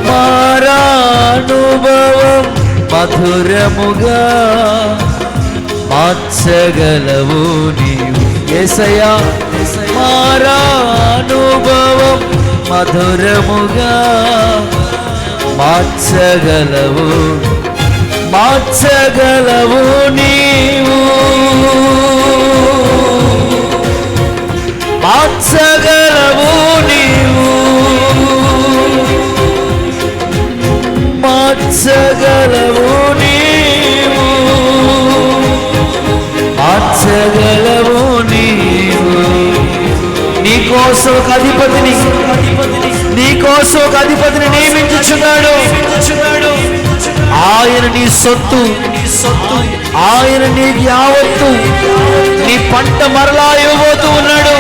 Speaker 3: మారా అనుభవం మధురముగా మార్చగలవు నీవు యేసయ్యా. మారా అనుభవం మధురముగా మార్చగలవు, మార్చగలవు నీవు, మార్చగలవు నీవు, మార్చగలవు నీవు, మార్చగలవు నీవు. నీకోసం ఒక అధిపతిని, నీకోసం ఒక అధిపతిని నియమించుచున్నాడు. ఆయన నీ సొత్తు, ఆయన నీ యావత్తు, నీ పంట మరలా ఇవ్వబోతూ ఉన్నాడు.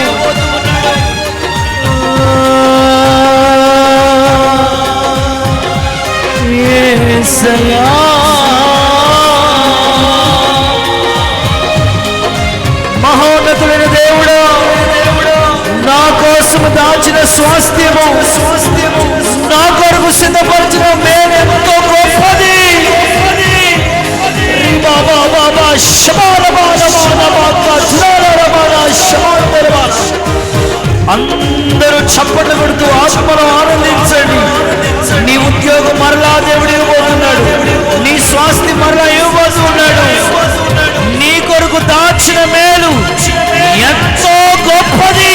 Speaker 3: యేసయ్యా, మహోన్నతుడైన దేవుడా, నా కోసం దాచిన స్వాస్థ్యము, నా కొరకు సిద్ధపరిచిన మేలెంతో గొప్పది. అందరూ చప్పట్లు కొడుతూ ఆత్మను ఆనందించండి. నీ ఉద్యోగం మరలా దేవుడు ఇవ్వబోతున్నాడు, నీ స్వాస్థ్యం మరలా ఇవ్వబోతున్నాడు. నీ కొరకు దాచిన మేలు ఎంతో గొప్పది,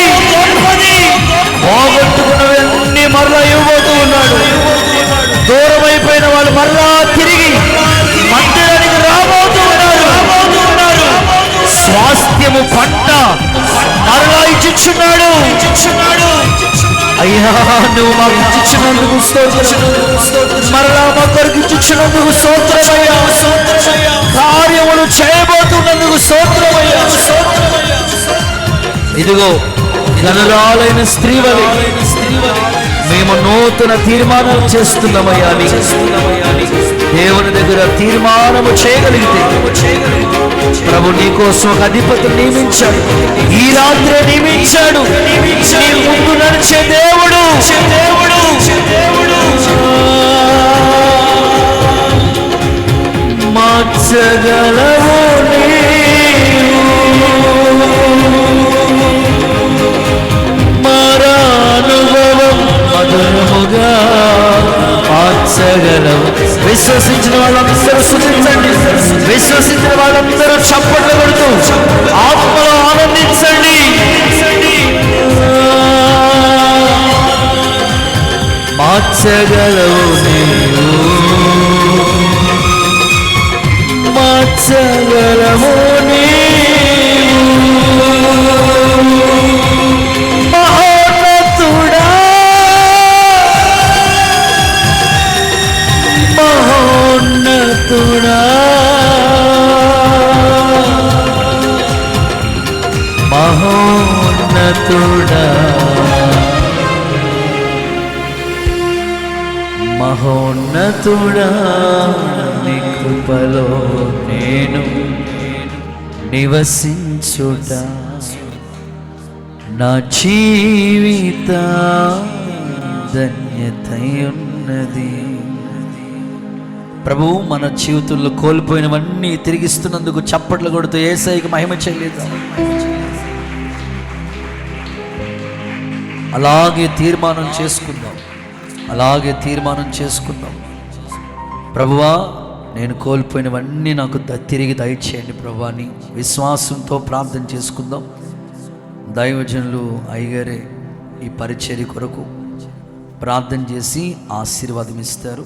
Speaker 3: పోగొట్టుకున్నవన్నీ మరలా ఇవ్వబోతూ ఉన్నాడు. దూరమైపోయిన వాళ్ళు మరలా తిరిగి మందిరానికి రాబోతూ ఉన్నారు. స్వాస్థ్యము పంట మరలా ఇచ్చుచున్నాడు. అయ్యా, నువ్వు మాకు ఇచ్చినందుకు స్తోత్రం, మరలా మా కొరకు ఇచ్చినందుకు స్తోత్రమయ్యా. కార్యములు చేయబోతున్నందుకు స్తోత్రమయ్యా. ఇదిగో గనురాలైన స్త్రీ వలె మేము నూతన తీర్మానం చేస్తున్నామయ్యా. దేవుని దగ్గర తీర్మానము చేయగలిగితే ప్రభు నీకోసం ఒక అధిపతిని నియమించాడు. ఈ రాత్రి నియమించాడు. నీ ముందు నడిచే దేవుడు మార్చగలవు మరానుభవం మధురముగా మార్చగలవు. విశ్వసించిన వాళ్ళందరూ స్తుతించండి. విశ్వసించిన వాళ్ళందరూ చప్పట్లు కొడుతూ ఆత్మలో ఆనందించండి. మార్చగలవు నీవు, మార్చగలవు మహోన్నతుడా, మహోన్నతుడా, మహోన్నతుడా, మహోన్నతుడా, నీ కృపలో నేను నివసించుట నా జీవిత ధన్యతయున్నది. ప్రభువు మన జీవితంలో కోల్పోయినవన్నీ తిరిగిస్తున్నందుకు చప్పట్లు కొడుతూ యేసయ్యకి మహిమ చెల్లిద్దాం. అలాగే తీర్మానం చేసుకుందాం. అలాగే తీర్మానం చేసుకుందాం. ప్రభువా, నేను కోల్పోయినవన్నీ నాకు తిరిగి దయచేయండి ప్రభువా అని విశ్వాసంతో ప్రార్థన చేసుకుందాం. దైవజనులు అయ్యగారే ఈ పరిచర్య కొరకు ప్రార్థన చేసి ఆశీర్వాదం ఇస్తారు.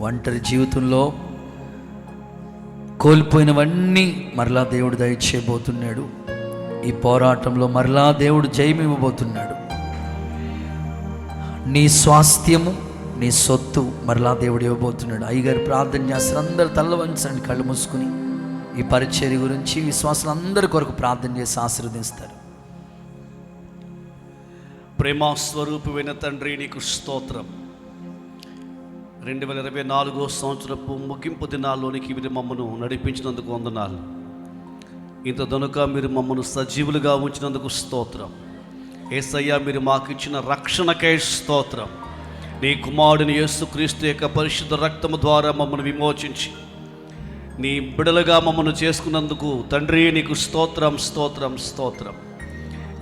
Speaker 3: ఒంటరి జీవితంలో కోల్పోయినవన్నీ మరలా దేవుడు దయచేయబోతున్నాడు. ఈ పోరాటంలో మరలా దేవుడు జయమివ్వబోతున్నాడు. నీ స్వాస్థ్యము, నీ సొత్తు మరలా దేవుడు ఇవ్వబోతున్నాడు. అయ్యగారు ప్రార్థన చేస్తారు. అందరు తల్ల వంచండి, కళ్ళు మూసుకుని ఈ పరిచర్య గురించి విశ్వాసులందరి కొరకు ప్రార్థన చేసి ఆశీర్వదిస్తారు.
Speaker 1: ప్రేమస్వరూపమైన తండ్రి, నీకు స్తోత్రం. 2024 సంవత్సరపు ముగింపు దినాల్లోనికి మీరు మమ్మను నడిపించినందుకు వందనాలు. ఇంత దనుక మీరు మమ్మను సజీవులుగా ఉంచినందుకు స్తోత్రం. యేసయ్య, మీరు మాకు ఇచ్చిన రక్షణకై స్తోత్రం. నీ కుమారుడిని యేసుక్రీస్తు యొక్క పరిశుద్ధ రక్తము ద్వారా మమ్మల్ని విమోచించి నీ బిడలుగా మమ్మల్ని చేసుకున్నందుకు తండ్రి నీకు స్తోత్రం, స్తోత్రం, స్తోత్రం.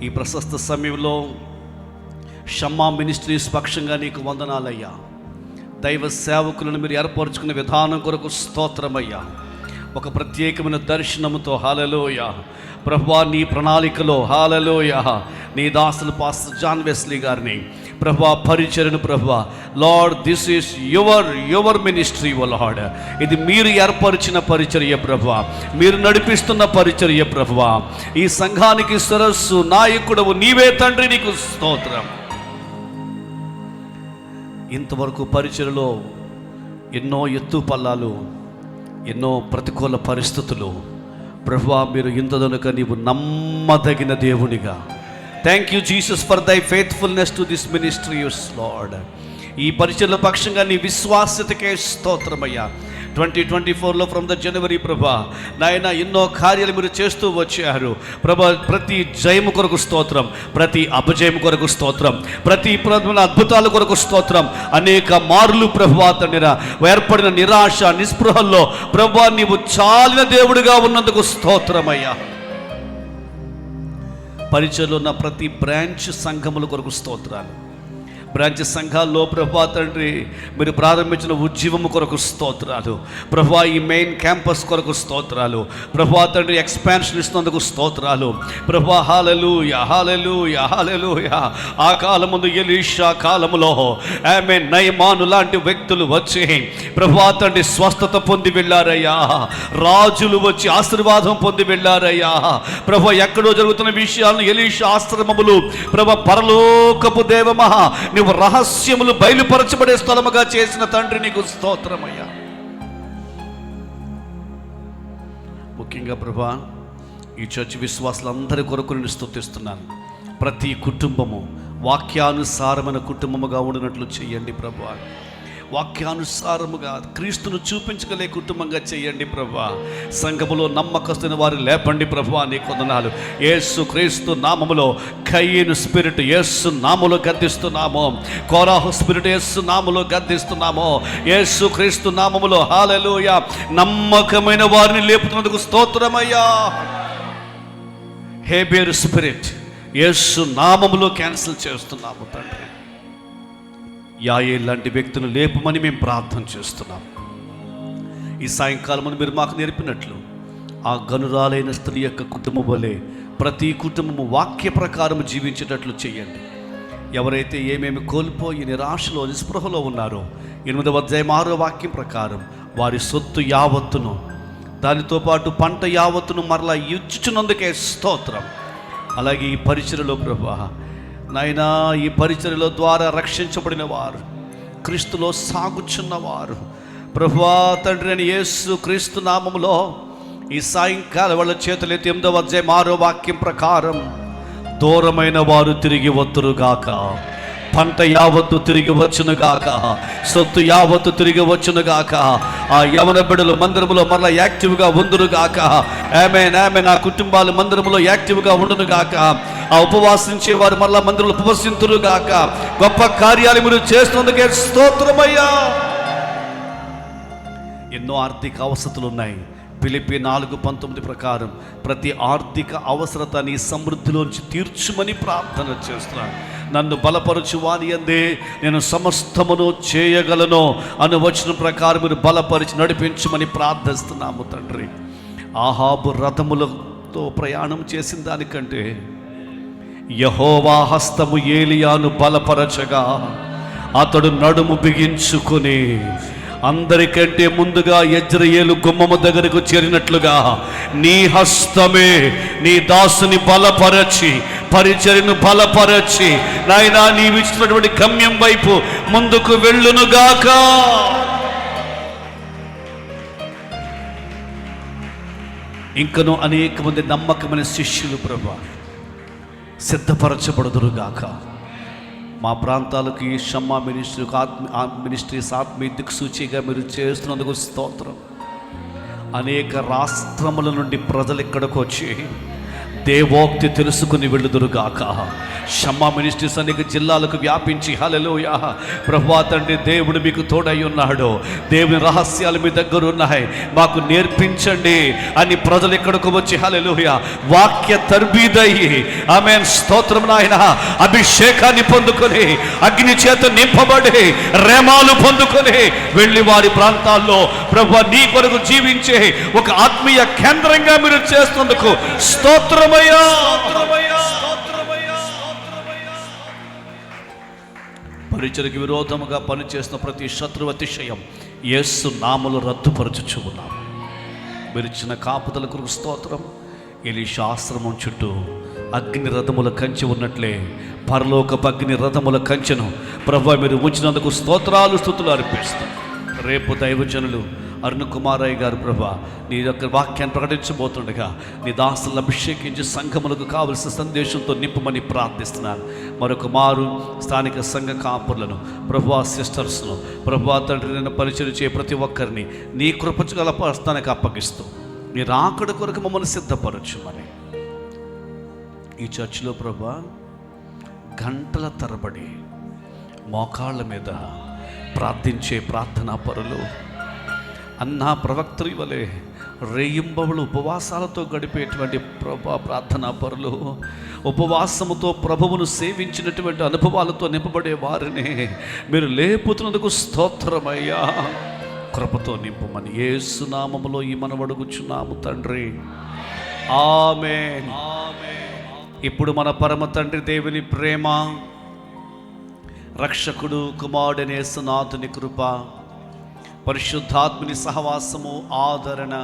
Speaker 1: ఈ ప్రశస్త సమయంలో షమ్మా మినిస్ట్రీస్ పక్షంగా నీకు వందనాలయ్యా. దైవ సేవకులను మీరు ఏర్పరచుకునే విధానం కొరకు స్తోత్రమయ్యా. ఒక ప్రత్యేకమైన దర్శనముతో హల్లెలూయా ప్రభువా, నీ ప్రణాళికలో హల్లెలూయా నీ దాసులు పాస్టర్ జాన్ వెస్లీ గారిని ప్రభువా పరిచర్యను ప్రభువా, Lord this is your ministry O Lord. ఇది మీరు ఏర్పరిచిన పరిచర్య ప్రభువా, మీరు నడిపిస్తున్న పరిచర్య ప్రభువా. ఈ సంఘానికి శిరస్సు నాయకుడవు నీవే తండ్రి, నీకు స్తోత్రం. ఇంతవరకు పరిచర్యలో ఎన్నో ఎత్తు పల్లాలు, ఎన్నో ప్రతికూల పరిస్థితులు ప్రభువా, మీరు ఇంతదనుక నీవు నమ్మదగిన దేవునిగా. థ్యాంక్ యూ జీసస్ ఫర్ దై faithfulness to this ministry lord. ఈ పరిచర్ల పక్షంగా నీ విశ్వాస్యతకే స్తోత్రమయ్యా. 2024లో ఫ్రమ్ ద జనవరి ప్రభా నాయన ఎన్నో కార్యాలు మీరు చేస్తూ వచ్చారు ప్రభా. ప్రతి జయము కొరకు స్తోత్రం, ప్రతి అపజయము కొరకు స్తోత్రం, ప్రతి అద్భుతాల కొరకు స్తోత్రం. అనేక మార్లు ప్రభువా తండ్రిరా ఏర్పడిన నిరాశ నిస్పృహల్లో ప్రభువా నీవు చాలిన దేవుడిగా ఉన్నందుకు స్తోత్రమయ్యా. పరిచయలో ఉన్న ప్రతి బ్రాంచ్ సంఘముల కొరకు స్తోత్రాలు. బ్రాంచ్ సంఘాల్లో ప్రభువా తండ్రి మీరు ప్రారంభించిన ఉద్యమము కొరకు స్తోత్రాలు ప్రభువా. ఈ మెయిన్ క్యాంపస్ కొరకు స్తోత్రాలు ప్రభువా తండ్రి. ఎక్స్పాన్షన్ ఇస్తున్నందుకు స్తోత్రాలు ప్రభువా. హల్లెలూయా, హల్లెలూయా, హల్లెలూయా. ఆ కాలముందు ఎలీషా కాలములో ఆమె నయమాను లాంటి వ్యక్తులు వచ్చి ప్రభువా తండ్రి స్వస్థత పొంది వెళ్ళారయ్యా. రాజులు వచ్చి ఆశీర్వాదం పొంది వెళ్ళారయ్యా ప్రభువా. ఎక్కడో జరుగుతున్న విషయాలను ఎలీషా ఆశ్రమములు ప్రభువా పరలోకపు దేవమా నీవు రహస్యములు బయలుపరచబడే స్థలముగా చేసిన తండ్రి నీకు స్తోత్రమయ్యా. ముఖ్యంగా ప్రభువా ఈ చర్చ్ విశ్వాసులందరి కొరకు నేను స్తుతిస్తున్నాను. ప్రతి కుటుంబము వాక్యానుసారమైన కుటుంబముగా ఉండినట్లు చేయండి ప్రభువా. వాక్యానుసారముగా క్రీస్తును చూపించగలే కుటుంబంగా చేయండి ప్రభువా. సంఘములో నమ్మకస్తున్న వారు లేపండి ప్రభువా. నీ కొందనాలు యేసు క్రీస్తు నామములో. కయ్యను స్పిరిట్ యేసు నామములో గద్దిస్తున్నాము. కోరాహు స్పిరిట్ యేసు నామములో గద్దిస్తున్నాము. యేసు క్రీస్తు నామములో. హల్లెలూయా. నమ్మకమైన వారిని లేపుతున్నందుకు స్తోత్రమయ్యా. హేబేరు స్పిరిట్ యేసు నామములో క్యాన్సిల్ చేస్తున్నాము తండ్రి. యాయేలు లాంటి వ్యక్తులు లేపమని మేము ప్రార్థన చేస్తున్నాం. ఈ సాయంకాలం మీరు మాకు నేర్పినట్లు ఆ గనురాలైన స్త్రీ యొక్క కుటుంబం వలె ప్రతి కుటుంబము వాక్య ప్రకారం జీవించేటట్లు చేయండి. ఎవరైతే ఏమేమి కోల్పోయి నిరాశలో నిస్పృహలో ఉన్నారో 8వ అధ్యాయం 6వ వాక్యం ప్రకారం వారి సొత్తు యావత్తును, దానితో పాటు పంట యావత్తును మరలా ఇచ్చుచున్నందుకే స్తోత్రం. అలాగే ఈ పరిచర్యలో ప్రభువా నాయనా, ఈ పరిచర్యలో ద్వారా రక్షించబడిన వారు, క్రీస్తులో సాగుచున్నవారు ప్రభువా తండ్రి అని యేసు క్రీస్తు నామములో ఈ సాయంకాలం వాళ్ళ చేతులైతే 8వ అధ్యాయం 6వ వాక్యం ప్రకారం దూరమైన వారు తిరిగి వత్తురుగాక, పంట యావత్తు తిరిగి వచ్చునుగాక, సొత్తు యావత్తు తిరిగి వచ్చునుగాక, ఆ యవన బిడ్డలు మందిరములో మరలా యాక్టివ్గా ఉందురుగాక. ఆమేన్ ఆమేన్. ఆ కుటుంబాలు మందిరములో యాక్టివ్గా ఉండునుగాక. ఆ ఉపవాసించే వారు మరలా మందిరంలో ఉపవసింతురుగాక. గొప్ప కార్యాలు మీరు చేస్తున్నందుకే స్తోత్రమయ్యా. ఎన్నో ఆర్థిక అవసరతలు ఉన్నాయి. ఫిలిప్పీ 4:19 ప్రకారం ప్రతి ఆర్థిక అవసరత నీ సమృద్ధిలోంచి తీర్చుమని ప్రార్థన చేస్తున్నాను. నన్ను బలపరచు వాని యందే నేను సమస్తమును చేయగలను అను వచనం ప్రకారం మీరు బలపరిచి నడిపించమని ప్రార్థిస్తున్నాము తండ్రి. ఆహాబు రథములతో ప్రయాణం చేసిన దానికంటే యెహోవా హస్తము ఏలియాను బలపరచగా అతడు నడుము బిగించుకొని అందరికంటే ముందుగా యెజ్రెయేలు గుమ్మము దగ్గరకు చేరినట్లుగా నీ హస్తమే నీ దాసుని బలపరచి, పరిచర్యను బలపరచి నాయనా నీవిచ్చినటువంటి గమ్యం వైపు ముందుకు వెళ్ళునుగాక. ఇంకను అనేక మంది నమ్మకమైన శిష్యులు ప్రభువా సిద్ధపరచబడుదురుగాక. మా ప్రాంతాలకు ఈ షమ్మా మినిస్ట్రీస్ ఆత్మీయ దిక్సూచిగా మీరు చేస్తున్నందుకు స్తోత్రం. అనేక రాష్ట్రముల నుండి ప్రజలు ఇక్కడికి వచ్చి దేవోక్తి తెలుసుకుని వెళ్ళుదురుగాక. షమ్మా మినిస్ట్రీస్ అనేక జిల్లాలకు వ్యాపించి హల్లెలూయా. ప్రభువా తండ్రి దేవుడు మీకు తోడై ఉన్నాడు. దేవుని రహస్యాలు మీ దగ్గర ఉన్నాయి, మాకు నేర్పించండి అని ప్రజలు ఇక్కడికి వచ్చి హల్లెలూయా వాక్య తర్బీదయ్యి ఆమేన్ స్తోత్రం నాయన అభిషేకాన్ని పొందుకొని అగ్ని చేత నింపబడి రేమాలు పొందుకొని వెళ్ళి వారి ప్రాంతాల్లో ప్రభువా నీ కొరకు జీవించే ఒక ఆత్మీయ కేంద్రంగా మీరు చేస్తున్నందుకు స్తోత్రమయ్యా. పరిచర్యకు విరోధముగా పనిచేస్తున్న ప్రతి శత్రు అతిశయం యేసు నామములో రద్దుపరచుచు ఉన్నాం. మీరు ఇచ్చిన కాపుదల కొరకు స్తోత్రం. ఎలీషా ఆశ్రమం చుట్టూ అగ్ని రథముల కంచె ఉన్నట్లే పరలోకపు అగ్ని రథముల కంచెను ప్రభువా మీరు ఉంచినందుకు స్తోత్రాలు స్తుతులు అర్పిస్తాం. రేపు దైవజనులు అరుణ్ కుమారయ్య గారు ప్రభా నీ యొక్క వాక్యాన్ని ప్రకటించబోతుండగా నీ దాసులను అభిషేకించి సంఘములకు కావలసిన సందేశంతో నింపమని ప్రార్థిస్తున్నాను. మరొక మారు స్థానిక సంఘ కాపులను ప్రభువా సిస్టర్స్ను ప్రభువా తండ్రి నేను పరిచయం చేయ ప్రతి ఒక్కరిని నీ కృపగల ప్రస్థానికి అప్పగిస్తూ నీ రాకడ కొరకు మమ్మల్ని సిద్ధపరచుమని ఈ చర్చిలో ప్రభువా గంటల తరబడి మోకాళ్ళ మీద ప్రార్థించే ప్రార్థనా పరులు అన్నా ప్రవక్తలు వలె రేయింబవులు ఉపవాసాలతో గడిపేటువంటి ప్రార్థనా పరులు ఉపవాసముతో ప్రభువును సేవించినటువంటి అనుభవాలతో నింపబడే వారిని మీరు లేపుతున్నందుకు స్తోత్రమయ్యా. కృపతో నింపమని యేసు నామములో ఈ మనవడుగుచున్నాము తండ్రి. ఆమేన్. ఇప్పుడు మన పరమ తండ్రి దేవుని ప్రేమ, రక్షకుడు కుమారుడైన యేసునాథుని కృప, పరిశుద్ధాత్మని సహవాసము, ఆదరణ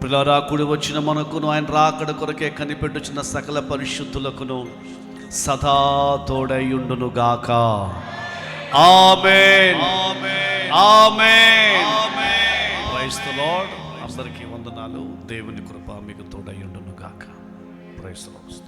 Speaker 1: పిల్లరా కూడి వచ్చిన మనకును ఆయన రాకడ కొరకే కనిపెట్టుచున్న సకల పరిశుద్ధులకును సదా తోడైయుండునుగాక. Amen. Amen. Praise the lord. అందరికీ వందనాలు. దేవుని కృప మీకు తోడైయుండునుగాక. Praise the lord.